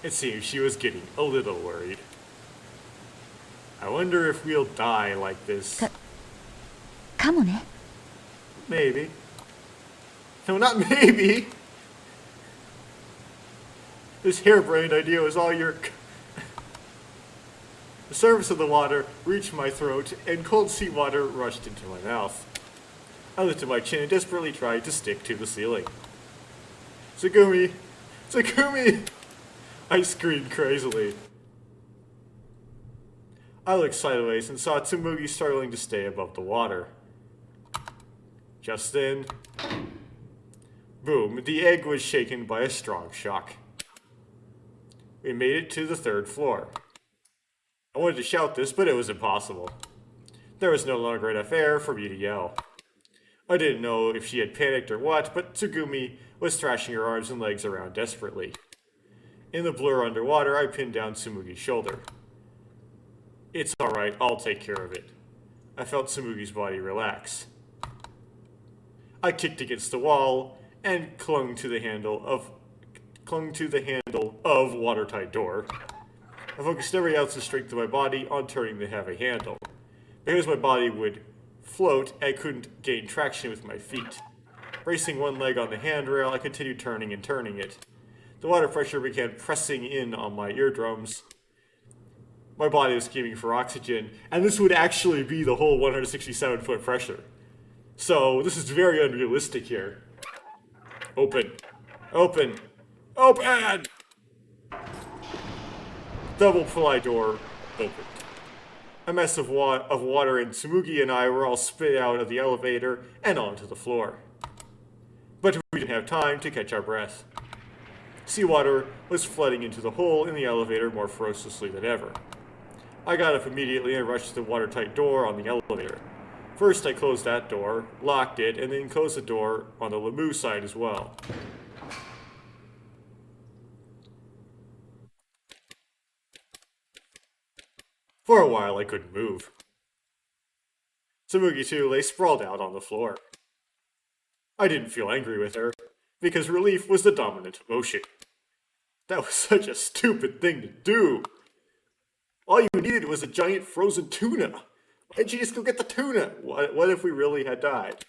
It seemed she was getting a little worried. I wonder if we'll die like this. かもね。 Maybe. No, not maybe! This harebrained idea was all your... The surface of the water reached my throat, and cold seawater rushed into my mouth. I lifted my chin and desperately tried to stick to the ceiling. Tsugumi! Tsugumi! I screamed crazily. I looked sideways and saw Tsumugi struggling to stay above the water. Just then, boom, the egg was shaken by a strong shock. We made it to the 3rd floor. I wanted to shout this, but it was impossible. There was no longer enough air for me to yell. I didn't know if she had panicked or what, but Tsugumi was thrashing her arms and legs around desperately. In the blur underwater, I pinned down Tsumugi's shoulder. It's alright, I'll take care of it. I felt Tsumugi's body relax. I kicked against the wall and clung to the handle of watertight door. I focused every ounce of strength of my body on turning the heavy handle. Because my body would float, I couldn't gain traction with my feet. Bracing one leg on the handrail, I continued turning and turning it. The water pressure began pressing in on my eardrums. My body was screaming for oxygen, and this would actually be the whole 167-foot pressure. So, this is very unrealistic here. Open. Open. Open! Double ply door opened. A mess of water, and Tsumugi and I were all spit out of the elevator and onto the floor. But we didn't have time to catch our breath. Seawater was flooding into the hole in the elevator more ferociously than ever. I got up immediately and rushed to the watertight door on the elevator. First, I closed that door, locked it, and then closed the door on the Lamu side as well. For a while, I couldn't move. Tsumugi, too, lay sprawled out on the floor. I didn't feel angry with her, because relief was the dominant emotion. That was such a stupid thing to do. All you needed was a giant frozen tuna. Why didn't you just go get the tuna? What if we really had died?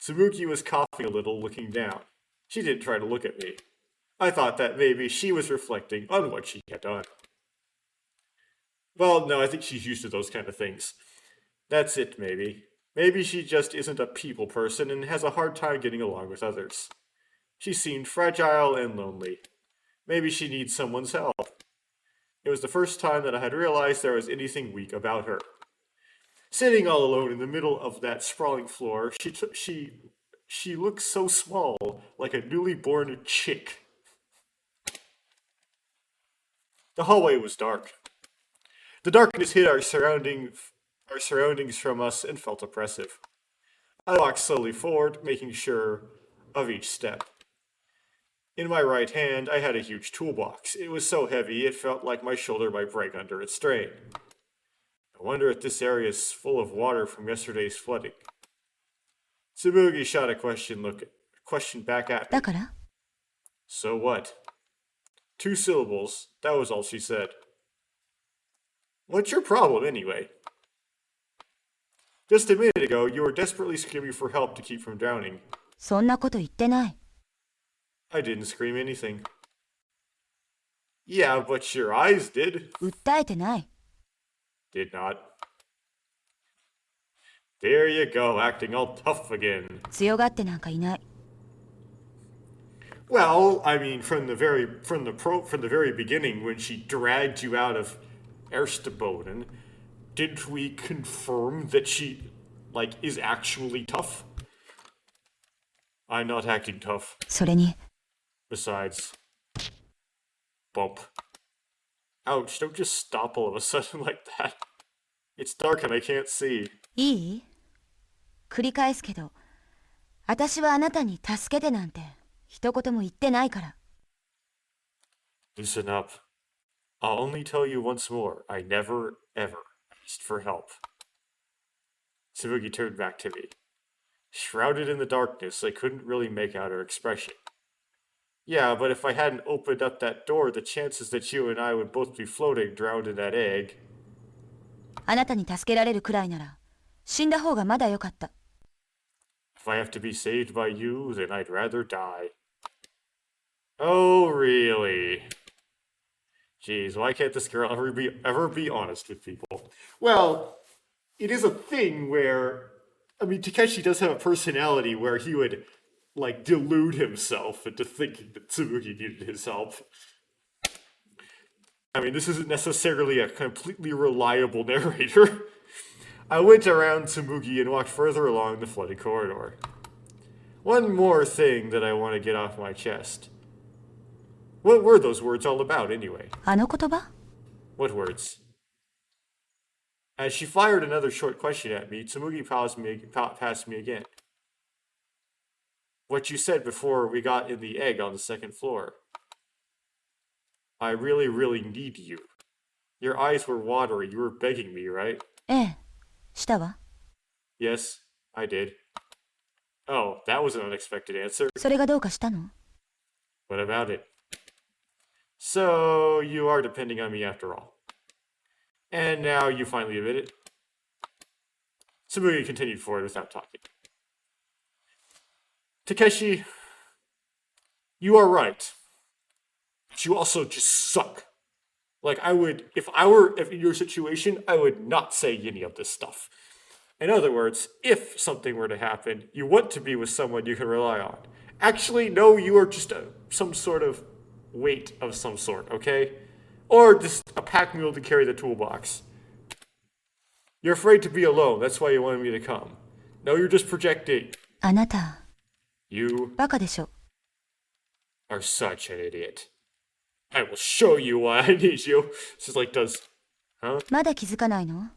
Tsumugi was coughing a little, looking down. She didn't try to look at me. I thought that maybe she was reflecting on what she had done. Well, no, I think she's used to those kind of things. That's it, maybe. Maybe she just isn't a people person and has a hard time getting along with others. She seemed fragile and lonely. Maybe she needs someone's help. It was the first time that I had realized there was anything weak about her. Sitting all alone in the middle of that sprawling floor, she looked so small, like a newly born chick. The hallway was dark. The darkness hid our surroundings from us and felt oppressive. I walked slowly forward, making sure of each step. In my right hand, I had a huge toolbox. It was so heavy, it felt like my shoulder might break under its strain. I wonder if this area is full of water from yesterday's flooding. Tsumugi shot a question back at me. だから So what? 2 syllables. That was all she said. What's your problem, anyway? Just a minute ago, you were desperately screaming for help to keep from drowning. そんなこと言ってない。 I didn't scream anything. Yeah, but your eyes did. 訴えてない。 Did not. There you go, acting all tough again. 強がってなんかいない。 Well, I mean, from the very beginning, when she dragged you out of Ersteboden, didn't we confirm that she, is actually tough? I'm not acting tough. それに、 Besides, bump. Ouch, don't just stop all of a sudden like that. It's dark and I can't see. いい？繰り返すけど、私はあなたに助けてなんて一言も言ってないから。 Listen up. I'll only tell you once more, I never, ever asked for help. Tsubugi turned back to me. Shrouded in the darkness, I couldn't really make out her expression. Yeah, but if I hadn't opened up that door, the chances that you and I would both be floating drowned in that egg. あなたに助けられるくらいなら、死んだ方がまだよかった。 If I have to be saved by you, then I'd rather die. Oh, really? Jeez, why can't this girl ever be honest with people? Well, it is a thing where, I mean, Takeshi does have a personality where he would, delude himself into thinking that Tsumugi needed his help. I mean, this isn't necessarily a completely reliable narrator. I went around Tsumugi and walked further along the flooded corridor. One more thing that I want to get off my chest. What were those words all about, anyway? あの言葉 What words? As she fired another short question at me, Tsumugi passed me again. What you said before we got in the egg on the second floor. I really, really need you. Your eyes were watery. You were begging me, right? ええ、したわ。 Yes, I did. Oh, that was an unexpected answer. それがどうかしたの What about it? So, you are depending on me after all. And now you finally admit it. Tsumugi continued forward without talking. Takeshi, you are right. But you also just suck. Like, if I were in your situation, I would not say any of this stuff. In other words, if something were to happen, you want to be with someone you can rely on. Actually, no, you are just some sort of weight of some sort, okay? Or just a pack mule to carry the toolbox. You're afraid to be alone, that's why you wanted me to come. No, you're just projecting. あなた、 You バカでしょ。 are such an idiot. I will show you why I need you. She's like, huh? まだ気づかないの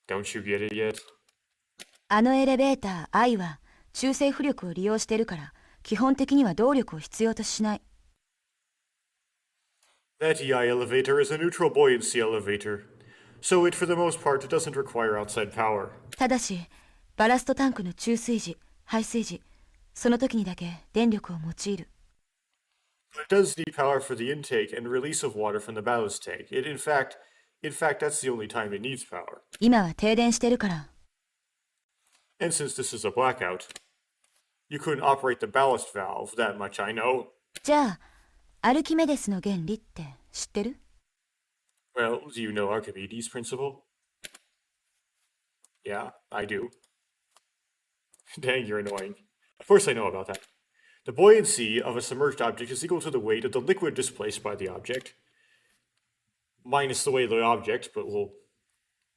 Don't you get it yet? あのエレベーター、愛は中性浮力を利用してるから、基本的には動力を必要としない。 That EI elevator is a neutral buoyancy elevator. So it, for the most part, doesn't require outside power. ただし、バラストタンクの注水時、排水時、その時にだけ電力を用いる。 But it does need power for the intake and release of water from the ballast tank. In fact, that's the only time it needs power. 今は停電してるから。 And since this is a blackout, you couldn't operate the ballast valve, that much I know. じゃあ、アルキメデスの原理って知ってる Well, do you know Archimedes' principle? Yeah, I do. Dang, you're annoying. Of course I know about that. The buoyancy of a submerged object is equal to the weight of the liquid displaced by the object. Minus the weight of the object, but we'll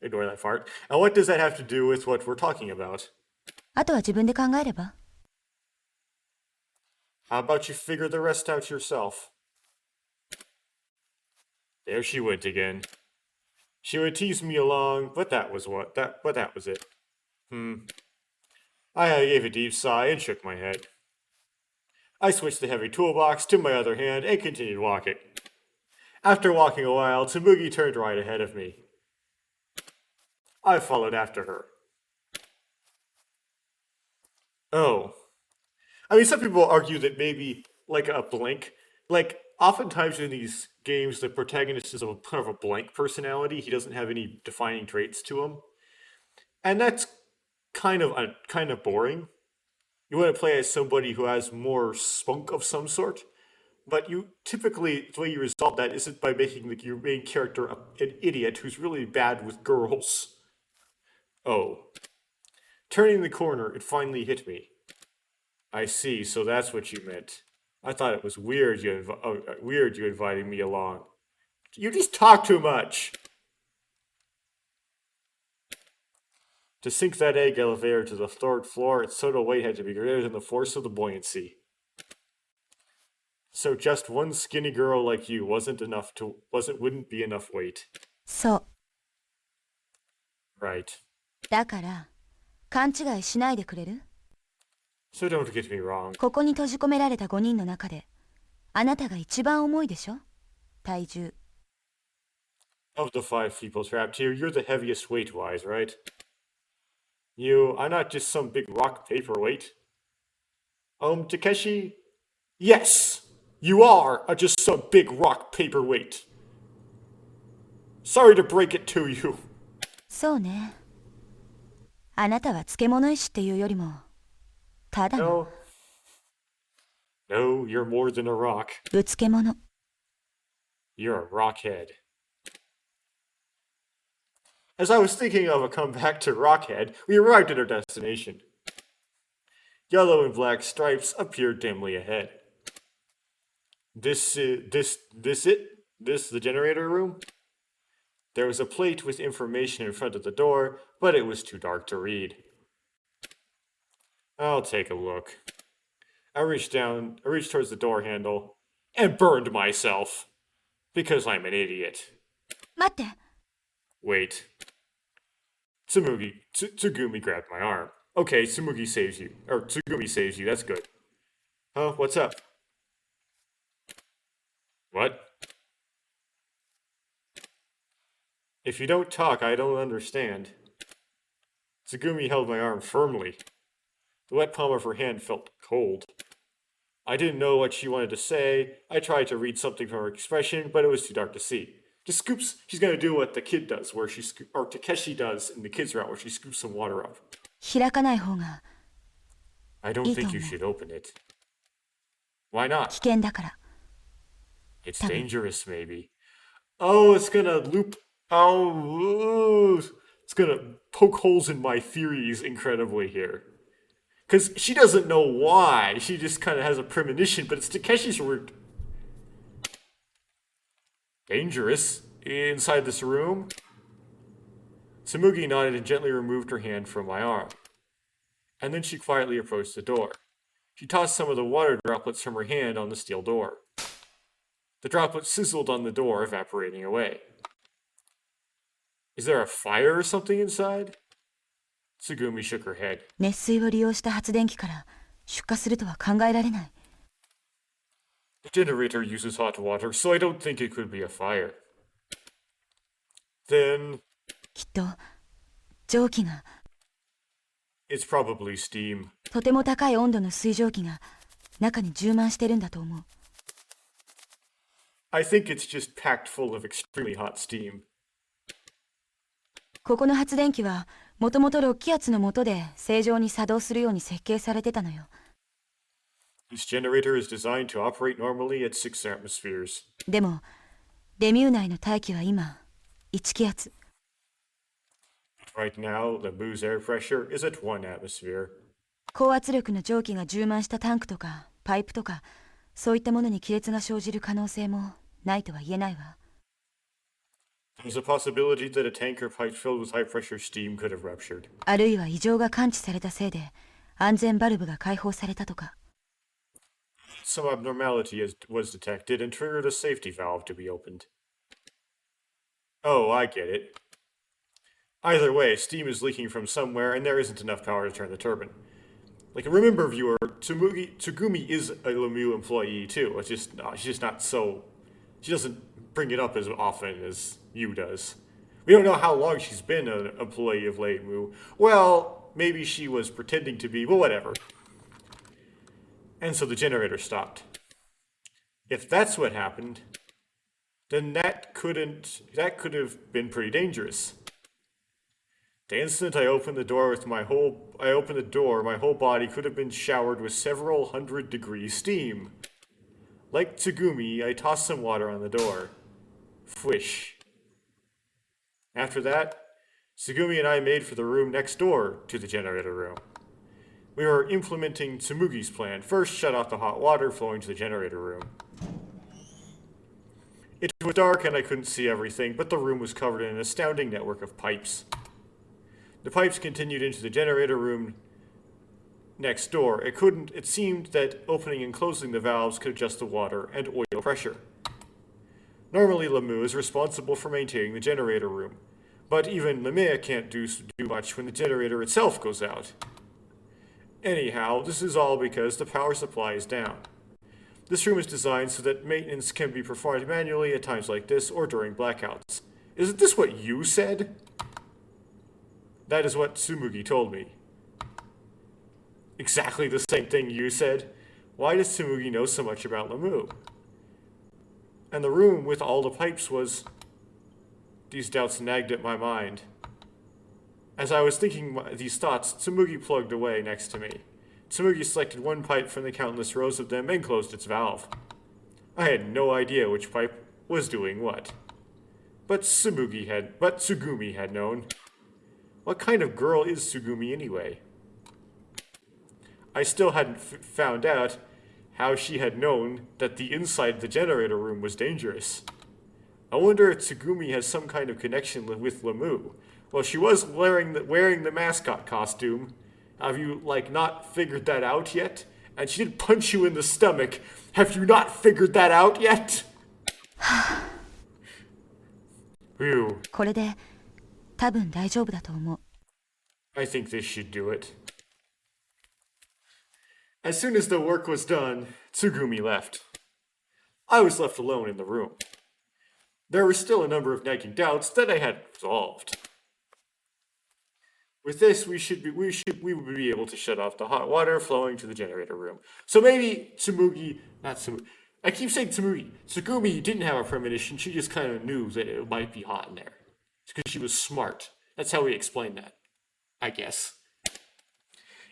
ignore that part. And what does that have to do with what we're talking about? あとは自分で考えれば How about you figure the rest out yourself? There she went again. She would tease me along, but that was it. I gave a deep sigh and shook my head. I switched the heavy toolbox to my other hand and continued walking. After walking a while, Tsumugi turned right ahead of me. I followed after her. Oh. I mean, some people argue that maybe, like a blank, like, oftentimes in these games, the protagonist is kind of a blank personality. He doesn't have any defining traits to him. And that's kind of boring. You want to play as somebody who has more spunk of some sort. But you typically, the way you resolve that isn't by making your main character an idiot who's really bad with girls. Oh. Turning the corner, it finally hit me. I see, so that's what you meant. I thought it was weird you inviting me along. You just talk too much. To sink that egg elevator to the third floor, its total weight had to be greater than the force of the buoyancy. So just one skinny girl like you wouldn't be enough weight. そう Right. だから勘違いしないでくれる So don't get me wrong. ここに閉じ込められた5人の中であなたが一番重いでしょ体重 Of the 5 people trapped here, you're the heaviest weight-wise, right? You are not just some big rock paperweight. Takeshi? Yes! You are just some big rock paperweight. Sorry to break it to you. そうねあなたは漬物石っていうよりもただの No, you're more than a rock. ぶつけ物 You're a rockhead. As I was thinking of a comeback to Rockhead, we arrived at our destination. Yellow and black stripes appeared dimly ahead. This it? This the generator room? There was a plate with information in front of the door, but it was too dark to read. I'll take a look. I reached towards the door handle, and burned myself. Because I'm an idiot. 待って。 Wait. Tsugumi grabbed my arm. Okay, Tsugumi saves you. That's good. Huh? What's up? What? If you don't talk, I don't understand. Tsugumi held my arm firmly. The wet palm of her hand felt cold. I didn't know what she wanted to say. I tried to read something from her expression, but it was too dark to see. Just scoops. She's gonna do what the kid does, or Takeshi does in the kids' route, where she scoops some water up. 開かない方が I don't think you should open it. Why 危 not? 険だから。 It's dangerous, maybe. Oh, it's gonna loop. Oh, it's gonna poke holes in my theories incredibly here. Because she doesn't know why. She just kind of has a premonition, but it's Takeshi's word. Dangerous. Inside this room? Tsumugi nodded and gently removed her hand from my arm. And then she quietly approached the door. She tossed some of the water droplets from her hand on the steel door. The droplets sizzled on the door, evaporating away. Is there a fire or something inside? Tsugumi shook her head. 熱水を利用した発電機から出火するとは考えられない。 The generator uses hot water, so I don't think it could be a fire. Then きっと蒸気が it's probably steam. とても高い温度の水蒸気が中に充満してるんだと思う。 I think it's just packed full of extremely hot steam. ここの発電機はもともと6気圧の下で正常に作動するように設計されてたのよ。 This generator is designed to operate normally at 6 atmospheres. でもレミュー内の大気は今1気圧。 Right now, the Boo's air pressure is at 1 atmosphere. 高圧力の蒸気が充満したタンクとかパイプとかそういったものに亀裂が生じる可能性もないとは言えないわ。 There's a possibility that a tanker pipe filled with high pressure steam could have ruptured. あるいは異常が感知されたせいで安全バルブが開放されたとか。 Some abnormality was detected and triggered a safety valve to be opened. Oh, I get it. Either way, steam is leaking from somewhere and there isn't enough power to turn the turbine. Like, remember, viewer, Tsugumi is a Lemieux employee too. It's just she's just not so. She doesn't bring it up as often as Yu does. We don't know how long she's been an employee of Lemieux. Well, maybe she was pretending to be, but whatever. And so the generator stopped. If that's what happened, then that could have been pretty dangerous. The instant I opened the door, my whole body could have been showered with several hundred degrees steam. Like Tsugumi, I tossed some water on the door. Fwish. After that, Tsugumi and I made for the room next door to the generator room. We were implementing Tsumugi's plan. First, shut off the hot water flowing to the generator room. It was dark and I couldn't see everything, but the room was covered in an astounding network of pipes. The pipes continued into the generator room next door. It seemed that opening and closing the valves could adjust the water and oil pressure. Normally, Lemieux is responsible for maintaining the generator room, but even Lemieux can't do much when the generator itself goes out. Anyhow, this is all because the power supply is down. This room is designed so that maintenance can be performed manually at times like this or during blackouts. Isn't this what you said? That is what Tsumugi told me. Exactly the same thing you said. Why does Tsumugi know so much about Lemieux? And the room with all the pipes was... These doubts nagged at my mind. As I was thinking these thoughts, Tsumugi plugged away next to me. Tsumugi selected one pipe from the countless rows of them and closed its valve. I had no idea which pipe was doing what. But Tsugumi had known. What kind of girl is Tsugumi anyway? I still hadn't found out how she had known that the inside of the generator room was dangerous. I wonder if Tsugumi has some kind of connection with Lamu. Well, she was wearing the mascot costume. Have you, not figured that out yet? And she did punch you in the stomach. Have you not figured that out yet? Phew. これで多分大丈夫だと思う。 I think this should do it. As soon as the work was done, Tsugumi left. I was left alone in the room. There were still a number of nagging doubts that I hadn't resolved. With this, we would be able to shut off the hot water flowing to the generator room. So maybe I keep saying Tsugumi didn't have a premonition, she just kind of knew that it might be hot in there. It's because she was smart. That's how we explain that, I guess.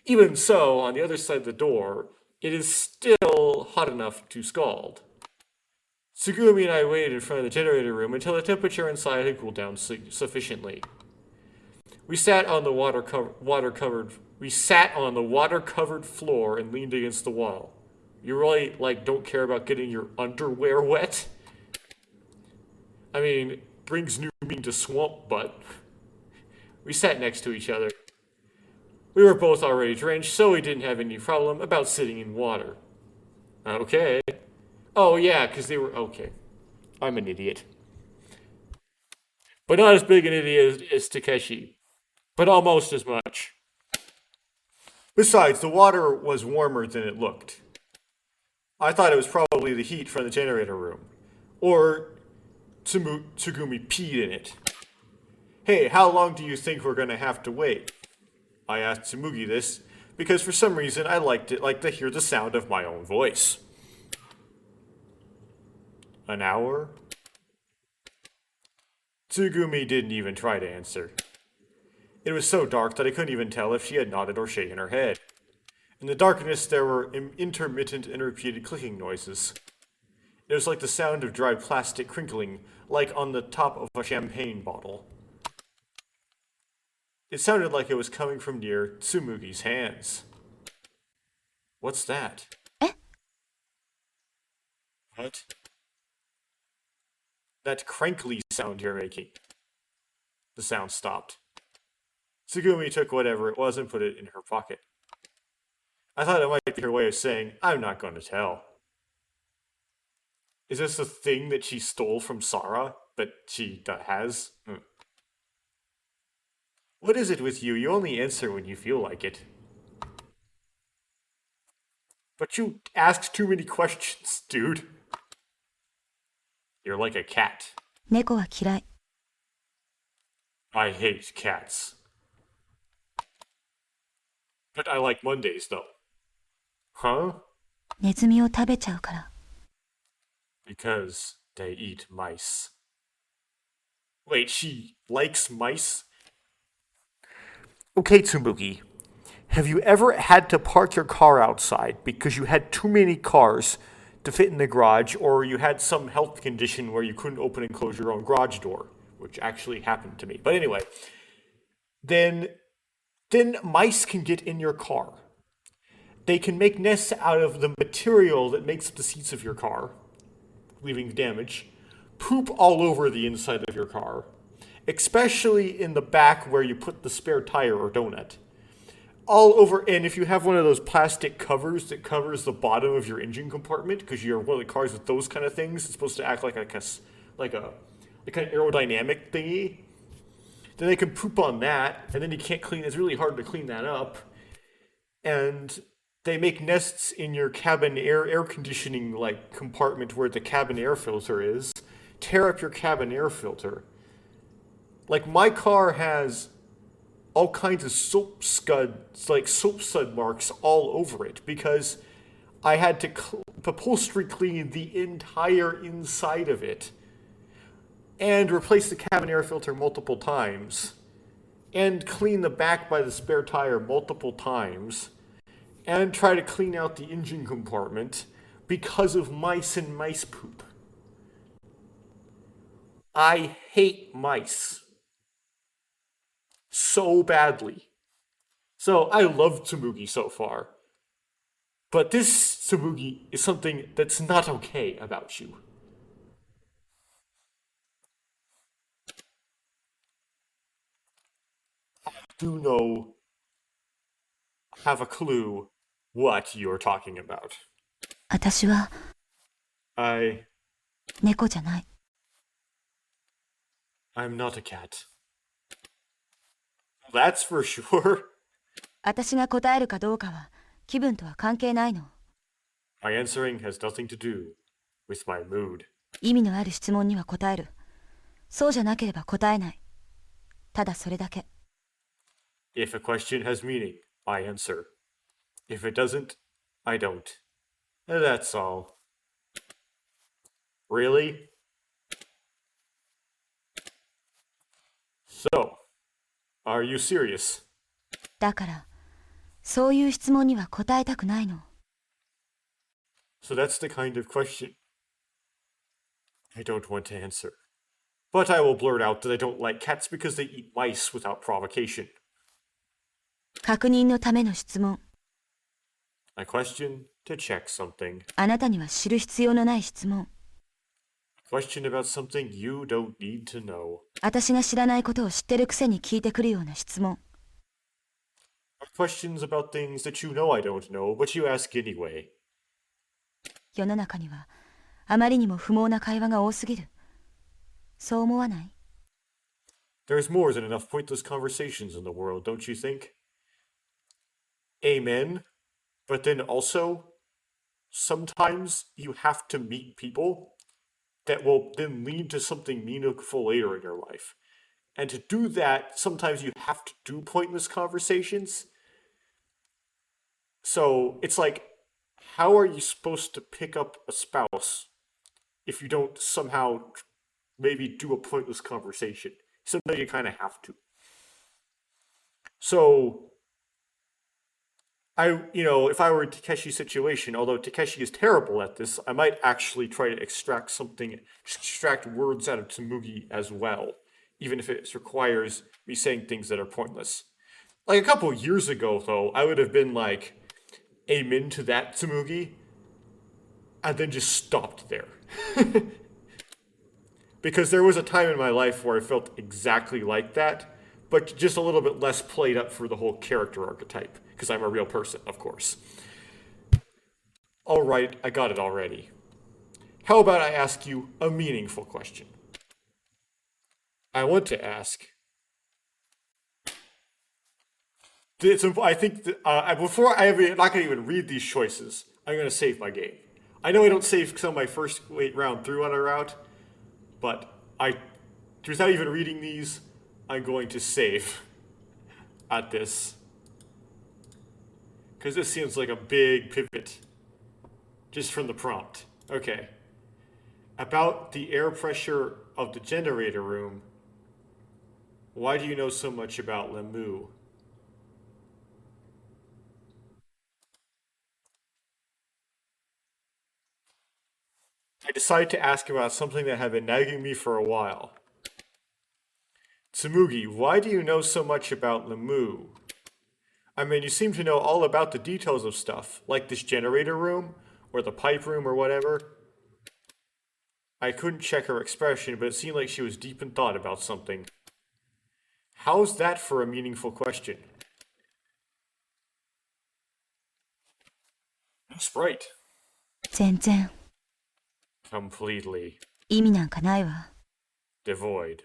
Even so, on the other side of the door, it is still hot enough to scald. Tsugumi and I waited in front of the generator room until the temperature inside had cooled down sufficiently. We sat on the water-covered floor and leaned against the wall. You really, don't care about getting your underwear wet? I mean, brings new meaning to swamp butt. We sat next to each other. We were both already drenched, so we didn't have any problem about sitting in water. Okay. Oh, yeah, because they were... Okay. I'm an idiot. But not as big an idiot as Takeshi. But almost as much. Besides, the water was warmer than it looked. I thought it was probably the heat from the generator room. Or Tsugumi peed in it. Hey, how long do you think we're going to have to wait? I asked Tsumugi this because for some reason I like to hear the sound of my own voice. An hour? Tsugumi didn't even try to answer. It was so dark that I couldn't even tell if she had nodded or shaken her head. In the darkness there were intermittent and repeated clicking noises. It was like the sound of dry plastic crinkling, like on the top of a champagne bottle. It sounded like it was coming from near Tsumugi's hands. What's that? Eh? What? That crinkly sound you're making. The sound stopped. Tsugumi took whatever it was and put it in her pocket. I thought it might be her way of saying, I'm not going to tell. Is this a thing that she stole from Sarah, but she has? What is it with you? You only answer when you feel like it. But you ask too many questions, dude. You're like a cat. 猫は嫌い。 I hate cats. But I like Mondays, though. Huh? ネズミを食べちゃうから。 Because they eat mice. Wait, she likes mice? Okay, Tsumugi. Have you ever had to park your car outside because you had too many cars to fit in the garage, or you had some health condition where you couldn't open and close your own garage door, which actually happened to me. But anyway, then mice can get in your car. They can make nests out of the material that makes up the seats of your car, leaving damage, poop all over the inside of your car, especially in the back where you put the spare tire or donut. All over, and if you have one of those plastic covers that covers the bottom of your engine compartment, because you're one of the cars with those kind of things, it's supposed to act like a kind of aerodynamic thingy. Then they can poop on that, and then you can't clean. It's really hard to clean that up. And they make nests in your cabin air conditioning compartment where the cabin air filter is. Tear up your cabin air filter. Like my car has all kinds of soap sud marks all over it because I had to upholstery clean the entire inside of it and replace the cabin air filter multiple times and clean the back by the spare tire multiple times and try to clean out the engine compartment because of mice and mice poop. I hate mice so badly. So I love Tsumugi so far. But this Tsumugi is something that's not okay about you. have a clue what you're talking about. 私は I'm 猫じゃない。 not a cat. That's for sure. 私が答えるかどうかは気分とは関係ないの。 My answering has nothing to do with my mood. 意味のある質問には答える。そうじゃなければ答えない。ただそれだけ。 If a question has meaning, I answer. If it doesn't, I don't. That's all. Really? So, are you serious? だから、そういう質問には答えたくないの。 So that's the kind of question I don't want to answer. But I will blurt out that I don't like cats because they eat mice without provocation. 確認のための質問。 A question to check something. あなたには知る必要のない質問。 A question about something you don't need to know. 私が知らないことを知ってるくせに聞いてくるような質問。 Or questions about things that you know I don't know, but you ask anyway. 世の中にはあまりにも不毛な会話が多すぎる。そう思わない？ There's more than enough pointless conversations in the world, don't you think? Amen. But then also, sometimes you have to meet people that will then lead to something meaningful later in your life. And to do that, sometimes you have to do pointless conversations. So it's like, how are you supposed to pick up a spouse if you don't somehow maybe do a pointless conversation? Sometimes you kind of have to. So, if I were in Takeshi's situation, although Takeshi is terrible at this, I might actually try to extract words out of Tsumugi as well, even if it requires me saying things that are pointless. Like a couple years ago, though, I would have been like, amen to that, Tsumugi, and then just stopped there. Because there was a time in my life where I felt exactly like that, but just a little bit less played up for the whole character archetype, because I'm a real person, of course. All right, I got it already. How about I ask you a meaningful question? I want to ask... I think that, before I'm not going to even read these choices, I'm going to save my game. I know I don't save some of my first round through on a route, but without even reading these, I'm going to save at this. Because this seems like a big pivot, just from the prompt. Okay. About the air pressure of the generator room, why do you know so much about Lemu? I decided to ask about something that had been nagging me for a while. Tsumugi, why do you know so much about Lemu? I mean, you seem to know all about the details of stuff, like this generator room, or the pipe room, or whatever. I couldn't check her expression, but it seemed like she was deep in thought about something. How's that for a meaningful question? Sprite. 全然 Completely 意味なんかないわ。 devoid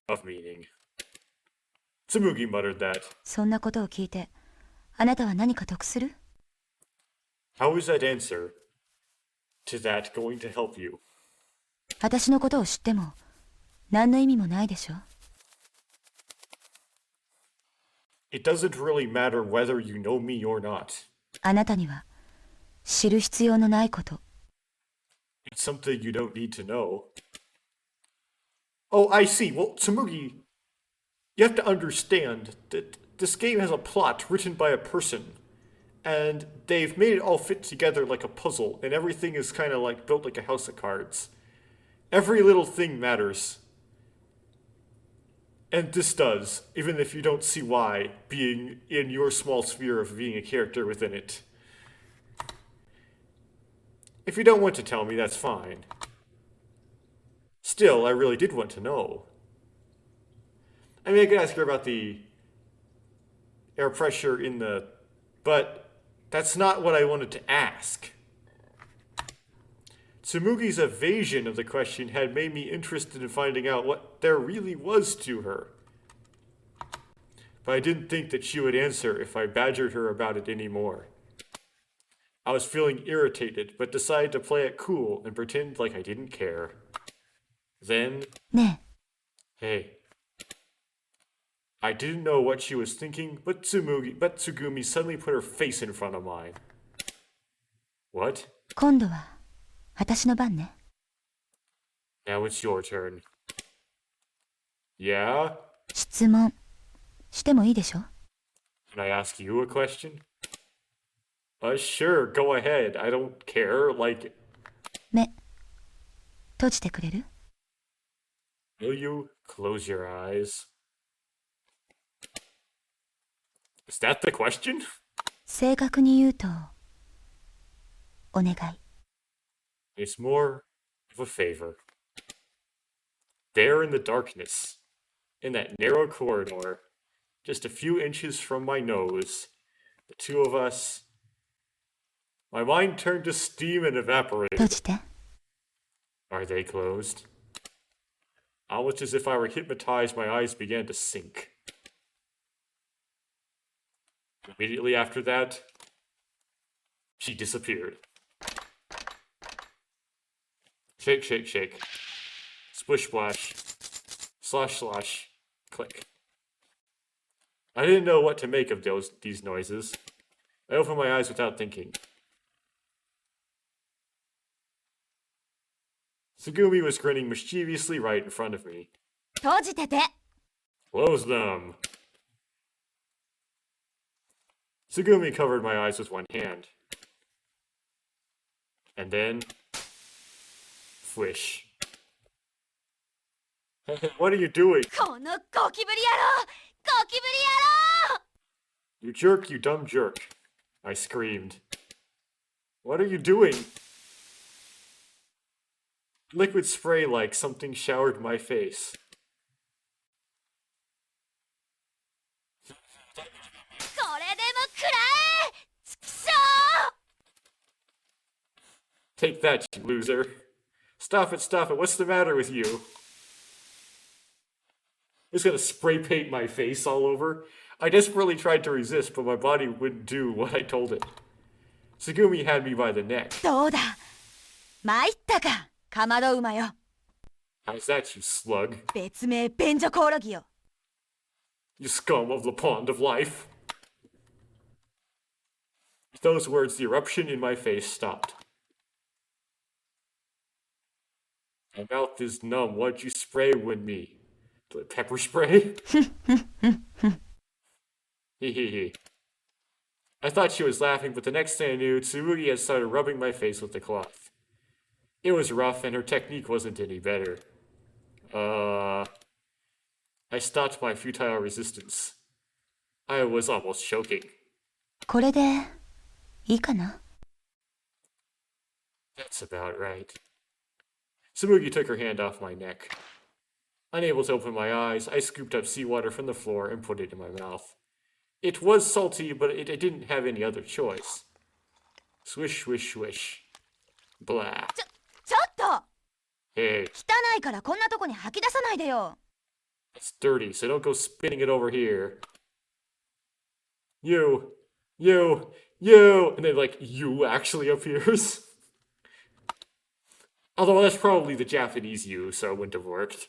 of meaning. Tsumugi muttered that. そんなことを聞いて、あなたは何か得する？ How is that answer to that going to help you? 私のことを知っても何の意味もないでしょ。 It doesn't really matter whether you know me or not. あなたには知る必要のないこと。 It's something you don't need to know. Oh, I see. Well, Tsumugi, you have to understand that this game has a plot written by a person, and they've made it all fit together like a puzzle, and everything is kind of like built like a house of cards. Every little thing matters. And this does, even if you don't see why, being in your small sphere of being a character within it. If you don't want to tell me, that's fine. Still, I really did want to know. I mean, I could ask her about the air pressure in the... But that's not what I wanted to ask. Tsumugi's evasion of the question had made me interested in finding out what there really was to her. But I didn't think that she would answer if I badgered her about it anymore. I was feeling irritated, but decided to play it cool and pretend like I didn't care. Then... ね Hey. I didn't know what she was thinking, but Tsugumi suddenly put her face in front of mine. What? え今度は私の番ね Now it's your turn. Yeah? 質問してもいいでしょ Can I ask you a question? Sure, go ahead. I don't care. Like, 目閉じてくれる will you close your eyes? Is that the question? 正確に言うとお願い It's more of a favor. There in the darkness, in that narrow corridor, just a few inches from my nose, the two of us... My mind turned to steam and 閉 evaporated. じて Are they closed? Almost as if I were hypnotized, my eyes began to sink. Immediately after that, she disappeared. Shake, shake, shake. Splish, splash. Slosh, slosh. Click. I didn't know what to make of these noises. I opened my eyes without thinking. Tsugumi was grinning mischievously right in front of me. 閉じてて Close them. Tsugumi covered my eyes with one hand. And then... Fwish. What are you doing? このゴキブリ野郎ゴキブリ野郎 You jerk, you dumb jerk. I screamed. What are you doing? Liquid spray like something showered my face. これでも食らえちくしょ Take that, you loser. Stop it, stop it. What's the matter with you? It's gonna spray paint my face all over. I desperately tried to resist, but my body wouldn't do what I told it. Tsugumi had me by the neck. どうだ参ったかかまど馬よ How's that, you slug? 別名便所コオロギよ You scum of the pond of life. With those words, the eruption in my face stopped. My mouth is numb. What'd you spray with me? Pepper spray? Hee hee hee. I thought she was laughing, but the next thing I knew, Tsurugi had started rubbing my face with the cloth. It was rough, and her technique wasn't any better. I stopped my futile resistance. I was almost choking. これでいいかな That's about right. Tsumugi took her hand off my neck. Unable to open my eyes, I scooped up seawater from the floor and put it in my mouth. It was salty, but I didn't have any other choice. Swish, swish, swish. Blah. ちょっと Hey, 汚いからこんなとこに吐き出さないでよ it's dirty, so don't go spitting it over here. You. And then, like, you actually appears. Although that's probably the Japanese you, so it wouldn't have worked.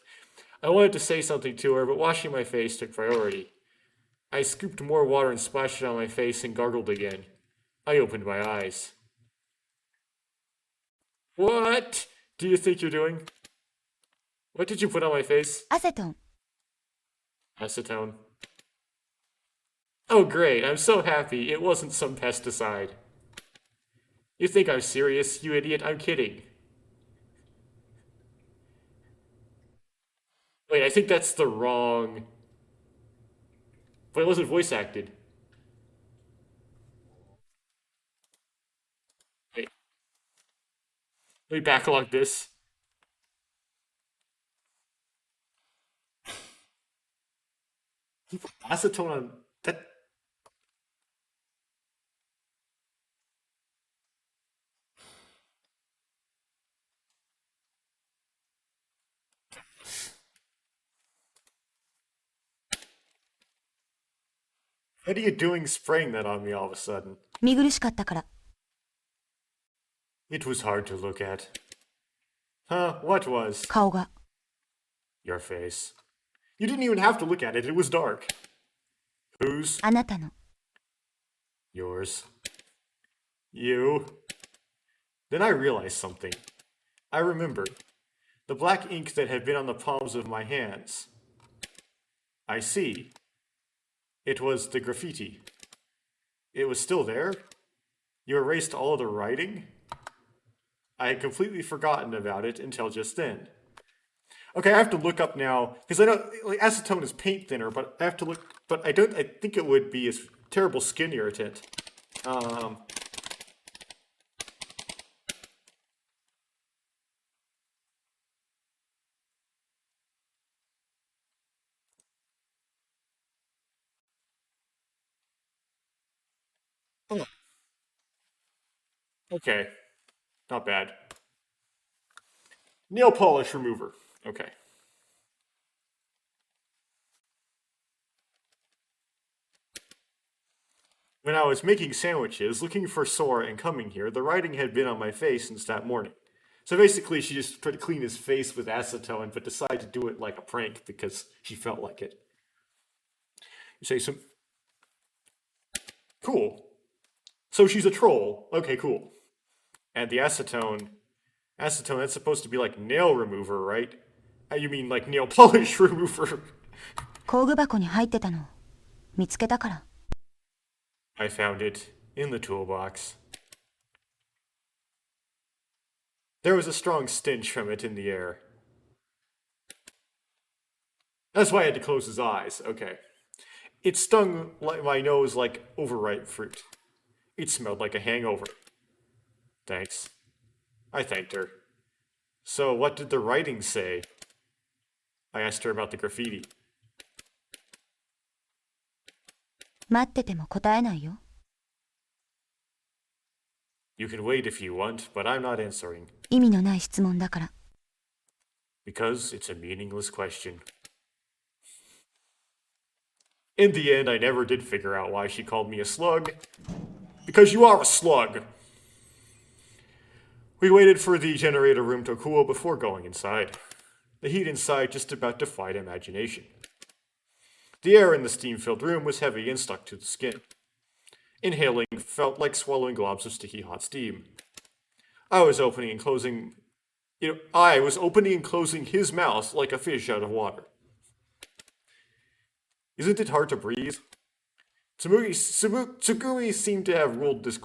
I wanted to say something to her, but washing my face took priority. I scooped more water and splashed it on my face and gargled again. I opened my eyes. What do you think you're doing? What did you put on my face? アセトン Acetone. Oh great, I'm so happy it wasn't some pesticide. You think I'm serious, you idiot? I'm kidding. Wait, I think that's the wrong... But it wasn't voice acted. Wait. Let me backlog this. He put acetone on... What are you doing spraying that on me all of a sudden? 見苦しかったから。 It was hard to look at. Huh, what was? 顔が。 Your face. You didn't even have to look at it, it was dark. Whose? あなたの。 Yours. You. Then I realized something. I remembered. The black ink that had been on the palms of my hands. I see. It was the graffiti. It was still there? You erased all of the writing? I had completely forgotten about it until just then. Okay, I have to look up now, because I know like, acetone is paint thinner, but I have to look, but I think it would be a terrible skin irritant. Oh. Okay, not bad. Nail polish remover. Okay. When I was making sandwiches, looking for Sora and coming here, the writing had been on my face since that morning. So basically, she just tried to clean his face with acetone, but decided to do it like a prank because she felt like it. You say some... Cool. So she's a troll. Okay, cool. And the acetone, that's supposed to be like nail remover, right? You mean like nail polish remover? 工具箱に入ってたの。見つけたから。 I found it in the toolbox. There was a strong stench from it in the air. That's why I had to close his eyes. Okay. It stung my nose like overripe fruit. It smelled like a hangover. Thanks. I thanked her. So, what did the writing say? I asked her about the graffiti. 待ってても答えないよ。 You can wait if you want, but I'm not answering. 意味のない質問だから。 Because it's a meaningless question. In the end, I never did figure out why she called me a slug. Because you are a slug! We waited for the generator room to cool before going inside. The heat inside just about defied imagination. The air in the steam-filled room was heavy and stuck to the skin. Inhaling felt like swallowing globs of sticky hot steam. I was opening and closing his mouth like a fish out of water. Isn't it hard to breathe? Tsugumi seemed to have ruled this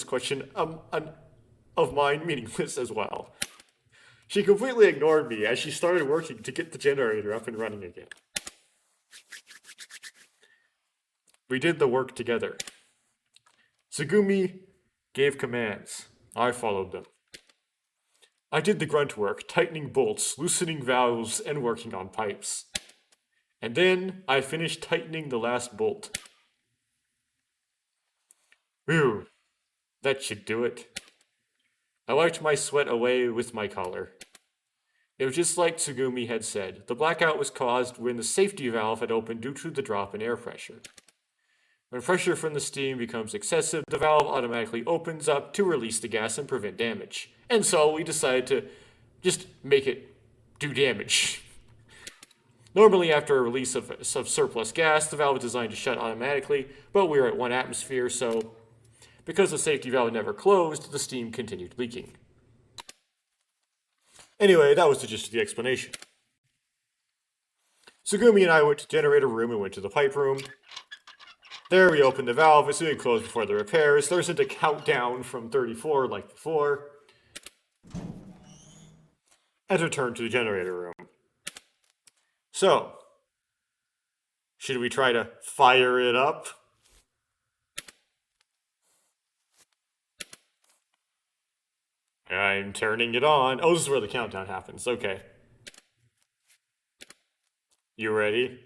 question of mine meaningless as well. She completely ignored me as she started working to get the generator up and running again. We did the work together. Tsugumi gave commands. I followed them. I did the grunt work, tightening bolts, loosening valves, and working on pipes. And then I finished tightening the last bolt. Whew, that should do it. I wiped my sweat away with my collar. It was just like Tsugumi had said. The blackout was caused when the safety valve had opened due to the drop in air pressure. When pressure from the steam becomes excessive, the valve automatically opens up to release the gas and prevent damage. And so we decided to just make it do damage. Normally, after a release of surplus gas, the valve is designed to shut automatically, but we were at 1 atmosphere, so because the safety valve never closed, the steam continued leaking. Anyway, that was the gist of the explanation. Tsugumi and I went to the generator room and went to the pipe room. There we opened the valve, assuming it closed before the repairs. There's a countdown from 34 like before. And returned to the generator room. So, should we try to fire it up? I'm turning it on. Oh, this is where the countdown happens. Okay. You ready?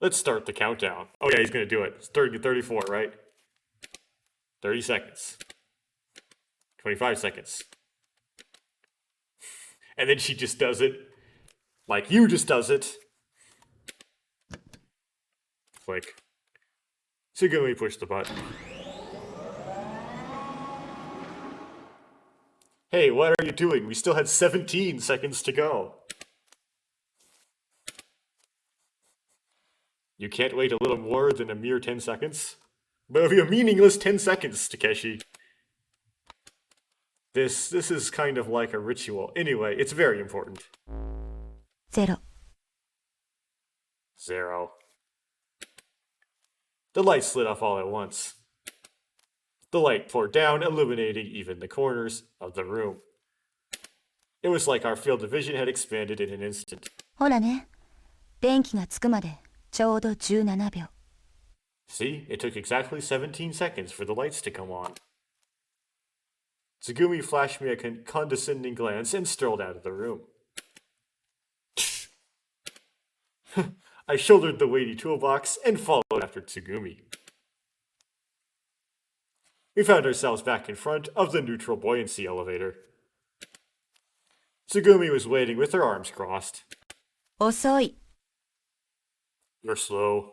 Let's start the countdown. Oh yeah, he's gonna do it. It's 30 to 34, right? 30 seconds. 25 seconds. And then she just does it like you just does it. click. Tsugumi pushed the button. Hey, what are you doing? We still had 17 seconds to go. You can't wait a little more than a mere 10 seconds? But it'll be a meaningless 10 seconds, Takeshi. This is kind of like a ritual. Anyway, it's very important. 0 0. The lights lit off all at once. The light poured down, illuminating even the corners of the room. It was like our field of vision had expanded in an instant. ほらね、電気がつくまでちょうど17秒。 See, it took exactly 17 seconds for the lights to come on. Tsugumi flashed me a condescending glance and strolled out of the room. I shouldered the weighty toolbox and followed after Tsugumi. We found ourselves back in front of the neutral buoyancy elevator. Tsugumi was waiting with her arms crossed. 遅い。 You're slow.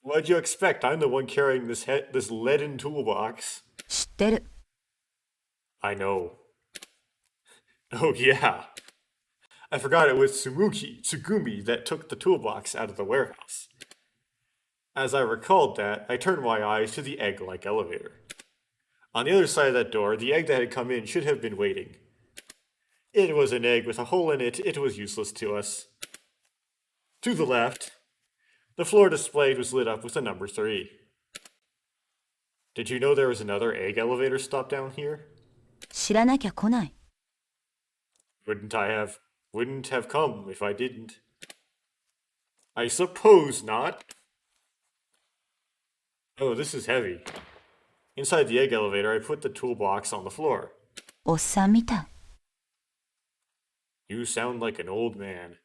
What'd you expect? I'm the one carrying this leaden toolbox. 知ってる。 I know. Oh yeah. I forgot it was Tsugumi that took the toolbox out of the warehouse. As I recalled that, I turned my eyes to the egg-like elevator. On the other side of that door, the egg that had come in should have been waiting. It was an egg with a hole in it. It was useless to us. To the left, the floor displayed was lit up with the number 3. Did you know there was another egg elevator stop down here? 知らなきゃ来ない。 Wouldn't have come if I didn't. I suppose not. Oh, this is heavy. Inside the egg elevator, I put the toolbox on the floor. おっさんみたい。 You sound like an old man.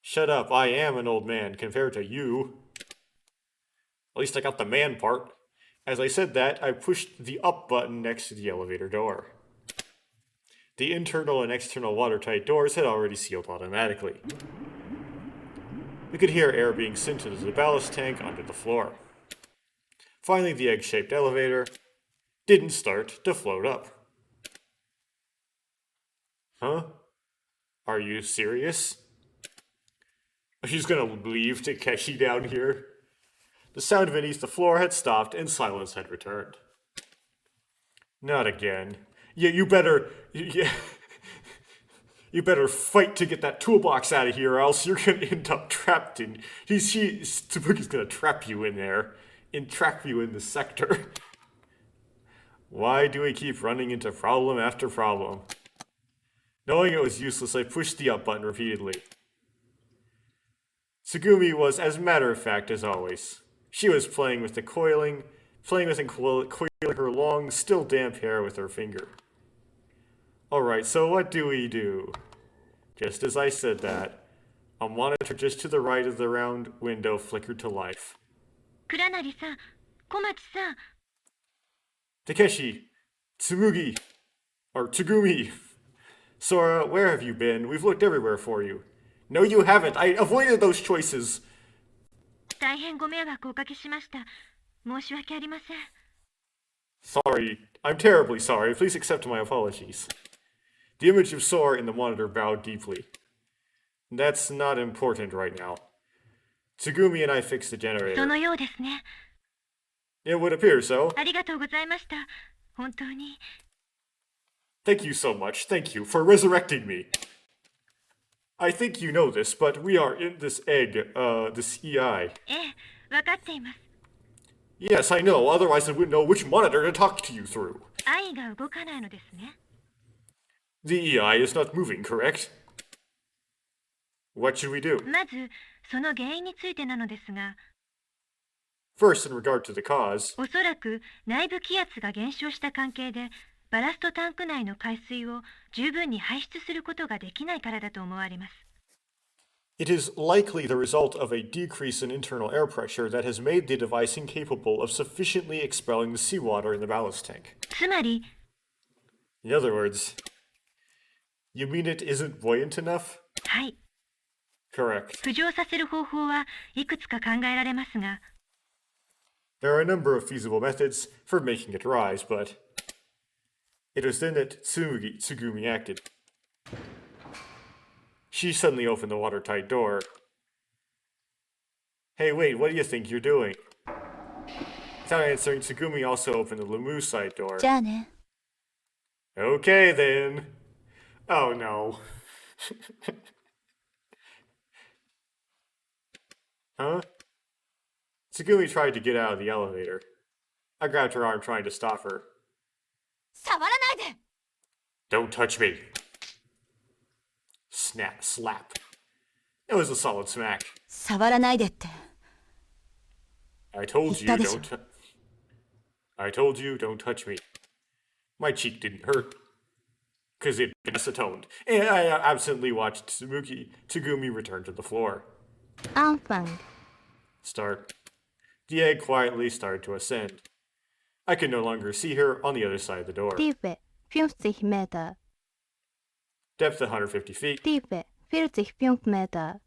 Shut up, I am an old man compared to you. At least I got the man part. As I said that, I pushed the up button next to the elevator door. The internal and external watertight doors had already sealed automatically. We could hear air being sent into the ballast tank under the floor. Finally, the egg-shaped elevator didn't start to float up. Huh? Are you serious? She's gonna leave Takeshi down here. The sound beneath the floor had stopped and silence had returned. Not again. Yeah, you better fight to get that toolbox out of here, or else you're gonna end up trapped in. Tsubuki's gonna trap you in there, and trap you in the sector. Why do we keep running into problem after problem? Knowing it was useless, I pushed the up button repeatedly. Tsugumi was as matter of fact as always. She was playing with and coiling her long, still damp hair with her finger. Alright, so what do we do? Just as I said that, a monitor just to the right of the round window flickered to life. 倉成さん、小町さん、 Takeshi, Tsugumi. Sora, where have you been? We've looked everywhere for you. No, you haven't. I avoided those choices. 大変ご迷惑をおかけしました。申し訳ありません。 Sorry. I'm terribly sorry. Please accept my apologies. The image of Sora in the monitor bowed deeply. That's not important right now. Tsugumi and I fixed the そ generator. のようですね。 It would appear so. ありがとうございました。本当に。 Thank you so much. Thank you for resurrecting me. I think you know this, but we are in this egg, this EI. ええ、わかっています。 Yes, I know. Otherwise I wouldn't know which monitor to talk to you through. 愛が動かないのですね。 The EI is not moving, correct? What should we do? まず、その原因についてなのですが、 First, in regard to the cause, おそらく内部気圧が減少した関係で、バラストタンク内の海水を十分に排出することができないからだと思われます。 it is likely the result of a decrease in internal air pressure that has made the device incapable of sufficiently expelling the seawater in the ballast tank. つまり、 In other words, you mean it isn't buoyant enough? はい。Correct. 浮上させる方法はいくつか考えられますが、 There are a number of feasible methods for making it rise, but it was then that Tsugumi acted. She suddenly opened the watertight door. Hey, wait, what do you think you're doing? Without answering, Tsugumi also opened the Lamu side door. じゃあね。 Okay, then. Oh no. Huh? Tsugumi tried to get out of the elevator. I grabbed her arm trying to stop her. 触らないで。 Don't touch me. Snap, slap. It was a solid smack. 触らないでって。 I told you 言ったでしょ。 don't I told you don't touch me. My cheek didn't hurt. Cause it'd been acetoned. And I absently watched Tsugumi return to the floor. アンファン、 Start. The egg quietly started to ascend. I could no longer see her on the other side of the door. ティーフェ、50 meter, Depth 150 feet. ティーフェ、45 meter,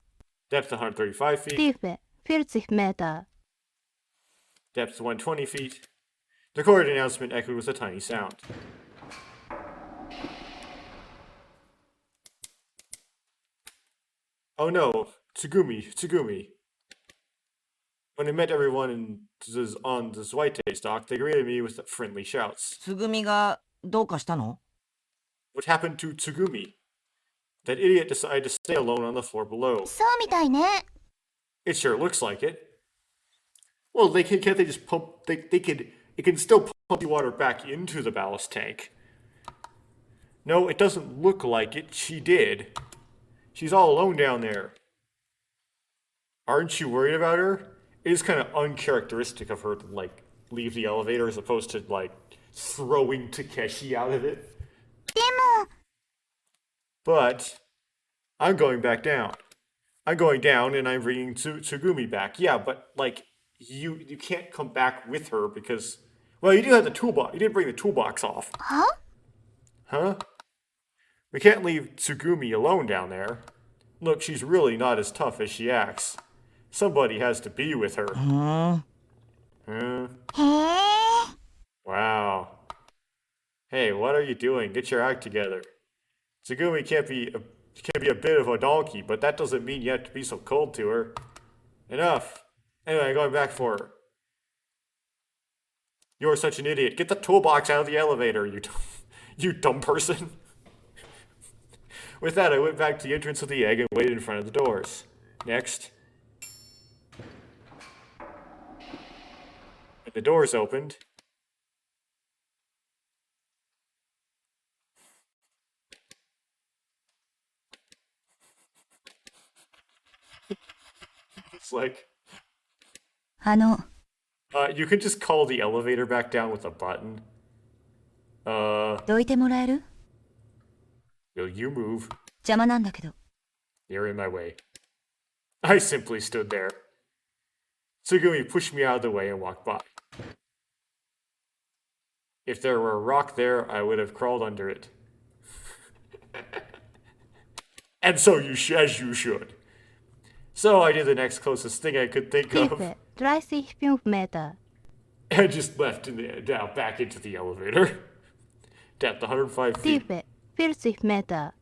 Depth 135 ティ feet. ーフェ、40 meter, Depth 120 feet. The chord announcement echoed with a tiny sound. Oh no, Tsugumi. When I met everyone on the Zweite dock, they greeted me with friendly shouts. つぐみがどうかしたの？ What happened to Tsugumi? That idiot decided to stay alone on the floor below. そうみたいね。 It sure looks like it. Well, can't they just pump? It can still pump the water back into the ballast tank. No, it doesn't look like it. She did. She's all alone down there. Aren't you worried about her? It is kind of uncharacteristic of her to like leave the elevator as opposed to like throwing Takeshi out of it. でも、 But I'm going back down. I'm going down and I'm bringing Tsugumi back. Yeah, but like you can't come back with her because well, you do have the toolbox. You didn't bring the toolbox off. は？ Huh? We can't leave Tsugumi alone down there. Look, she's really not as tough as she acts. Somebody has to be with her. Huh? へえ。 Wow. Hey, what are you doing? Get your act together. Tsugumi can't be a bit of a donkey, but that doesn't mean you have to be so cold to her. Enough. Anyway, I'm going back for her. You're such an idiot. Get the toolbox out of the elevator, you dumb person. With that, I went back to the entrance of the egg and waited in front of the doors. Next. And the doors opened. It's like, you can just call the elevator back down with a button. どいてもらえる？ Will you move? 邪魔なんだけど。 You're in my way. I simply stood there. Tsugumi pushed me out of the way and walked by. If there were a rock there, I would have crawled under it. And so as you should. So I did the next closest thing I could think ティーフ of ェ、35 meter, and just left down back into the elevator. Depth 105ティー feet. フェ、40 meter,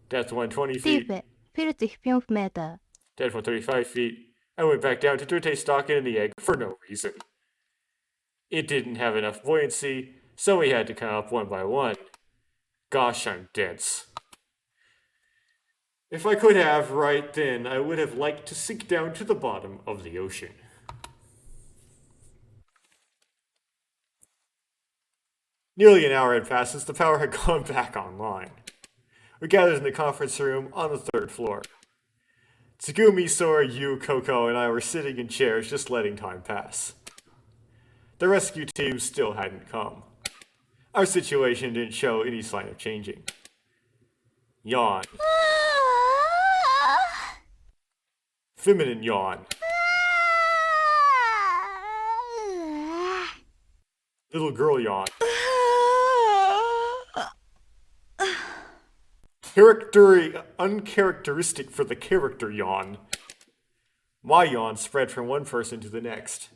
Depth 120 ティー feet. フェ、45 meter, Depth 135 feet. I went back down to Turte stock in the egg for no reason. It didn't have enough buoyancy, so we had to come up one by one. Gosh, I'm dense. If I could have, right then, I would have liked to sink down to the bottom of the ocean. Nearly an hour had passed since the power had gone back online. We gathered in the conference room on the third floor. Tsugumi, Sora, Yu, Coco, and I were sitting in chairs just letting time pass. The rescue team still hadn't come. Our situation didn't show any sign of changing. Yawn. Feminine yawn. Little girl yawn. uncharacteristic for the character yawn. My yawn spread from one person to the next.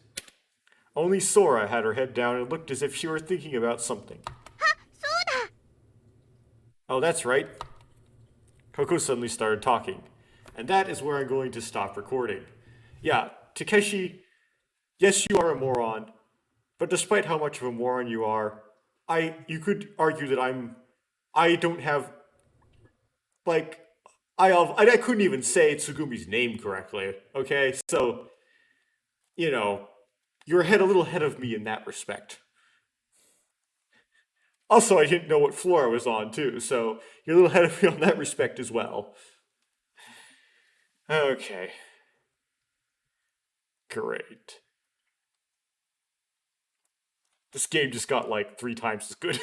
Only Sora had her head down and looked as if she were thinking about something. Oh, that's right. Coco suddenly started talking. And that is where I'm going to stop recording. Yeah, Takeshi, yes, you are a moron. But despite how much of a moron you are, you could argue that I don't have, like, I couldn't even say Tsugumi's name correctly, okay? So, you know, you're a little ahead of me in that respect. Also, I didn't know what floor I was on, too, so you're a little ahead of me on that respect as well. Okay. Great. This game just got like 3 times as good.